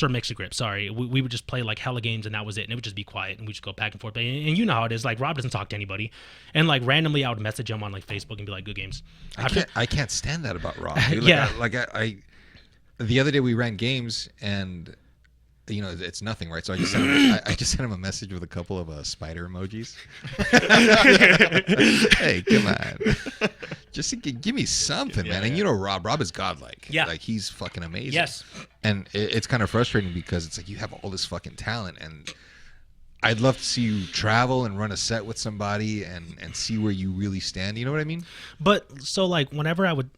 Mix-a-Grip, sorry. We would just play like hella games, and that was it. And it would just be quiet, and we just go back and forth. And you know how it is. Like, Rob doesn't talk to anybody. And like, randomly I would message him on like Facebook and be like, good games. I can't stand that about Rob. Dude. Like, Yeah. I the other day we ran games, and you know, it's nothing, right? So I just sent him a message with a couple of spider emojis. Hey, come on. Just give me something, man. And you know, Rob is godlike. Yeah. Like, he's fucking amazing. Yes. And it's kind of frustrating, because it's like you have all this fucking talent, and I'd love to see you travel and run a set with somebody and see where you really stand. You know what I mean? But so, like, whenever I would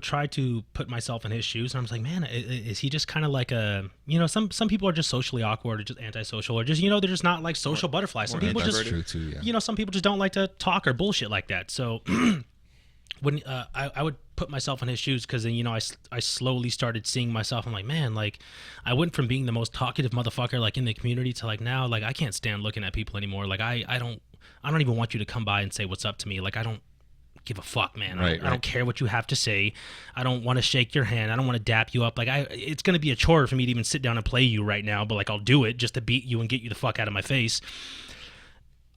try to put myself in his shoes, and I was like, man, is he just kind of like a, you know, some people are just socially awkward, or just antisocial, or just, you know, they're just not like social butterflies. Some people That's just, true too, yeah. you know, some people just don't like to talk or bullshit like that. So when I would put myself in his shoes, because then, you know, I slowly started seeing myself. I'm like, man, like, I went from being the most talkative motherfucker like in the community to like now, like, I can't stand looking at people anymore. Like, I don't even want you to come by and say what's up to me. Like, I don't give a fuck, man. I don't care what you have to say. I don't want to shake your hand. I don't want to dap you up. Like, it's going to be a chore for me to even sit down and play you right now, but like, I'll do it just to beat you and get you the fuck out of my face.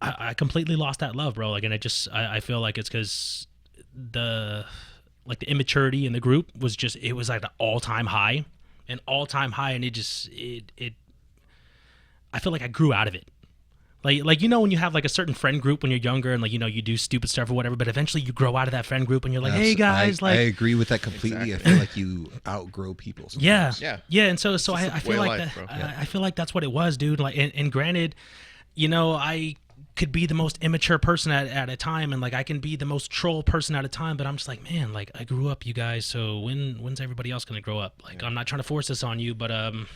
I completely lost that love, bro. Like, and I feel like it's because the immaturity in the group was just, it was like an all-time high, and it I feel like I grew out of it. Like, you know, when you have like a certain friend group when you're younger, and like, you know, you do stupid stuff or whatever, but eventually you grow out of that friend group and you're like, hey guys, I agree with that completely. Exactly. I feel like you outgrow people sometimes. Yeah. And so I feel like life, that. bro. I feel like that's what it was, dude. Like, and granted, you know, I could be the most immature person at a time, and like, I can be the most troll person at a time, but I'm just like, man, like, I grew up, you guys, so when's everybody else gonna grow up? Like, I'm not trying to force this on you, but I'm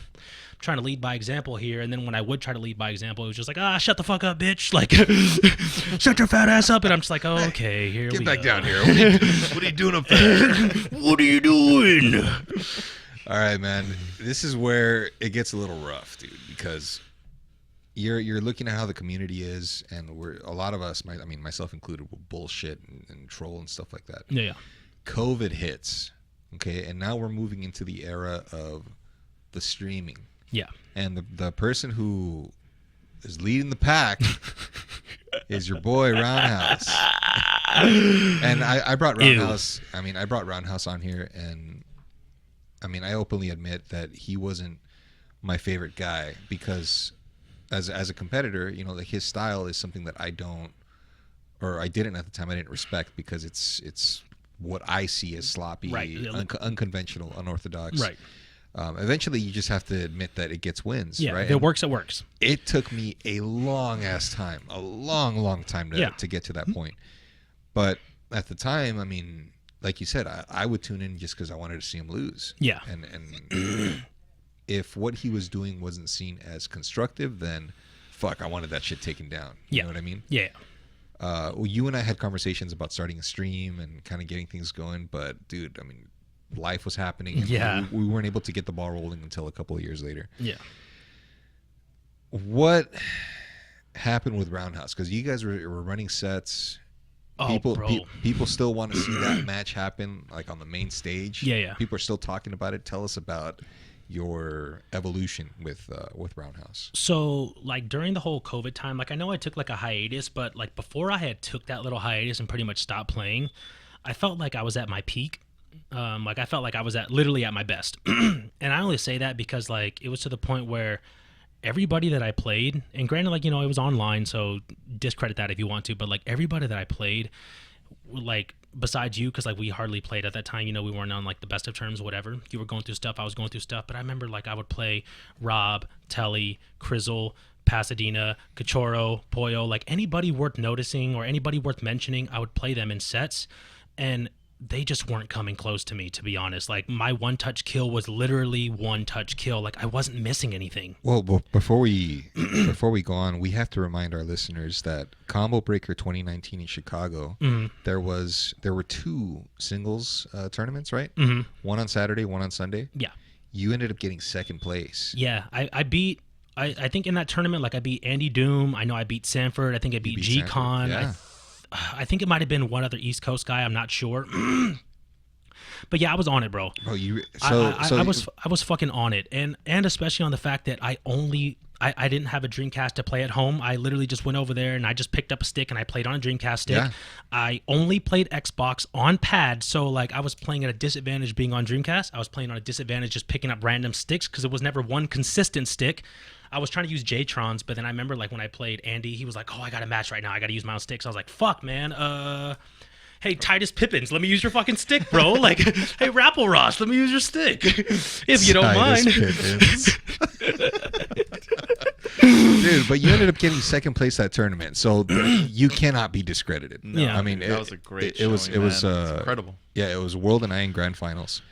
trying to lead by example here. And then when I would try to lead by example, it was just like, shut the fuck up, bitch, like, shut your fat ass up. And I'm just like, okay, here we go. Get back down here. What are you doing up there? What are you doing? All right, man. This is where it gets a little rough, dude, because you're looking at how the community is, and a lot of us, myself included, will bullshit and troll and stuff like that. Yeah. COVID hits, okay, and now we're moving into the era of the streaming. Yeah. And the person who is leading the pack is your boy Roundhouse. And I brought Roundhouse. I brought Roundhouse on here, and I openly admit that he wasn't my favorite guy, because as a competitor, you know, like, his style is something that I didn't at the time. I didn't respect, because it's what I see as sloppy, right. Unconventional, unorthodox. Right. Eventually, you just have to admit that it gets wins. Yeah, right? If it works, it works. It took me a long time to get to that point. But at the time, like you said, I would tune in just because I wanted to see him lose. Yeah. And if what he was doing wasn't seen as constructive, then fuck, I wanted that shit taken down. You know what I mean? Yeah. You and I had conversations about starting a stream and kind of getting things going, but dude, life was happening. And yeah. We weren't able to get the ball rolling until a couple of years later. Yeah. What happened with Roundhouse? Because you guys were running sets. People still want to see that match happen, like, on the main stage. Yeah. People are still talking about it. Tell us about your evolution with Roundhouse. So, like, during the whole COVID time, like, I know I took like a hiatus, but like, before I had took that little hiatus and pretty much stopped playing, I felt like I was at my peak. Like I felt like I was literally at my best. And I only say that because like it was to the point where everybody that I played, and granted, like, you know, it was online, so discredit that if you want to, but like everybody that I played, like besides you, because like we hardly played at that time, you know, we weren't on like the best of terms, whatever. You were going through stuff, I was going through stuff, but I remember like I would play Rob, Telly, Crizzle, Pasadena, Cachorro, Pollo, like anybody worth noticing or anybody worth mentioning, I would play them in sets, and they just weren't coming close to me, to be honest. Like my one-touch kill was literally one-touch kill. Like I wasn't missing anything. Well, before we go on, we have to remind our listeners that Combo Breaker 2019 in Chicago, there were 2 singles tournaments, right? Mm-hmm. One on Saturday, one on Sunday. Yeah. You ended up getting second place. Yeah, I beat. I think in that tournament, like I beat Andy Doom. I know I beat Sanford. I think I beat G-Con. Yeah. I think it might have been one other East Coast guy. I'm not sure. But yeah, I was on it, bro. Bro, I was fucking on it, and especially on the fact that I didn't have a Dreamcast to play at home. I literally just went over there and I just picked up a stick and I played on a Dreamcast stick. Yeah. I only played Xbox on pad, so like I was playing at a disadvantage being on Dreamcast. I was playing on a disadvantage just picking up random sticks because it was never one consistent stick. I was trying to use J-Trons, but then I remember like when I played Andy, he was like, "Oh, I got a match right now. I got to use my own sticks." I was like, "Fuck, man. Hey, Titus Pippins, let me use your fucking stick, bro. Like, hey, Rapple Ross, let me use your stick, if you don't mind." Dude, but you ended up getting second place that tournament, so you cannot be discredited. No, Yeah. I mean, that was a great. It was it's incredible. Yeah, it was World and I in grand finals.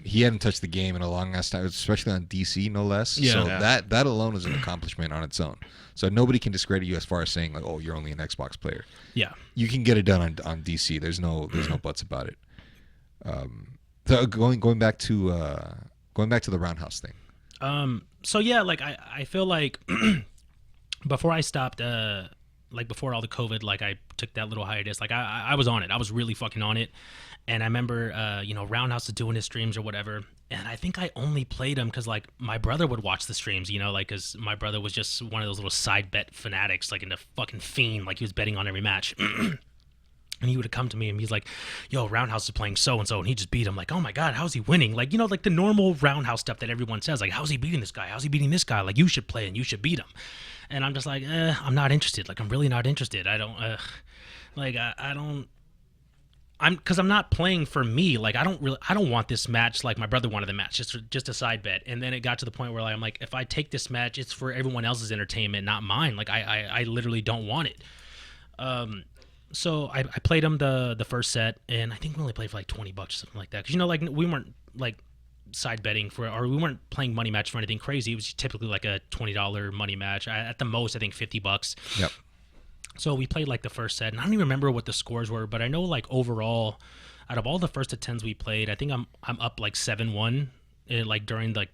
He hadn't touched the game in a long ass time, especially on DC, no less. Yeah. So Yeah. that alone is an accomplishment on its own. So nobody can discredit you as far as saying like, "Oh, you're only an Xbox player." Yeah. You can get it done on DC. There's no buts about it. So going back to the roundhouse thing. So yeah, like I feel like before I stopped, like before all the COVID, like I took that little hiatus, like I was on it. I was really fucking on it. And I remember, you know, Roundhouse was doing his streams or whatever. And I think I only played him because, like, my brother would watch the streams, you know, like, because my brother was just one of those little side bet fanatics, like, into fucking fiend, like, he was betting on every match. And he would have come to me and he's like, "Yo, Roundhouse is playing so-and-so, and he just beat him." Like, "Oh my God, how's he winning?" Like, you know, like the normal Roundhouse stuff that everyone says, like, "How's he beating this guy? How's he beating this guy? Like, you should play and you should beat him." And I'm just like, I'm not interested. Like, I'm really not interested. I don't, like, I don't. Because I'm not playing for me. Like I don't want this match like my brother wanted the match, just a side bet. And then it got to the point where like, I'm like, if I take this match, it's for everyone else's entertainment, not mine. Like I literally don't want it. So I played him the first set, and I think we only played for like $20 or something like that. Because you know, like we weren't like side betting or we weren't playing money match for anything crazy. It was typically like a $20 money match. At the most, I think $50. Yep. So we played like the first set, and I don't even remember what the scores were, but I know like overall, out of all the first of 10s we played, I think I'm up like 7-1, like during like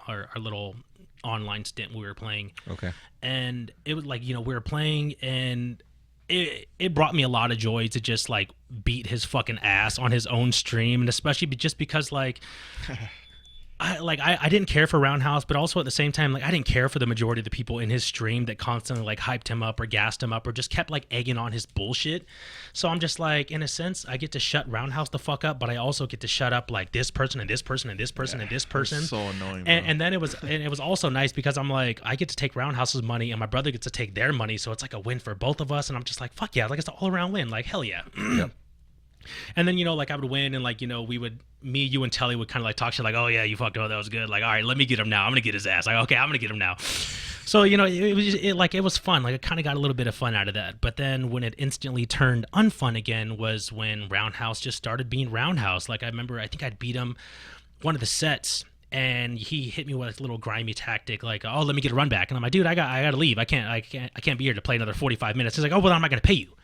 our little online stint we were playing. Okay. And it was like, you know, we were playing, and it brought me a lot of joy to just like beat his fucking ass on his own stream, and especially just because like. I didn't care for Roundhouse, but also at the same time, like I didn't care for the majority of the people in his stream that constantly like hyped him up or gassed him up or just kept like egging on his bullshit. So I'm just like, in a sense, I get to shut Roundhouse the fuck up, but I also get to shut up like this person and this person and this person and this person. So annoying. And then it was also nice because I'm like, I get to take Roundhouse's money and my brother gets to take their money, so it's like a win for both of us. And I'm just like, fuck yeah, like it's an all around win, like hell yeah. Yep. And then, you know, like I would win, and like, you know, me, you, and Telly would kind of like talk shit like, "Oh yeah, you fucked up, that was good. Like, all right, let me get him now. I'm gonna get his ass." Like, okay, I'm gonna get him now. So, you know, it was fun. Like, I kind of got a little bit of fun out of that. But then when it instantly turned unfun again was when Roundhouse just started being Roundhouse. Like, I remember, I think I'd beat him one of the sets, and he hit me with a little grimy tactic, like, "Oh, let me get a run back." And I'm like, "Dude, I gotta leave. I can't be here to play another 45 minutes." He's like, "Oh, well, I'm not gonna pay you."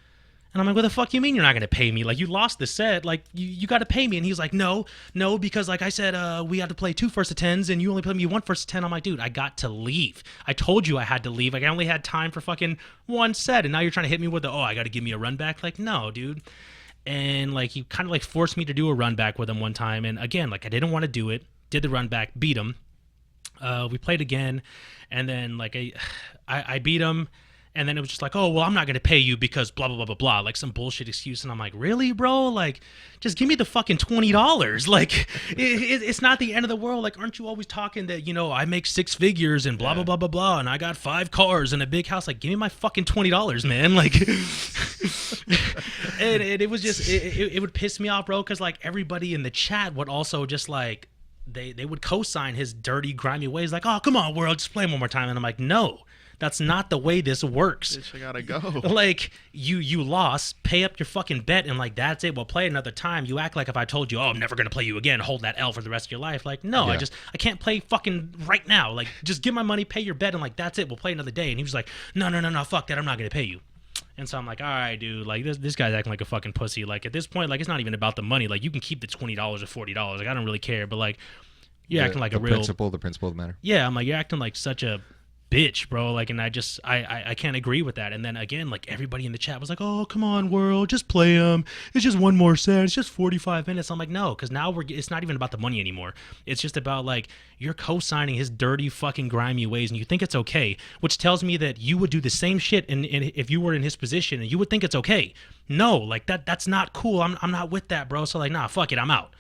And I'm like, "What the fuck you mean you're not going to pay me? Like, you lost the set. Like, you got to pay me." And he's like, no, because like I said, we had to play 2 first of 10s and you only played me 1 first of 10. I'm like, "Dude, I got to leave. I told you I had to leave. Like, I only had time for fucking 1 set. And now you're trying to hit me with I got to give me a run back." Like, no, dude. And like, he kind of like forced me to do a run back with him one time. And again, like I didn't want to do it. Did the run back, beat him. We played again. And then like I beat him. And then it was just like, oh, well, I'm not going to pay you because blah, blah, blah, blah, blah. Like some bullshit excuse. And I'm like, really, bro? Like, just give me the fucking $20. Like, it's not the end of the world. Like, aren't you always talking that, I make 6 figures and blah, blah, blah, blah, blah. And I got 5 cars and a big house. Like, give me my fucking $20, man. Like, and it was just, it would piss me off, bro. Because, like, everybody in the chat would also just, like, they would co-sign his dirty, grimy ways. Like, oh, come on, world, just play him one more time. And I'm like, no. That's not the way this works. Bitch, I gotta go. Like, you lost, pay up your fucking bet, and like, that's it. We'll play another time. You act like if I told you, oh, I'm never gonna play you again, hold that L for the rest of your life. Like, no, Yeah. I can't play fucking right now. Like, just give my money, pay your bet, and like, that's it. We'll play another day. And he was like, no, fuck that. I'm not gonna pay you. And so I'm like, all right, dude, like this guy's acting like a fucking pussy. Like at this point, like it's not even about the money. Like you can keep the $20 or $40. Like I don't really care. But like you're acting like a real the principle of the matter. Yeah, I'm like, you're acting like such a bitch, bro. Like, and I can't agree with that. And then again, like everybody in the chat was like, oh, come on, world, just play him. It's just one more set. It's just 45 minutes. I'm like, no, because now it's not even about the money anymore. It's just about like you're co-signing his dirty fucking grimy ways, and you think it's okay, which tells me that you would do the same shit. And if you were in his position, and you would think it's okay. No, like that's not cool. I'm not with that, bro. So like, nah, fuck it, I'm out.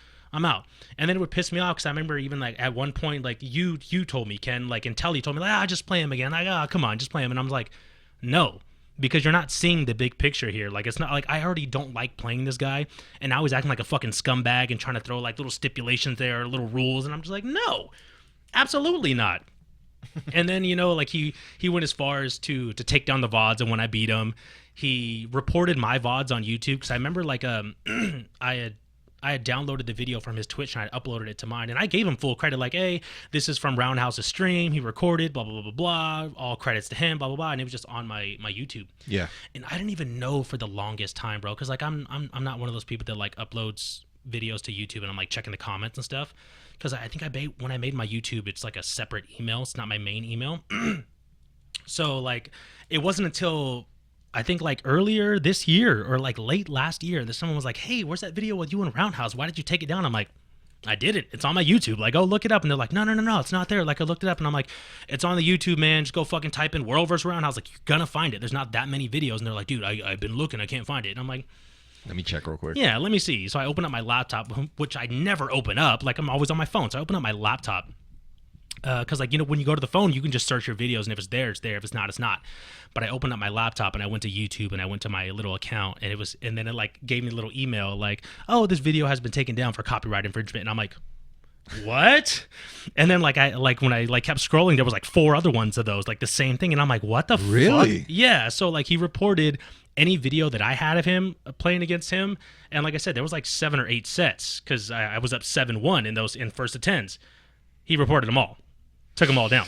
And then it would piss me off because I remember even like at one point, like you told me, Ken, like, and Telly told me, like, just play him again. Like, come on, just play him. And I'm like, no, because you're not seeing the big picture here. Like, it's not like I already don't like playing this guy. And now he's acting like a fucking scumbag and trying to throw like little stipulations there, little rules. And I'm just like, no, absolutely not. And then, like he went as far as to take down the VODs. And when I beat him, he reported my VODs on YouTube. Because I remember like I had downloaded the video from his Twitch and I uploaded it to mine, and I gave him full credit, like, hey, this is from Roundhouse's stream, he recorded, blah, blah, blah, blah, blah, all credits to him, blah, blah, blah, and it was just on my YouTube. Yeah. And I didn't even know for the longest time, bro, because, like, I'm not one of those people that, like, uploads videos to YouTube and I'm, like, checking the comments and stuff, because I think when I made my YouTube, it's, like, a separate email, it's not my main email. So, like, it wasn't until I think like earlier this year or like late last year that someone was like, hey, where's that video with you and Roundhouse? Why did you take it down? I'm like, I did it. It's on my YouTube. Like, oh, look it up. And they're like, no, it's not there. Like, I looked it up and I'm like, it's on the YouTube, man. Just go fucking type in World vs. Roundhouse. Like, you're gonna find it. There's not that many videos. And they're like, dude, I've been looking. I can't find it. And I'm like, let me check real quick. Yeah, let me see. So I open up my laptop, which I never open up. Like, I'm always on my phone. So I open up my laptop. Because, like, when you go to the phone, you can just search your videos, and if it's there, it's there. If it's not, it's not. But I opened up my laptop, and I went to YouTube, and I went to my little account, and then it, like, gave me a little email, like, oh, this video has been taken down for copyright infringement. And I'm like, what? And then, like, when I kept scrolling, there was, like, 4 other ones of those, like, the same thing. And I'm like, what the fuck? Really? Yeah. So, like, he reported any video that I had of him playing against him. And like I said, there was, like, 7 or 8 sets, because I was up 7-1 in first of 10s. He reported them all. Took them all down.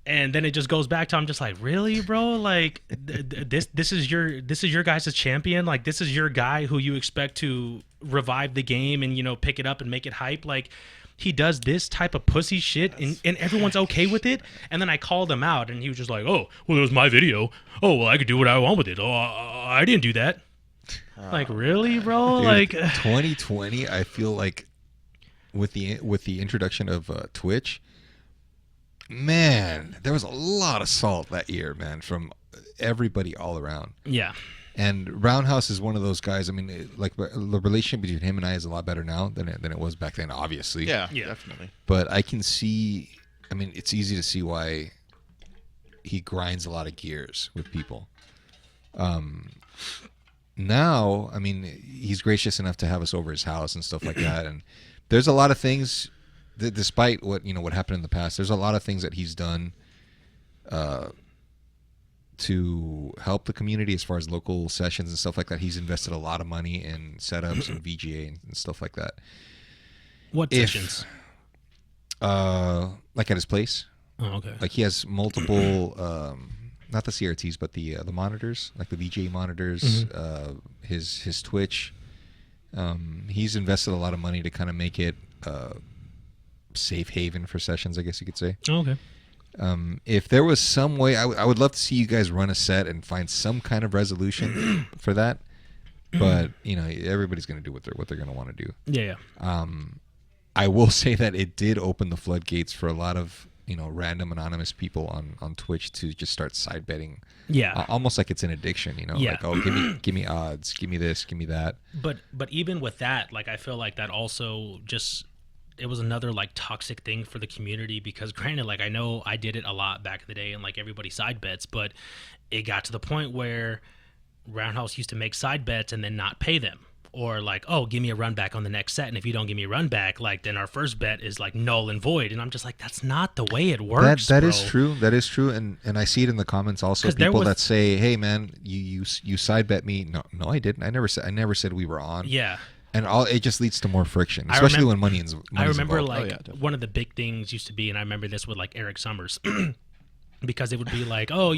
And then it just goes back to, I'm just like, really, bro? Like, this is your guys' champion? Like, this is your guy who you expect to revive the game and, pick it up and make it hype? Like, he does this type of pussy shit and everyone's okay with it? And then I called him out and he was just like, oh, well, it was my video. Oh, well, I could do what I want with it. Oh, I didn't do that. Like, really, bro? Dude, like 2020, I feel like with the introduction of Twitch, man, there was a lot of salt that year, man, from everybody all around. Yeah. And Roundhouse is one of those guys. I mean, like, the relationship between him and I is a lot better now than it was back then, obviously. Yeah, definitely. But I can see, I mean, it's easy to see why he grinds a lot of gears with people. Now, I mean, he's gracious enough to have us over his house and stuff like that. And there's a lot of things, despite what happened in the past, there's a lot of things that he's done to help the community as far as local sessions and stuff like that. He's invested a lot of money in setups and VGA and stuff like that. What sessions? Like at his place. Oh, okay. Like he has multiple, not the CRTs, but the monitors, like the VGA monitors, his Twitch. He's invested a lot of money to kind of make it safe haven for sessions, I guess you could say. Oh, okay. If there was some way, I would love to see you guys run a set and find some kind of resolution for that. But everybody's going to do what they're going to want to do. Yeah. I will say that it did open the floodgates for a lot of random anonymous people on Twitch to just start side betting. Yeah. Almost like it's an addiction, Yeah. like, oh, give me odds, give me this, give me that. But even with that, like, I feel like that also just, it was another like toxic thing for the community, because granted, like, I know I did it a lot back in the day and like everybody side bets, but it got to the point where Roundhouse used to make side bets and then not pay them. Or like, oh, give me a run back on the next set, and if you don't give me a run back, like, then our first bet is like null and void. And I'm just like, that's not the way it works. That bro. is true. That is true. And I see it in the comments also. People that say, "Hey, man, you side bet me." No, I didn't. I never said we were on. Yeah. And it just leads to more friction, especially when money's I remember involved. like one of the big things used to be, and I remember this with like Eric Summers, because it would be like, oh,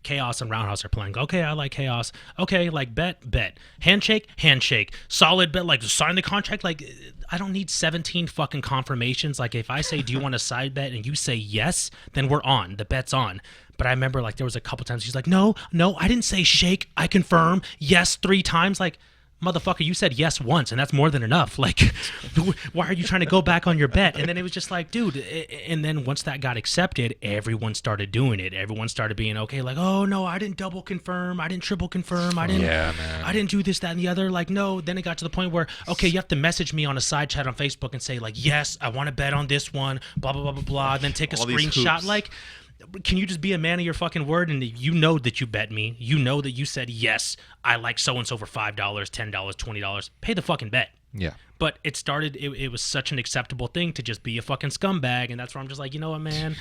Khaos and Roundhouse are playing. Okay, I like Khaos. Okay, like bet. Handshake. Solid bet, like sign the contract. Like, I don't need 17 fucking confirmations. Like, if I say, do you want to side bet, and you say yes, then we're on. The bet's on. But I remember like there was a couple times he's like, no, I didn't say shake. I confirm. Yes 3 times. Like, motherfucker, you said yes once, and that's more than enough. Like, why are you trying to go back on your bet? And then it was just like, dude. And then once that got accepted, everyone started doing it. Everyone started being okay, like, oh no, I didn't double confirm, I didn't triple confirm, I didn't do this, that, and the other. Like, no. Then it got to the point where, okay, you have to message me on a side chat on Facebook and say like, yes, I want to bet on this one, blah blah blah blah blah. And then take a screenshot. Like, can you just be a man of your fucking word? And you know that you bet me. You know that you said, yes, I like so-and-so for $5, $10, $20. Pay the fucking bet. Yeah. But it started, it was such an acceptable thing to just be a fucking scumbag. And that's where I'm just like, you know what, man?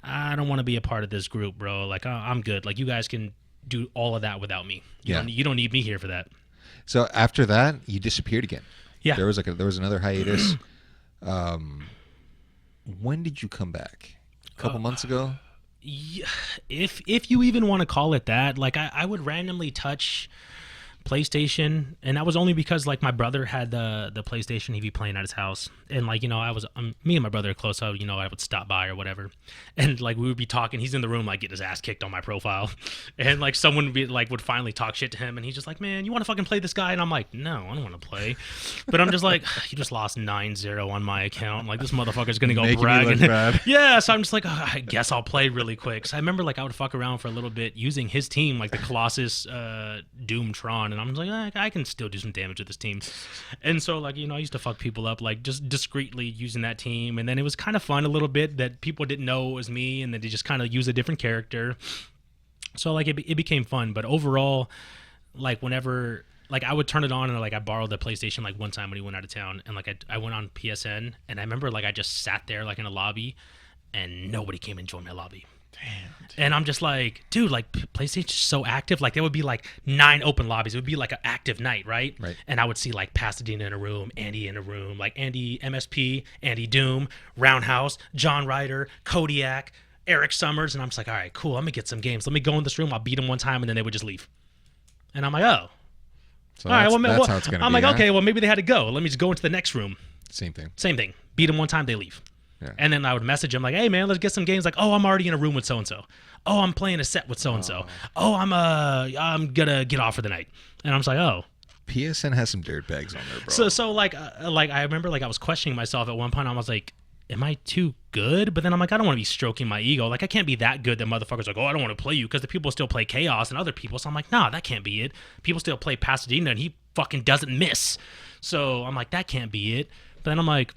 I don't want to be a part of this group, bro. Like, I'm good. Like, you guys can do all of that without me. You don't need me here for that. So after that, you disappeared again. Yeah. There was another hiatus. When did you come back? A couple months ago? Yeah, if you even want to call it that. Like, I would randomly touch PlayStation, and that was only because like my brother had the PlayStation. He'd be playing at his house, and like, I was me and my brother are close, so I would stop by or whatever, and like we would be talking. He's in the room like getting his ass kicked on my profile, and like someone would be like would finally talk shit to him, and he's just like, man, you want to fucking play this guy? And I'm like, no, I don't want to play, but I'm just like, you just lost 9-0 on my account. Like, this motherfucker's gonna go bragging. Yeah, so I'm just like, oh, I guess I'll play really quick. So I remember like I would fuck around for a little bit using his team, like the Colossus, Doom, Tron, and I'm just like, I can still do some damage with this team. And so like, I used to fuck people up like just discreetly using that team, and then it was kind of fun a little bit that people didn't know it was me, and then they just kind of use a different character. So like it became fun. But overall, like whenever like I would turn it on, and like I borrowed the PlayStation like one time when he went out of town, and like I went on PSN, and I remember like I just sat there like in a lobby, and nobody came and joined my lobby. Damn, dude. And I'm just like, dude, like PlayStation's so active. Like there would be like 9 open lobbies. It would be like an active night, right? Right. And I would see like Pasadena in a room, Andy in a room, like Andy MSP, Andy Doom, Roundhouse, John Ryder, Kodiak, Eric Summers, and I'm just like, all right, cool. Let me get some games. Let me go in this room. I'll beat them one time, and then they would just leave. And I'm like, oh. So all right, that's how it's gonna be. I'm like, huh? okay, well maybe they had to go. Let me just go into the next room. Same thing. Same thing. Beat them one time, they leave. Yeah. And then I would message him like, hey man, let's get some games. Like, oh, I'm already in a room with so-and-so. Oh, I'm playing a set with so-and-so. Oh, I'm gonna get off for the night. And I'm just like, oh. PSN has some dirtbags on there, bro. So like I remember like I was questioning myself at one point. I was like, am I too good? But then I'm like, I don't want to be stroking my ego. Like, I can't be that good that motherfuckers are like, oh, I don't want to play you, because the people still play Khaos and other people. So I'm like, nah, that can't be it. People still play Pasadena, and he fucking doesn't miss. So I'm like, that can't be it. But then I'm like,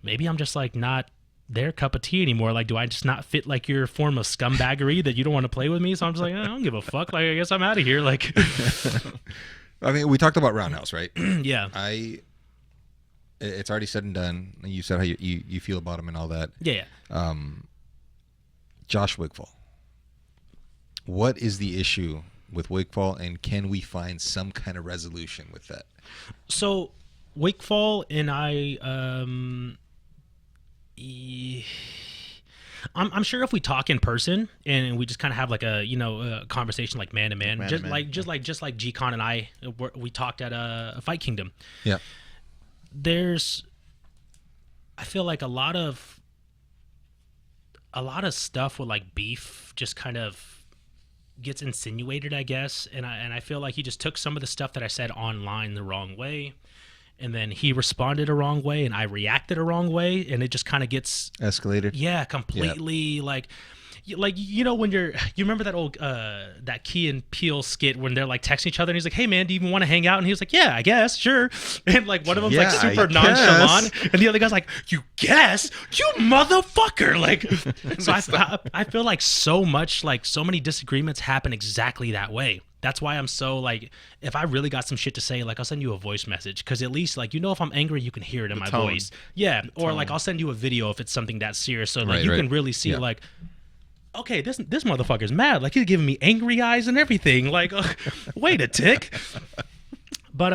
maybe I'm just like not their cup of tea anymore. Like, do I just not fit like your form of scumbaggery that you don't want to play with me? So I'm just like, I don't give a fuck. Like, I guess I'm out of here. Like, I mean, we talked about Roundhouse, right? yeah. It's already said and done. You said how you feel about him and all that. Yeah. Josh Wigfall. What is the issue with Wigfall, and can we find some kind of resolution with that? So, Wigfall and I'm sure if we talk in person and we just kind of have like a conversation like man to man, just like G-Con and I, we talked at FightKingdom. Yeah. I feel like a lot of stuff with like beef just kind of gets insinuated, I guess, and I feel like he just took some of the stuff that I said online the wrong way, and then he responded a wrong way and I reacted a wrong way, and it just kind of gets escalated. Yeah, completely. Like you know when you remember that old that Key and Peele skit when they're like texting each other and he's like, hey man, do you even want to hang out? And he was like, yeah, I guess, sure. And like one of them's like super nonchalant and the other guy's like, you guess, you motherfucker. Like, so I feel like so many disagreements happen exactly that way. That's why I'm so like, if I really got some shit to say, like I'll send you a voice message, because at least like, you know, if I'm angry, you can hear it in my voice. Yeah, or like I'll send you a video if it's something that serious, so like you can really see like, okay, this motherfucker's mad. Like he's giving me angry eyes and everything. Like, wait a tick. But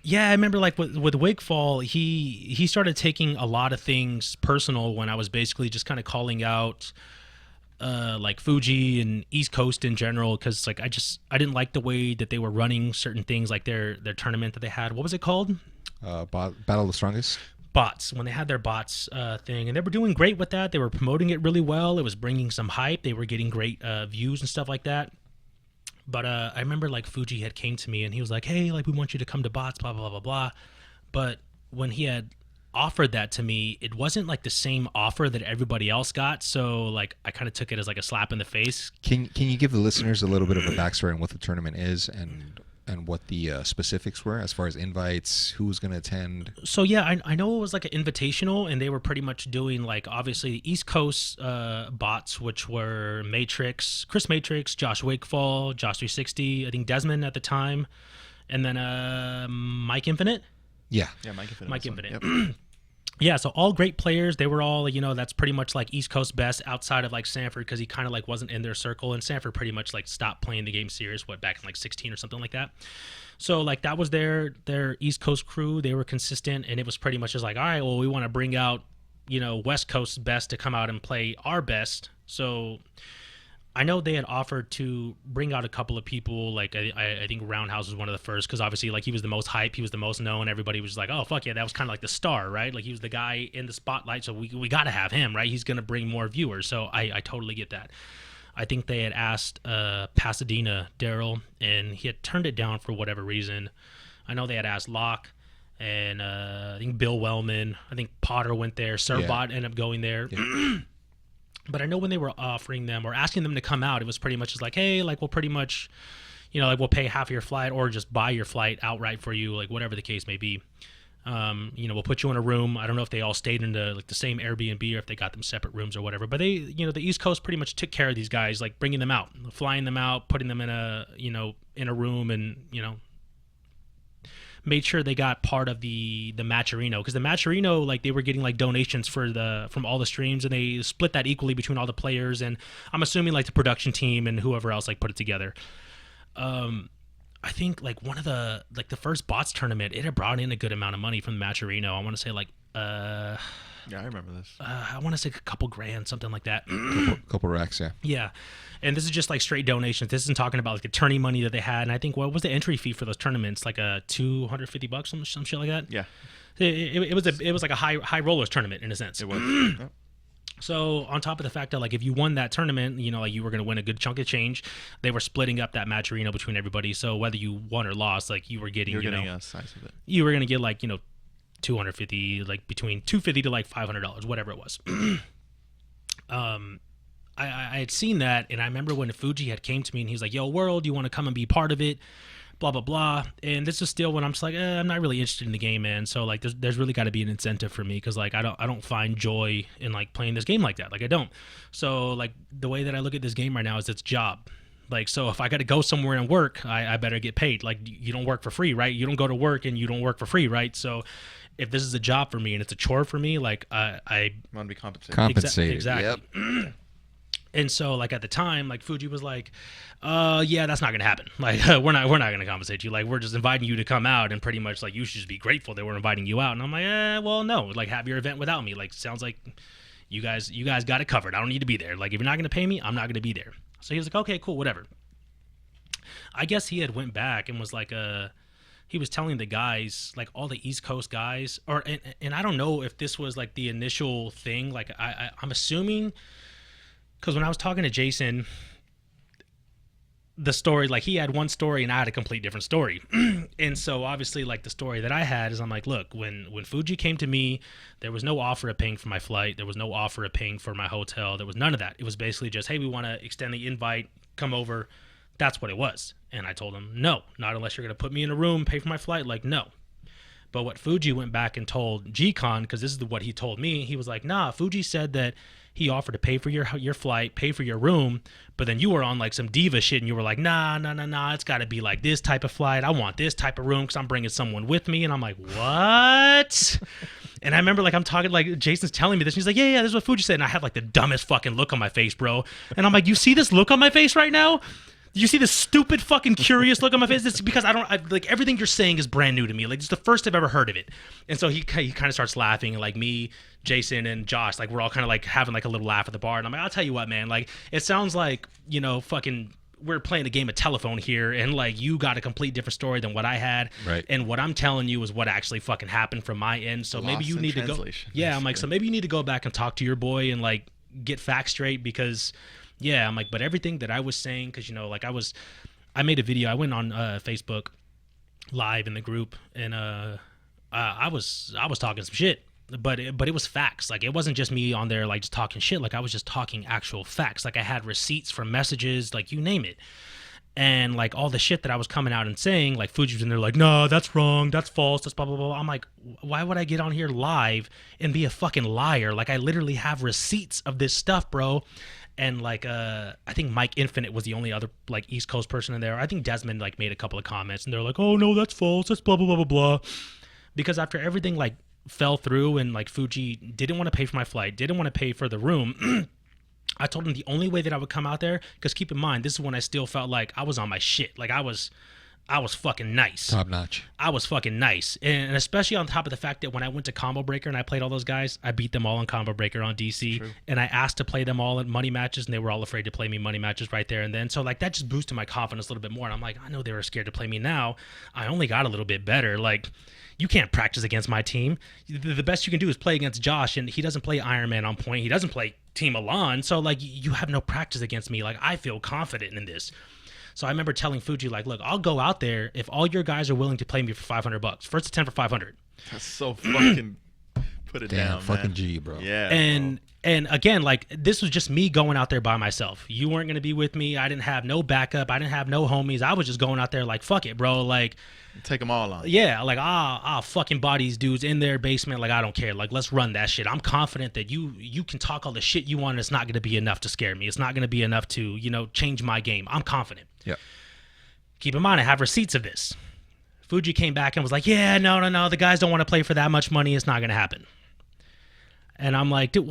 yeah, I remember like with Wigfall, he started taking a lot of things personal when I was basically just kind of calling out like Fuji and East Coast in general, because like I didn't like the way that they were running certain things, like their tournament that they had. What was it called? Battle of the Strongest. Bots, when they had their bots thing, and they were doing great with that. They were promoting it really well. It was bringing some hype. They were getting great views and stuff like that. But I remember like Fuji had came to me and he was like, hey, like we want you to come to bots, blah blah blah blah. But when he had offered that to me, it wasn't like the same offer that everybody else got, so like I kind of took it as like a slap in the face. Can you give the listeners a little bit of a backstory on what the tournament is and what the specifics were as far as invites, who was going to attend? So yeah, I know it was like an invitational, and they were pretty much doing like obviously the East Coast bots, which were Matrix, Chris Matrix, Josh Wakefall, Josh 360, I think Desmond at the time, and then Mike Infinite. Yeah, Mike Infinite. Yep. Yeah, so all great players. They were all, you know, that's pretty much like East Coast best outside of like Sanford, because he kind of like wasn't in their circle, and Sanford pretty much like stopped playing the game serious, back in like 16 or something like that. So like that was their East Coast crew. They were consistent, and it was pretty much just like, all right, well, we want to bring out, you know, West Coast best to come out and play our best. So I know they had offered to bring out a couple of people, like I think Roundhouse was one of the first, because obviously like he was the most hype, he was the most known, everybody was like, oh fuck yeah, that was kind of like the star, right? Like he was the guy in the spotlight, so we got to have him, right? He's going to bring more viewers. So I totally get that. I think they had asked Pasadena Daryl, and he had turned it down for whatever reason. I know they had asked Locke, and I think Bill Wellman, I think Potter went there, Surbot ended up going there. Yeah. But I know when they were offering them or asking them to come out, it was pretty much just like, hey, like we'll pretty much, you know, like we'll pay half of your flight or just buy your flight outright for you, like whatever the case may be. You know, we'll put you in a room. I don't know if they all stayed in the same Airbnb or if they got them separate rooms or whatever. But they, you know, the East Coast pretty much took care of these guys, like bringing them out, flying them out, putting them in a, you know, in a room, and, you know, made sure they got part of the Matcherino, because the Matcherino, like they were getting like donations from all the streams, and they split that equally between all the players, and I'm assuming like the production team and whoever else like put it together. I think like one of the first bots tournament, it had brought in a good amount of money from the Matcherino. I want to say like yeah, I remember this. I want to say a couple grand, something like that. couple racks, yeah. Yeah. And this is just like straight donations. This isn't talking about like the tourney money that they had. And I think, what was the entry fee for those tournaments? Like a $250, some shit like that? Yeah. It was like a high rollers tournament in a sense. It was. Yep. So on top of the fact that like if you won that tournament, you know, like you were going to win a good chunk of change, they were splitting up that Matcherino between everybody. So whether you won or lost, like you were getting, a size of it. You were going to get like, you know, $250, like between $250 to like $500, whatever it was. I had seen that, and I remember when Fuji had came to me and he was like, yo, World, you want to come and be part of it, blah blah blah. And this is still when I'm just like, I'm not really interested in the game, man. So like there's really got to be an incentive for me, because like I don't find joy in like playing this game like that. Like I don't. So like the way that I look at this game right now is it's a job. Like, so if I got to go somewhere and work, I better get paid. Like, you don't work for free, right? You don't go to work and you don't work for free, right? So if this is a job for me and it's a chore for me, like I want to be compensated. Compensated. Exactly. Yep. And so like at the time, like Fuji was like, yeah, that's not going to happen. Like, we're not going to compensate you. Like, we're just inviting you to come out, and pretty much like you should just be grateful that we're inviting you out. And I'm like, well, no, like have your event without me. Like, sounds like you guys got it covered. I don't need to be there. Like, if you're not going to pay me, I'm not going to be there. So he was like, okay, cool, whatever. I guess he had went back and was like, he was telling the guys, like all the East Coast guys, and I don't know if this was like the initial thing. Like I'm assuming, because when I was talking to Jason, the story, like he had one story and I had a complete different story. And so obviously like the story that I had is I'm like, look, when Fuji came to me, there was no offer of paying for my flight. There was no offer of paying for my hotel. There was none of that. It was basically just, hey, we want to extend the invite, come over. That's what it was. And I told him, no, not unless you're going to put me in a room, pay for my flight. Like, no. But what Fuji went back and told G-Con, because this is what he told me, he was like, nah, Fuji said that he offered to pay for your flight, pay for your room, but then you were on like some diva shit and you were like, nah, it's got to be like this type of flight. I want this type of room because I'm bringing someone with me. And I'm like, what? And I remember like I'm talking, like Jason's telling me this and he's like, yeah, this is what Fuji said. And I had like the dumbest fucking look on my face, bro. And I'm like, you see this look on my face right now? You see this stupid fucking curious look on my face? It's because like everything you're saying is brand new to me. Like it's the first I've ever heard of it. And so he kind of starts laughing, and like me, Jason, and Josh, like we're all kind of like having like a little laugh at the bar. And I'm like, I'll tell you what, man, like it sounds like, you know, fucking we're playing a game of telephone here, and like you got a complete different story than what I had. Right. And what I'm telling you is what actually fucking happened from my end. So maybe you need to go. Yeah, I'm like, so maybe you need to go back and talk to your boy and like get facts straight, because yeah, I'm like, but everything that I was saying, because, you know, like I made a video. I went on Facebook live in the group, and I was talking some shit, but it was facts. Like it wasn't just me on there like just talking shit. Like I was just talking actual facts. Like I had receipts from messages, like you name it. And like all the shit that I was coming out and saying, like Fuji was in there like, no, that's wrong, that's false, that's blah, blah, blah. I'm like, why would I get on here live and be a fucking liar? Like I literally have receipts of this stuff, bro. And like I think Mike Infinite was the only other like East Coast person in there. I think Desmond like made a couple of comments and they're like, oh no, that's false, that's blah blah blah blah blah. Because after everything like fell through and like Fuji didn't want to pay for my flight, didn't want to pay for the room, I told him the only way that I would come out there, because keep in mind, this is when I still felt like I was on my shit. Like I was fucking nice. Top notch. I was fucking nice. And especially on top of the fact that when I went to Combo Breaker and I played all those guys, I beat them all in Combo Breaker on DC. True. And I asked to play them all in money matches, and they were all afraid to play me money matches right there and then. So like that just boosted my confidence a little bit more. And I'm like, I know they were scared to play me now. I only got a little bit better. Like you can't practice against my team. The best you can do is play against Josh, and he doesn't play Iron Man on point. He doesn't play Team Elan. So like you have no practice against me. Like I feel confident in this. So I remember telling Fuji, like, look, I'll go out there if all your guys are willing to play me for $500. First attempt for $500. That's so fucking put it down, fucking man. G, bro. Yeah. And again, like this was just me going out there by myself. You weren't gonna be with me. I didn't have no backup. I didn't have no homies. I was just going out there like, fuck it, bro. Like, take them all on. Yeah, like I'll fucking body these dudes in their basement. Like I don't care. Like let's run that shit. I'm confident that you can talk all the shit you want, and it's not gonna be enough to scare me. It's not gonna be enough to, you know, change my game. I'm confident. Yeah. Keep in mind, I have receipts of this. Fuji came back and was like, yeah, no, the guys don't want to play for that much money. It's not going to happen. And I'm like, dude,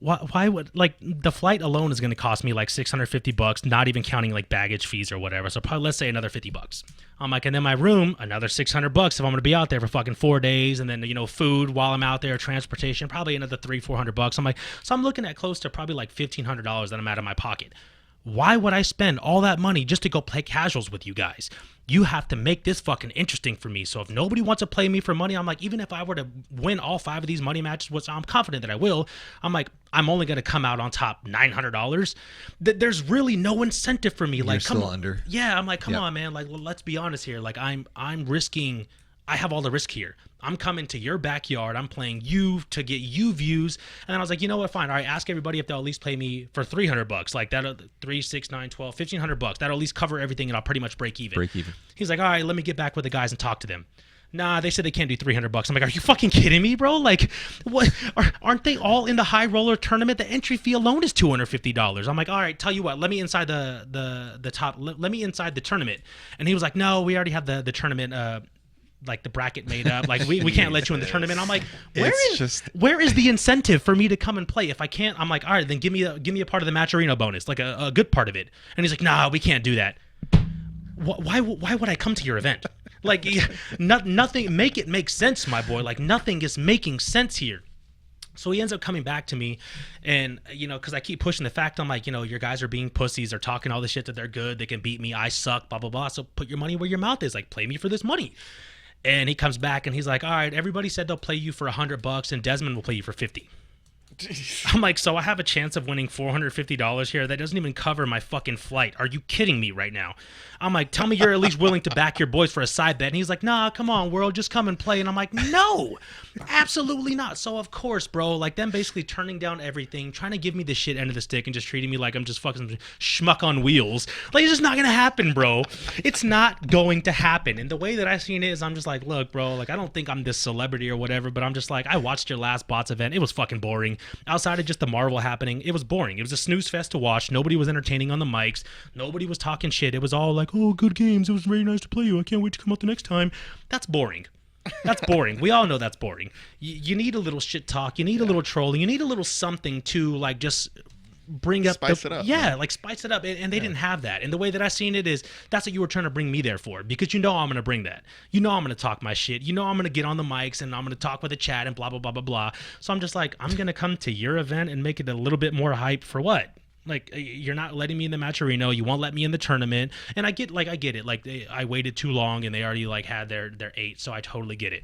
why would, like, the flight alone is going to cost me like $650, not even counting like baggage fees or whatever. So probably, let's say another $50. I'm like, and then my room, another $600 if I'm going to be out there for fucking 4 days. And then, you know, food while I'm out there, transportation, probably another $300-$400. I'm like, so I'm looking at close to probably like $1,500 that I'm out of my pocket. Why would I spend all that money just to go play casuals with you guys? You have to make this fucking interesting for me. So if nobody wants to play me for money, I'm like, even if I were to win all 5 of these money matches, which I'm confident that I will, I'm like, I'm only going to come out on top $900. There's really no incentive for me. You're like, come still on. under. Yeah, I'm like, come on, man. Like, let's be honest here. Like, I'm risking. I have all the risk here. I'm coming to your backyard. I'm playing you to get you views. And then I was like, you know what? Fine. All right. Ask everybody if they'll at least play me for $300. Like that, 3, 6, 9, 12, $1,500. That'll at least cover everything, and I'll pretty much break even. He's like, all right, let me get back with the guys and talk to them. Nah, they said they can't do $300. I'm like, are you fucking kidding me, bro? Like, what? Aren't they all in the high roller tournament? The entry fee alone is $250. I'm like, all right, tell you what, let me inside the top. Let me inside the tournament. And he was like, no, we already have the tournament. Like the bracket made up, like we can't let you in the tournament. I'm like, where is the incentive for me to come and play? If I can't, I'm like, all right, then give me a part of the match arena bonus, like a good part of it. And he's like, nah, we can't do that. Why would I come to your event? Like nothing, make it make sense, my boy. Like nothing is making sense here. So he ends up coming back to me, and, you know, because I keep pushing the fact, I'm like, you know, your guys are being pussies. They're talking all the shit that they're good. They can beat me. I suck, blah, blah, blah. So put your money where your mouth is. Like, play me for this money. And he comes back and he's like, all right, everybody said they'll play you for $100 and Desmond will play you for $50. I'm like, so I have a chance of winning $450 here. That doesn't even cover my fucking flight. Are you kidding me right now? I'm like, tell me you're at least willing to back your boys for a side bet. And he's like, nah, come on, World, just come and play. And I'm like, no, absolutely not. So of course, bro, like them basically turning down everything, trying to give me the shit end of the stick and just treating me like I'm just fucking schmuck on wheels. Like, it's just not going to happen, bro. It's not going to happen. And the way that I seen it is I'm just like, look, bro, like I don't think I'm this celebrity or whatever, but I'm just like, I watched your last bots event. It was fucking boring. Outside of just the Marvel happening, it was boring. It was a snooze fest to watch. Nobody was entertaining on the mics. Nobody was talking shit. It was all like, oh, good games. It was very nice to play you. I can't wait to come out the next time. That's boring. That's boring. We all know that's boring. You need a little shit talk. You need a little trolling. You need a little something to like just bring up. Spice it up. Yeah, like spice it up. And they didn't have that. And the way that I seen it is that's what you were trying to bring me there for, because you know I'm going to bring that. You know I'm going to talk my shit. You know I'm going to get on the mics and I'm going to talk with the chat and blah, blah, blah, blah, blah. So I'm just like, I'm going to come to your event and make it a little bit more hype for what? Like, you're not letting me in the match arena. You won't let me in the tournament. And I get it. Like, I waited too long and they already like had their 8. So I totally get it.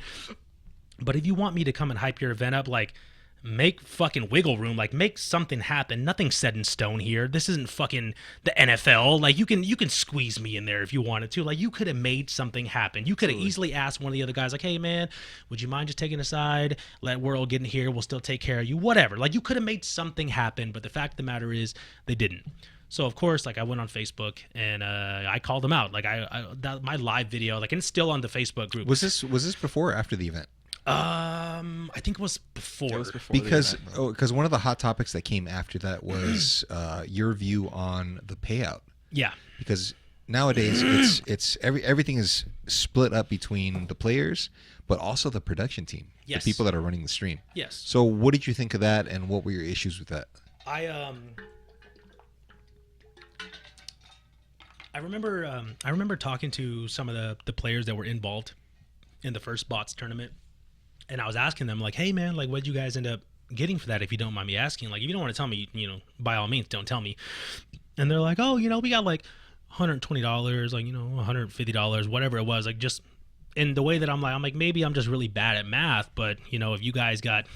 But if you want me to come and hype your event up, like, make fucking wiggle room. Like, make something happen. Nothing's set in stone here. This isn't fucking the NFL. Like, you can squeeze me in there if you wanted to. Like, you could have made something happen. You could have easily asked one of the other guys, like, hey man, would you mind just taking a side? Let World get in here. We'll still take care of you. Whatever. Like, you could have made something happen. But the fact of the matter is, they didn't. So of course, like, I went on Facebook and I called them out. Like, my live video, like, and it's still on the Facebook group. Was this before or after the event? I think it was before. Because one of the hot topics that came after that was your view on the payout. Yeah. Because nowadays everything is split up between the players, but also the production team, yes, the people that are running the stream. Yes. So what did you think of that, and what were your issues with that? I remember talking to some of the players that were involved in the first bots tournament. And I was asking them, like, hey, man, like, what'd you guys end up getting for that, if you don't mind me asking? Like, if you don't want to tell me, by all means, don't tell me. And they're like, oh, we got, like, $120, like, $150, whatever it was. Like, just in the way that I'm like, maybe I'm just really bad at math. But, if you guys got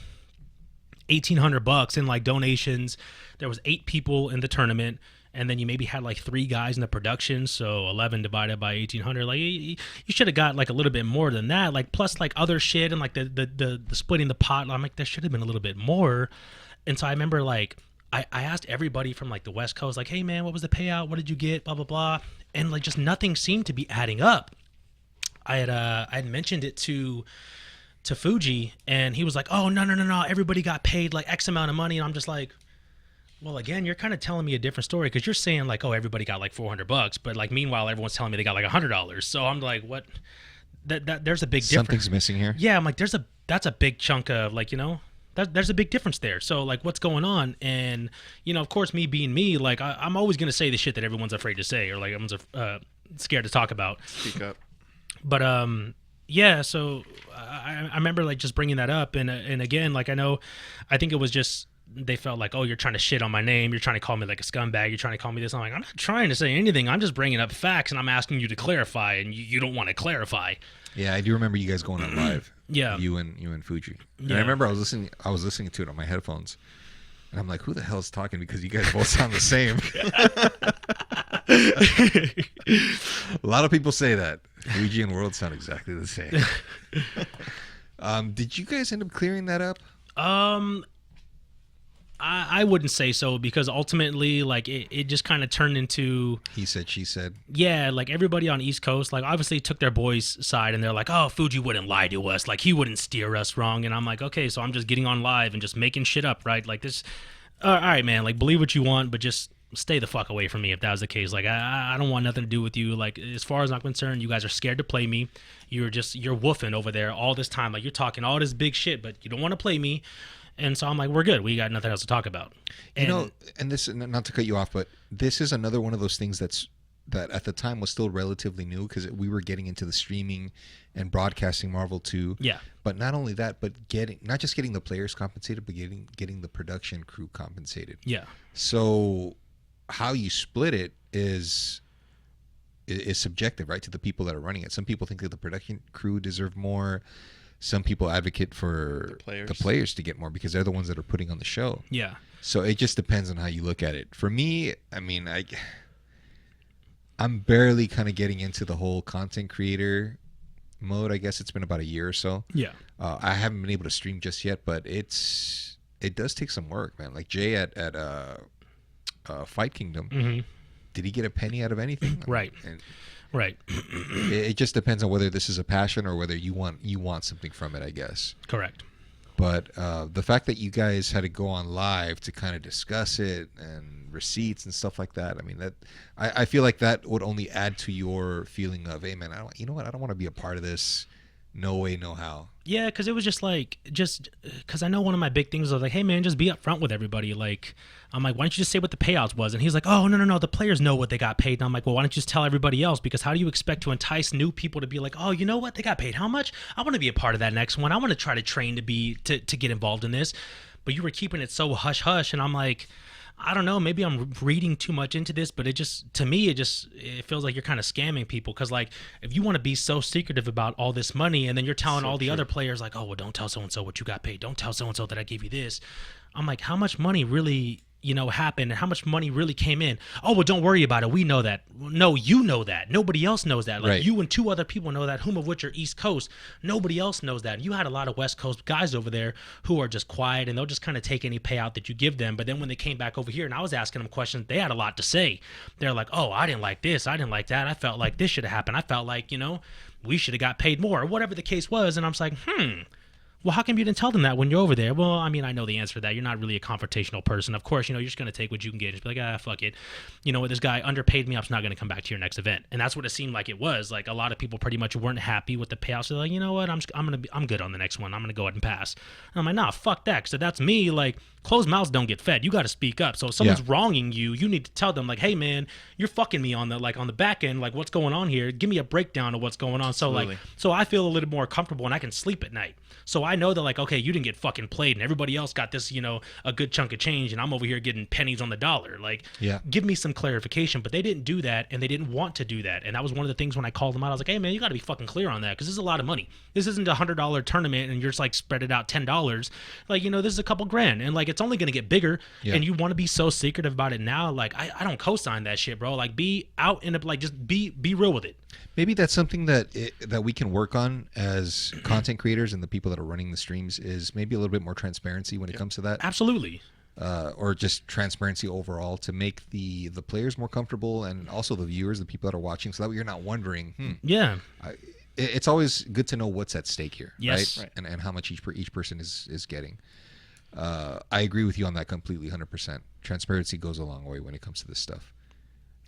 $1,800 in, like, donations, there was 8 people in the tournament. And then you maybe had like 3 guys in the production, so 11 divided by 1,800. Like, you should have got like a little bit more than that. Like, plus like other shit and like the splitting the pot. I'm like, there should have been a little bit more. And so I remember like I asked everybody from like the West Coast, like, hey man, what was the payout? What did you get? Blah blah blah. And like just nothing seemed to be adding up. I had mentioned it to Fuji, and he was like, oh no, everybody got paid like X amount of money, and I'm just like, well, again, you're kind of telling me a different story, because you're saying like, oh, everybody got like $400, but like meanwhile everyone's telling me they got like $100. So I'm like, what? That there's a big difference. Something's missing here. Yeah, I'm like, that's a big chunk of like, there's a big difference there. So like, what's going on? And of course, me being me, like I'm always gonna say the shit that everyone's afraid to say, or like everyone's scared to talk about. Speak up. But yeah. So I remember like just bringing that up, and again, like I think it was just, they felt like, oh, you're trying to shit on my name. You're trying to call me like a scumbag. You're trying to call me this. I'm like, I'm not trying to say anything. I'm just bringing up facts, and I'm asking you to clarify, and you don't want to clarify. Yeah, I do remember you guys going on live. Yeah. You and Fuji. And Yeah. I remember I was listening to it on my headphones, and I'm like, who the hell is talking? Because you guys both sound the same. A lot of people say that. Fuji and World sound exactly the same. Did you guys end up clearing that up? I wouldn't say so, because ultimately, like, it just kind of turned into... He said, she said. Yeah, like, everybody on East Coast, like, obviously took their boys' side, and they're like, oh, Fuji wouldn't lie to us. Like, he wouldn't steer us wrong. And I'm like, okay, so I'm just getting on live and just making shit up, right? Like, this... all right, man, like, believe what you want, but just stay the fuck away from me if that was the case. Like, I don't want nothing to do with you. Like, as far as I'm concerned, you guys are scared to play me. You're woofing over there all this time. Like, you're talking all this big shit, but you don't want to play me. And so I'm like, we're good. We got nothing else to talk about. And, and this, not to cut you off, but this is another one of those things that at the time was still relatively new, because we were getting into the streaming and broadcasting Marvel 2. Yeah. But not only that, but not just getting the players compensated, but getting the production crew compensated. Yeah. So how you split it is subjective, right, to the people that are running it. Some people think that the production crew deserve more. some people advocate for the players to get more because they're the ones that are putting on the show. Yeah. So it just depends on how you look at it. For me, I mean, I'm barely kind of getting into the whole content creator mode. I guess it's been about a year or so. Yeah. I haven't been able to stream just yet, but it does take some work, man. Like Jay at FightKingdom, Mm-hmm. did he get a penny out of anything? Right. Right. It just depends on whether this is a passion or whether you want something from it, I guess. Correct. But the fact that you guys had to go on live to kind of discuss it and receipts and stuff like that, I mean, that I feel like that would only add to your feeling of, hey, man, I don't want to be a part of this. No way, no how. Yeah, because it was just because I know one of my big things was like, hey, man, just be upfront with everybody. Like, I'm like, why don't you just say what the payouts was? And he's like, oh, no, the players know what they got paid. And I'm like, well, why don't you just tell everybody else? Because how do you expect to entice new people to be like, oh, you know what? They got paid how much? I want to be a part of that next one. I want to try to train to get involved in this. But you were keeping it so hush-hush. And I'm like, I don't know, maybe I'm reading too much into this, but it feels like you're kind of scamming people. Because, like, if you want to be so secretive about all this money and then you're telling all the other players, like, oh, well, don't tell so-and-so what you got paid. Don't tell so-and-so that I gave you this. I'm like, how much money really, happened and how much money really came in? Oh, well, don't worry about it. We know that. No, you know that. Nobody else knows that. Like, right. You and two other people know that, whom of which are East Coast. Nobody else knows that. You had a lot of West Coast guys over there who are just quiet and they'll just kind of take any payout that you give them. But then when they came back over here and I was asking them questions, they had a lot to say. They're like, oh, I didn't like this. I didn't like that. I felt like this should have happened. I felt like, we should have got paid more or whatever the case was. And I'm just like, well, how come you didn't tell them that when you're over there? Well, I mean, I know the answer to that. You're not really a confrontational person. Of course, you're just going to take what you can get. Just be like, fuck it. You know what? This guy underpaid me. I'm just not going to come back to your next event. And that's what it seemed like it was. Like, a lot of people pretty much weren't happy with the payouts. They're like, you know what? I'm good on the next one. I'm going to go ahead and pass. And I'm like, nah, fuck that. Because that's me. Like, closed mouths don't get fed. You got to speak up. So if someone's wronging you, you need to tell them, like, hey, man, you're fucking me on the back end. Like, what's going on here? Give me a breakdown of what's going on. Absolutely. So I feel a little more comfortable and I can sleep at night. So I know that, like, okay, you didn't get fucking played and everybody else got this, a good chunk of change and I'm over here getting pennies on the dollar. Like, give me some clarification. But they didn't do that and they didn't want to do that. And that was one of the things when I called them out. I was like, hey, man, you got to be fucking clear on that because this is a lot of money. This isn't a $100 tournament and you're just, like, spread it out $10. Like, this is a couple grand and, like, it's only going to get bigger. And you want to be so secretive about it now. Like, I don't co-sign that shit, bro. Like, be out in like, just be real with it. Maybe that's something that we can work on as content creators and the people that are running the streams is maybe a little bit more transparency when it comes to that. Absolutely. Or just transparency overall to make the players more comfortable and also the viewers, the people that are watching, so that way you're not wondering. It's always good to know what's at stake here, right? And how much each person is getting. I agree with you on that completely, 100%. Transparency goes a long way when it comes to this stuff.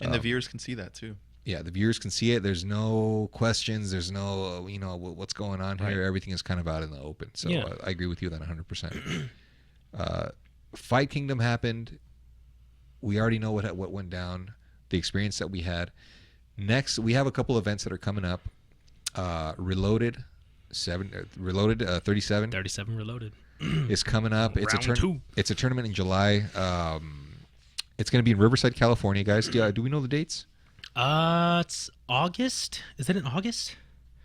And the viewers can see that too. Yeah, the viewers can see it. There's no questions. There's no, what's going on here. Right. Everything is kind of out in the open. So I agree with you on that 100%. FightKingdom happened. We already know what went down, the experience that we had. Next, we have a couple events that are coming up. Reloaded 37. 37 Reloaded. Is coming up. Round two. It's a tournament in July. It's going to be in Riverside, California, guys. Do we know the dates? It's August. Is it in August?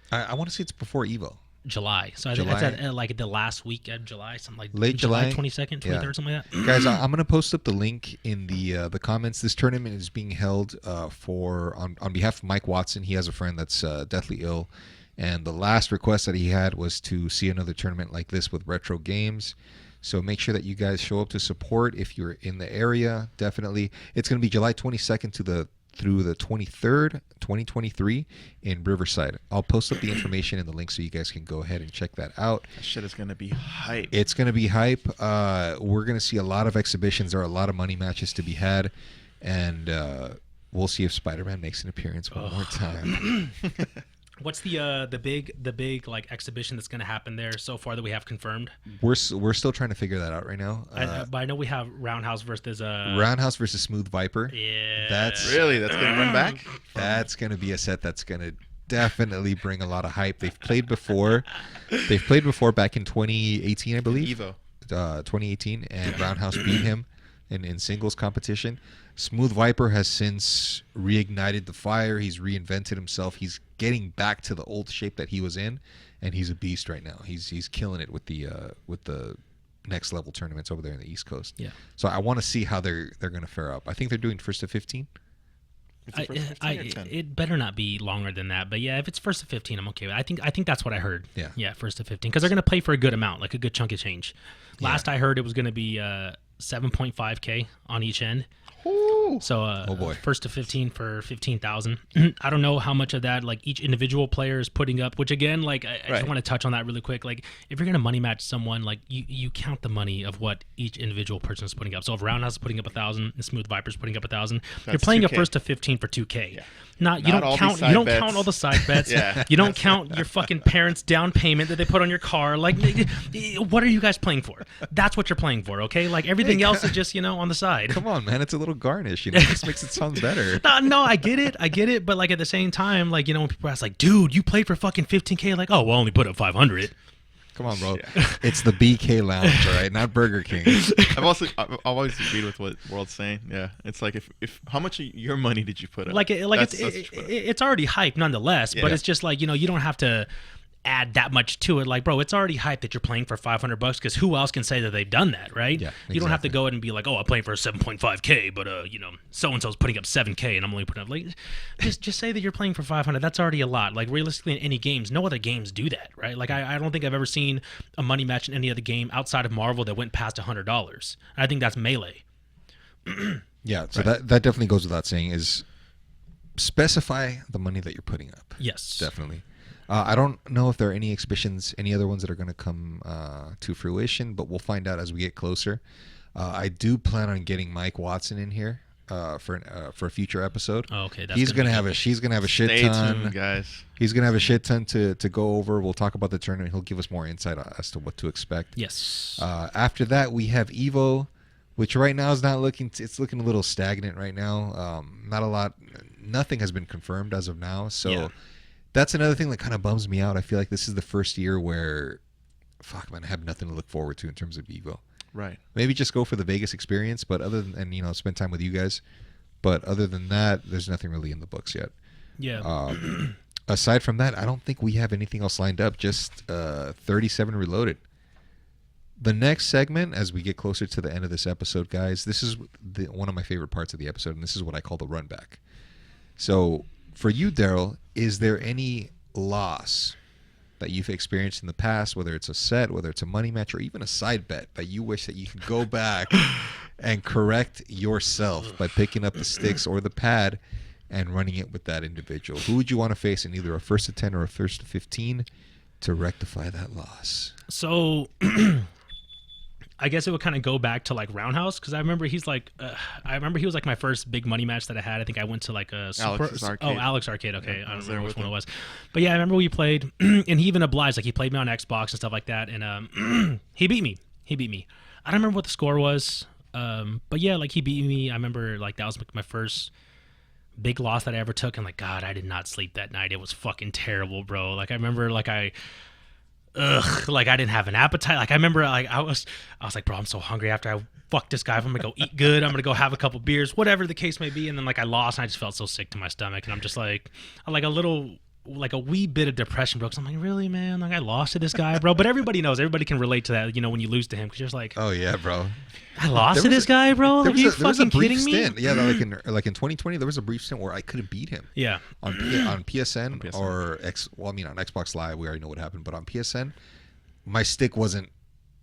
I want to say it's before Evo. July. So I think it's at like the last week of July, something like late July 22nd, 23rd, something like that. Guys, I'm going to post up the link in the comments. This tournament is being held on behalf of Mike Watson. He has a friend that's deathly ill, and the last request that he had was to see another tournament like this with retro games. So make sure that you guys show up to support if you're in the area. Definitely, it's going to be July 22nd through the 23rd, 2023 in Riverside. I'll post up the information in the link so you guys can go ahead and check that out. That shit is going to be hype. It's going to be hype. We're going to see a lot of exhibitions. There are a lot of money matches to be had. And we'll see if Spider-Man makes an appearance one more time. What's the big like exhibition that's going to happen there so far that we have confirmed? We're still trying to figure that out right now. But I know we have Roundhouse versus Roundhouse versus Smooth Viper. Yeah, that's going to run back. That's going to be a set that's going to definitely bring a lot of hype. They've played before. Back in 2018, I believe. Evo. 2018, and Roundhouse beat him in singles competition. Smooth Viper has since reignited the fire. He's reinvented himself. He's getting back to the old shape that he was in, and he's a beast right now. He's killing it with the next level tournaments over there in the East Coast. Yeah. So I want to see how they're going to fare up. I think they're doing first to 15. It better not be longer than that, but yeah, if it's first to 15, I'm okay with it. I think that's what I heard. Yeah, first to 15, because they're gonna play for a good amount, like a good chunk of change. Last I heard, it was gonna be 7.5K on each end. Ooh. So oh boy. First to 15 for 15,000. I don't know how much of that like each individual player is putting up, which again, like I just want to touch on that really quick. Like if you're gonna money match someone, like you count the money of what each individual person is putting up. So if Roundhouse is putting up 1,000 and Smooth Viper's putting up 1,000, you're playing 2K. a first to 15 for 2K. Yeah. You don't count all the side bets. Yeah. You don't count your fucking parents' down payment that they put on your car. Like, what are you guys playing for? That's what you're playing for, okay? Like everything else is just on the side. Come on, man, it's a little garnish. This makes it sound better. No, I get it, but like at the same time, like when people ask, like, dude, you played for fucking 15K, like, oh, well, I only put up 500. Come on, bro. Yeah. It's the BK Lounge, all right, not Burger King. I've always agreed with what World's saying. Yeah, it's like if how much of your money did you put up? It's already hyped nonetheless, but it's just like you don't have to add that much to it. Like, bro, it's already hyped that you're playing for $500 because who else can say that they've done that, right? Yeah, exactly. You don't have to go in and be like, oh, I'm playing for 7.5K, but so and so's putting up 7K and I'm only putting up like just say that you're playing for 500. That's already a lot. Like realistically, in any games, no other games do that, right? Like I don't think I've ever seen a money match in any other game outside of Marvel that went past $100. I think that's Melee. Yeah, so that definitely goes without saying. Is specify the money that you're putting up. Yes, definitely. I don't know if there are any exhibitions, any other ones that are going to come to fruition, but we'll find out as we get closer. I do plan on getting Mike Watson in here for a future episode. Oh, okay, that's he's gonna have a shit ton, tuned, guys. He's gonna have a shit ton to go over. We'll talk about the tournament. He'll give us more insight as to what to expect. Yes. After that, we have Evo, which right now is not looking. It's looking a little stagnant right now. Not a lot. Nothing has been confirmed as of now. So. Yeah. That's another thing that kind of bums me out. I feel like this is the first year where, fuck, man, I have nothing to look forward to in terms of Evo. Right. Maybe just go for the Vegas experience, but other than, spend time with you guys. But other than that, there's nothing really in the books yet. Yeah. Aside from that, I don't think we have anything else lined up. Just 37 Reloaded. The next segment, as we get closer to the end of this episode, guys, this is one of my favorite parts of the episode, and this is what I call the run back. So, for you, Daryl, is there any loss that you've experienced in the past, whether it's a set, whether it's a money match, or even a side bet, that you wish that you could go back and correct yourself by picking up the sticks or the pad and running it with that individual? Who would you want to face in either a first to 10 or a first to 15 to rectify that loss? So I guess it would kind of go back to like Roundhouse, because I remember he was like my first big money match that I had. I think I went to like a Alex Arcade. Alex Arcade. Okay, I don't remember which one it was, but yeah, I remember we played, and he even obliged. Like he played me on Xbox and stuff like that, and he beat me. I don't remember what the score was, but yeah, like he beat me. I remember like that was my first big loss that I ever took, and like God, I did not sleep that night. It was fucking terrible, bro. Like I remember like I didn't have an appetite. Like I remember like I was like, bro, I'm so hungry after I fuck this guy. I'm gonna go eat good. I'm gonna go have a couple beers, whatever the case may be. And then like I lost, and I just felt so sick to my stomach, and I'm just like a wee bit of depression, bro. Cause I'm like, really, man? Like I lost to this guy, bro. But everybody knows, everybody can relate to that, when you lose to him, because you're just like, oh yeah, bro. I lost to this guy, bro. Are you fucking kidding me? Yeah, like in 2020, there was a brief stint where I couldn't beat him. Yeah. On PSN or on Xbox Live, we already know what happened, but on PSN, my stick wasn't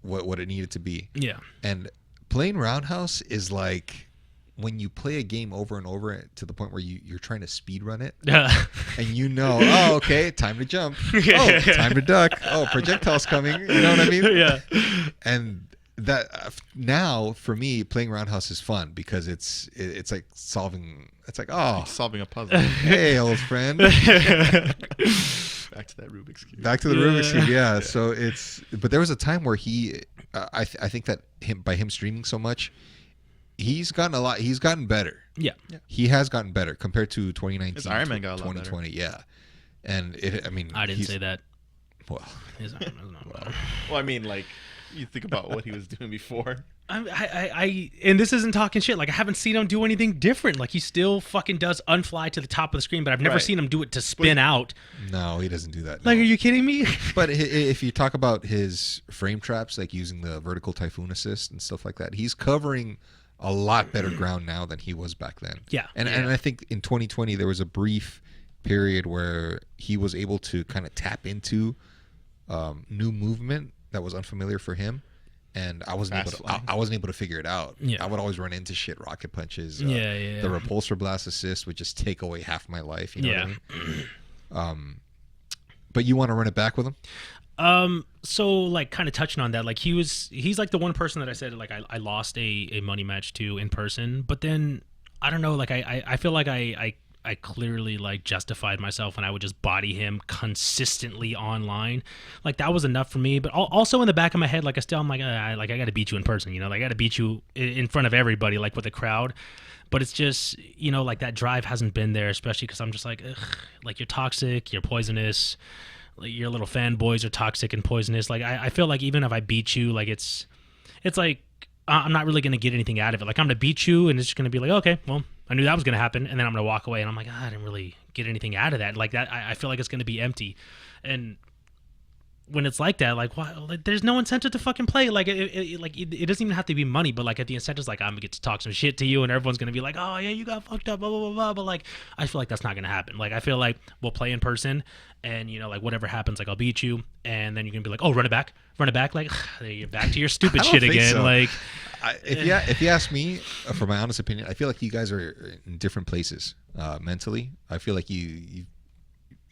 what it needed to be. Yeah. And playing Roundhouse is like when you play a game over and over to the point where you're trying to speed run it, and oh, okay, time to jump. Oh, time to duck. Oh, projectile's coming. You know what I mean? Yeah. And that now for me, playing Roundhouse is fun because it's like solving. It's like, oh, solving a puzzle. Hey, old friend. Back to that Rubik's Cube. Back to the Rubik's Cube, yeah. So but there was a time where he, I think that by him streaming so much, he's gotten better. Yeah. He has gotten better compared to 2019. His Iron Man got a lot 2020, better. yeah. And I didn't say that. Well, His Iron Man's not better. Well, I mean, like, You think about what he was doing before. I and this isn't talking shit. Like I haven't seen him do anything different. Like he still fucking does unfly to the top of the screen, but I've never seen him do it to spin out. No, he doesn't do that. Like, are you kidding me? But if you talk about his frame traps, like using the vertical typhoon assist and stuff like that, he's covering a lot better ground now than he was back then. Yeah. And I think in 2020 there was a brief period where he was able to kind of tap into new movement that was unfamiliar for him. And I wasn't able to figure it out. Yeah. I would always run into shit, rocket punches. The repulsor blast assist would just take away half my life. You know what I mean? But you want to run it back with him? So like kind of touching on that, like he's like the one person that I said like I lost a money match to in person, but then I don't know, like I feel like I clearly like justified myself when I would just body him consistently online. Like that was enough for me. But also in the back of my head, like I'm like I got to beat you in person. You know, like, I got to beat you in front of everybody, like with a crowd. But it's just, you know, like that drive hasn't been there, especially because I'm just like, ugh, like you're toxic, you're poisonous, like your little fanboys are toxic and poisonous. Like I feel like even if I beat you, like it's like I'm not really gonna get anything out of it. Like I'm gonna beat you, and it's just gonna be like, okay, well, I knew that was gonna happen, and then I'm gonna walk away, and I'm like, I didn't really get anything out of that. Like that, I feel like it's gonna be empty, and when it's like that, like, why? Like, there's no incentive to fucking play. Like, it doesn't even have to be money, but like, if the incentive's like, I'm gonna get to talk some shit to you, and everyone's gonna be like, oh yeah, you got fucked up, blah blah blah blah. But like, I feel like that's not gonna happen. Like, I feel like we'll play in person, and you know, like whatever happens, like I'll beat you, and then you're gonna be like, oh, run it back. Like, you're back to your stupid shit again. So. Like, if you ask me, for my honest opinion, I feel like you guys are in different places mentally. I feel like you,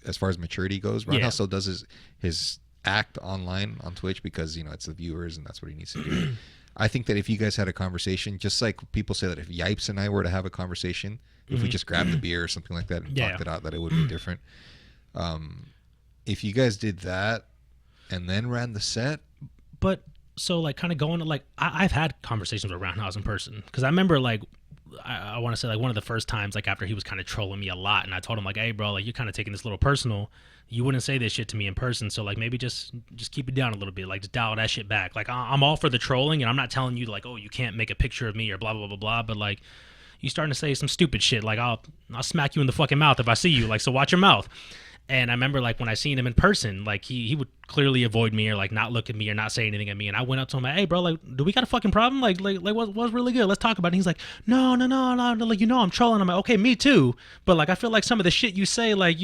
as far as maturity goes, Ron still does his act online on Twitch because, you know, it's the viewers and that's what he needs to do. I think that if you guys had a conversation, just like people say that if Yipes and I were to have a conversation, if we just grabbed a beer or something like that and talked it out, that it would be different. If you guys did that and then ran the set. But so like kind of going to like, I've had conversations with Roundhouse in person because I remember like, I want to say like one of the first times like after he was kind of trolling me a lot, and I told him like, hey bro, like you're kind of taking this a little personal. You wouldn't say this shit to me in person, so like maybe just keep it down a little bit, like just dial that shit back. Like I'm all for the trolling, and I'm not telling you like, oh, you can't make a picture of me or blah blah blah blah, but like you starting to say some stupid shit, like I'll smack you in the fucking mouth if I see you, like, so watch your mouth. And I remember like when I seen him in person, like he would clearly avoid me or like not look at me or not say anything at me. And I went up to him like, hey bro, like, do we got a fucking problem? Like what's really good? Let's talk about it. And he's like, no, like, you know, I'm trolling. I'm like, okay, me too. But like, I feel like some of the shit you say, like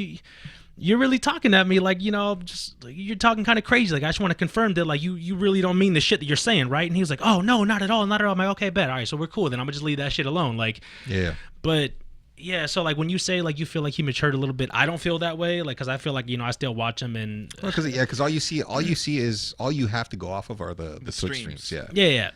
you're really talking at me, like, you know, just like, you're talking kind of crazy. Like I just want to confirm that like you really don't mean the shit that you're saying, right? And he was like, oh no, not at all. I'm like, okay, bet. All right, so we're cool. Then I'm gonna just leave that shit alone. Like, yeah. But yeah, so like when you say like you feel like he matured a little bit, I don't feel that way. Like, cause I feel like, you know, I still watch him and because all you see is all you have to go off of are the Twitch streams. Yeah.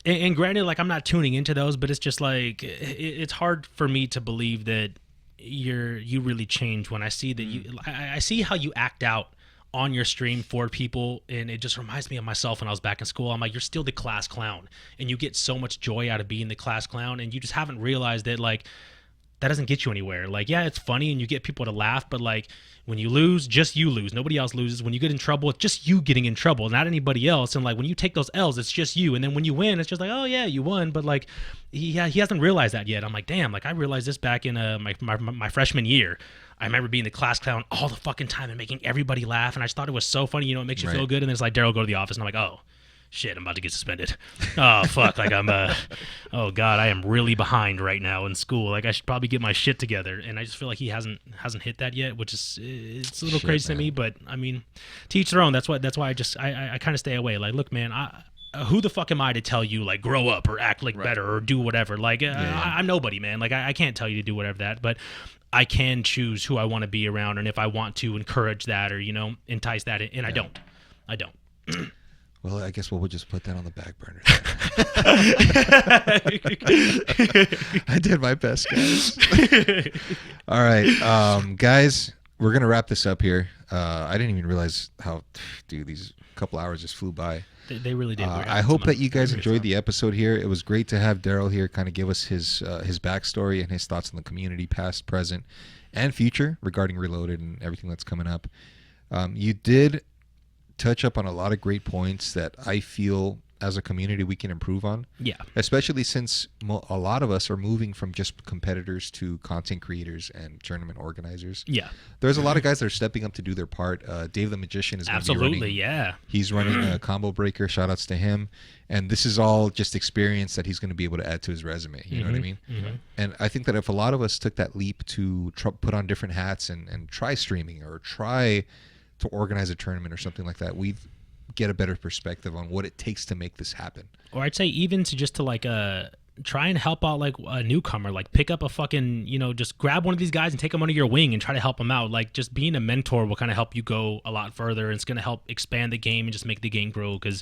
And granted, like I'm not tuning into those, but it's just like it's hard for me to believe that you really change when I see that I see how you act out on your stream for people, and it just reminds me of myself when I was back in school. I'm like, you're still the class clown, and you get so much joy out of being the class clown, and you just haven't realized that like that doesn't get you anywhere. Like, yeah, it's funny and you get people to laugh, but like when you lose, just you lose. Nobody else loses. When you get in trouble, it's just you getting in trouble, not anybody else. And like when you take those L's, it's just you. And then when you win, it's just like, oh yeah, you won. But like he hasn't realized that yet. I'm like, damn, like I realized this back in my freshman year. I remember being the class clown all the fucking time and making everybody laugh. And I just thought it was so funny. You know, it makes you feel good. And then it's like, Daryl, go to the office. And I'm like, oh shit, I'm about to get suspended. Oh fuck, like I'm oh god, I am really behind right now in school. Like I should probably get my shit together. And I just feel like he hasn't hit that yet, which is it's a little crazy to me. But I mean, to each their own. That's why I kind of stay away. Like, look, man, who the fuck am I to tell you like grow up or act like better or do whatever? Like I'm nobody, man. Like I can't tell you to do whatever that, but I can choose who I want to be around and if I want to encourage that or, you know, entice that, and I don't. Well, I guess we'll just put that on the back burner. I did my best, guys. All right, guys, we're going to wrap this up here. I didn't even realize how, dude, these couple hours just flew by. They really did. I hope that you guys enjoyed the episode here. It was great to have Daryl here kind of give us his backstory and his thoughts on the community, past, present, and future regarding Reloaded and everything that's coming up. You did touch up on a lot of great points that I feel as a community we can improve on. Yeah. Especially since a lot of us are moving from just competitors to content creators and tournament organizers. Yeah. There's a lot of guys that are stepping up to do their part. Dave the Magician is going to be running. Absolutely, yeah. He's running a combo breaker. Shout outs to him. And this is all just experience that he's going to be able to add to his resume. You know what I mean? Mm-hmm. And I think that if a lot of us took that leap to put on different hats and try streaming or try to organize a tournament or something like that, we'd get a better perspective on what it takes to make this happen. Or I'd say even to just to like try and help out like a newcomer, like pick up a fucking, just grab one of these guys and take them under your wing and try to help them out. Like just being a mentor will kind of help you go a lot further, and it's going to help expand the game and just make the game grow. Because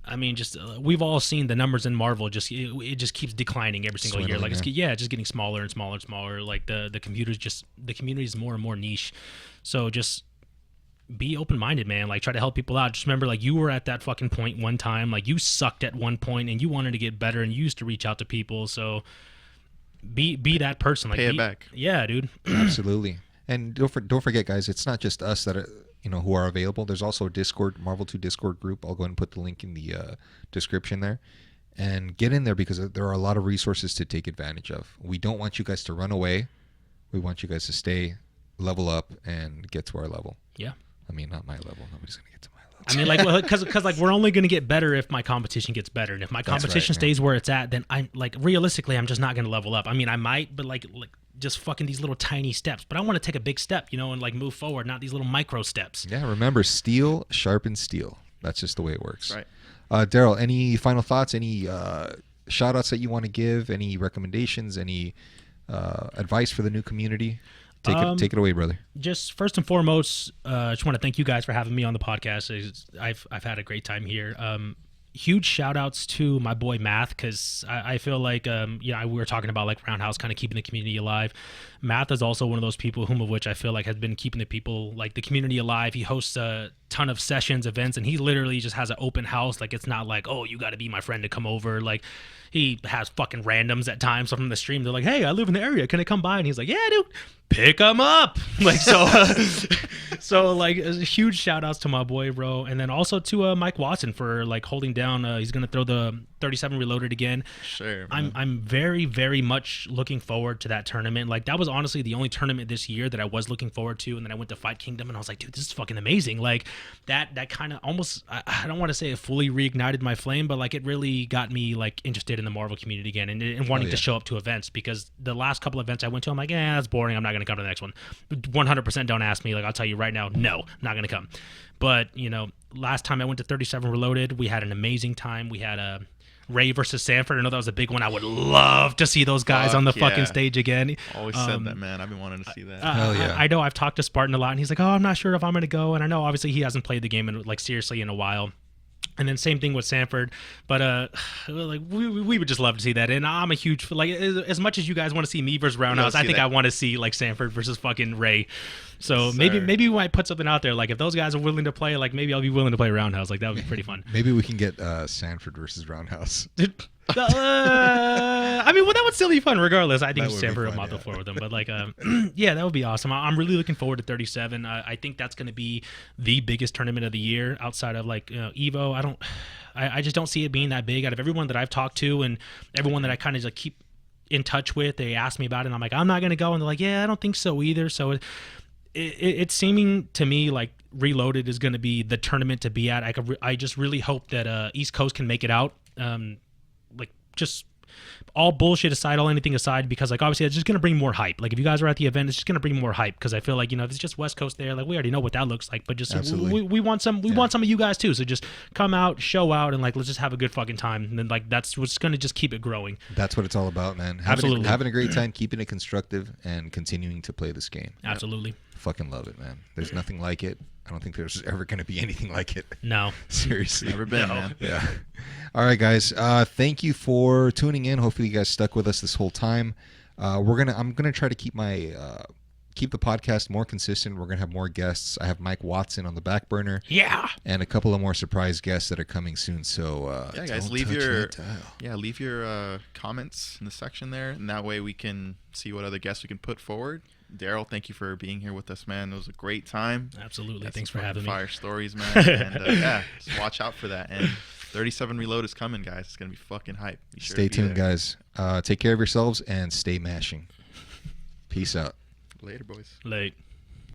I mean, just we've all seen the numbers in Marvel. It just keeps declining every single year. Like it's just getting smaller and smaller and smaller. Like the community is more and more niche. So just be open-minded, man. Like try to help people out. Just remember, like you were at that fucking point one time. Like you sucked at one point and you wanted to get better and you used to reach out to people. So be that person. Like pay it back. Yeah, dude. Absolutely. And don't forget, guys. It's not just us that are who are available. There's also a Discord, Marvel 2 Discord group. I'll go ahead and put the link in the description there. And get in there because there are a lot of resources to take advantage of. We don't want you guys to run away. We want you guys to stay, level up, and get to our level. Yeah. I mean, not my level. Nobody's gonna get to my level. I mean, like, because like we're only gonna get better if my competition gets better, and if my competition stays where it's at, then I'm like realistically, I'm just not gonna level up. I mean, I might, but like just fucking these little tiny steps. But I want to take a big step, and like move forward, not these little micro steps. Yeah, remember, steel sharpens steel. That's just the way it works. Right. Daryl, any final thoughts? Any shout outs that you want to give? Any recommendations? Any advice for the new community? Take it away, brother. Just first and foremost, I just want to thank you guys for having me on the podcast. I've had a great time here. Huge shout outs to my boy Math, because I feel like we were talking about like Roundhouse kind of keeping the community alive. Math is also one of those people of which I feel like has been keeping the community alive. He hosts a ton of sessions, events, and he literally just has an open house. Like it's not like, oh, you got to be my friend to come over. Like he has fucking randoms at times. So from the stream, they're like, hey, I live in the area. Can I come by? And he's like, yeah, dude, pick them up. Like, so like huge shout outs to my boy, bro. And then also to Mike Watson for like holding down. He's going to throw the 37 Reloaded again. Sure. I'm very, very much looking forward to that tournament. Like that was honestly the only tournament this year that I was looking forward to. And then I went to FightKingdom and I was like, dude, this is fucking amazing. Like that kind of almost, I don't want to say it fully reignited my flame, but like it really got me like interested in the Marvel community again and wanting to show up to events, because the last couple events I went to, I'm like, that's boring. I'm not going to come to the next one. 100% don't ask me. Like I'll tell you right now, no, I'm not going to come. But last time I went to 37 Reloaded, we had an amazing time. We had Ray versus Sanford. I know that was a big one. I would love to see those guys on the fucking stage again. Always said that, man. I've been wanting to see that. Hell yeah. I know I've talked to Spartan a lot, and he's like, oh, I'm not sure if I'm going to go. And I know obviously he hasn't played the game seriously in a while. And then same thing with Sanford, but like we would just love to see that. And I'm a huge, like, as much as you guys want to see me versus Roundhouse, I think I want to see like Sanford versus fucking Ray. So maybe we might put something out there. Like if those guys are willing to play, like maybe I'll be willing to play Roundhouse. Like that would be pretty fun. Maybe we can get Sanford versus Roundhouse. I mean, well, that would still be fun regardless. I think Sanford will mop the floor with them. But like, yeah, that would be awesome. I'm really looking forward to 37. I think that's going to be the biggest tournament of the year outside of like Evo. I just don't see it being that big. Out of everyone that I've talked to and everyone that I kind of like keep in touch with, they ask me about it and I'm like, I'm not going to go. And they're like, yeah, I don't think so either. So it's seeming to me like Reloaded is going to be the tournament to be at. I just really hope that East Coast can make it out. Like just all bullshit aside, all anything aside, because like obviously it's just gonna bring more hype. Like if you guys are at the event, it's just gonna bring more hype, because I feel like if it's just West Coast there, like we already know what that looks like, but just we want some want some of you guys too. So just come out, show out, and like let's just have a good fucking time. And then like that's what's gonna just keep it growing. That's what it's all about, man. Having a great time, keeping it constructive, and continuing to play this game. Absolutely. Fucking love it, man. There's nothing like it. I don't think there's ever going to be anything like it. No. Seriously. Never been, man. Yeah. All right, guys. Thank you for tuning in. Hopefully you guys stuck with us this whole time. I'm gonna try to keep the podcast more consistent. We're gonna have more guests. I have Mike Watson on the back burner. Yeah. And a couple of more surprise guests that are coming soon. So yeah, guys, leave your comments in the section there, and that way we can see what other guests we can put forward. Daryl, thank you for being here with us, man. It was a great time. Absolutely. Got Thanks some for having me. fire stories, man. And yeah, just watch out for that. And 37 Reload is coming, guys. It's gonna be fucking hype. Be sure Stay to be tuned, there. guys. Take care of yourselves and stay mashing. Peace out. Later, boys. Late.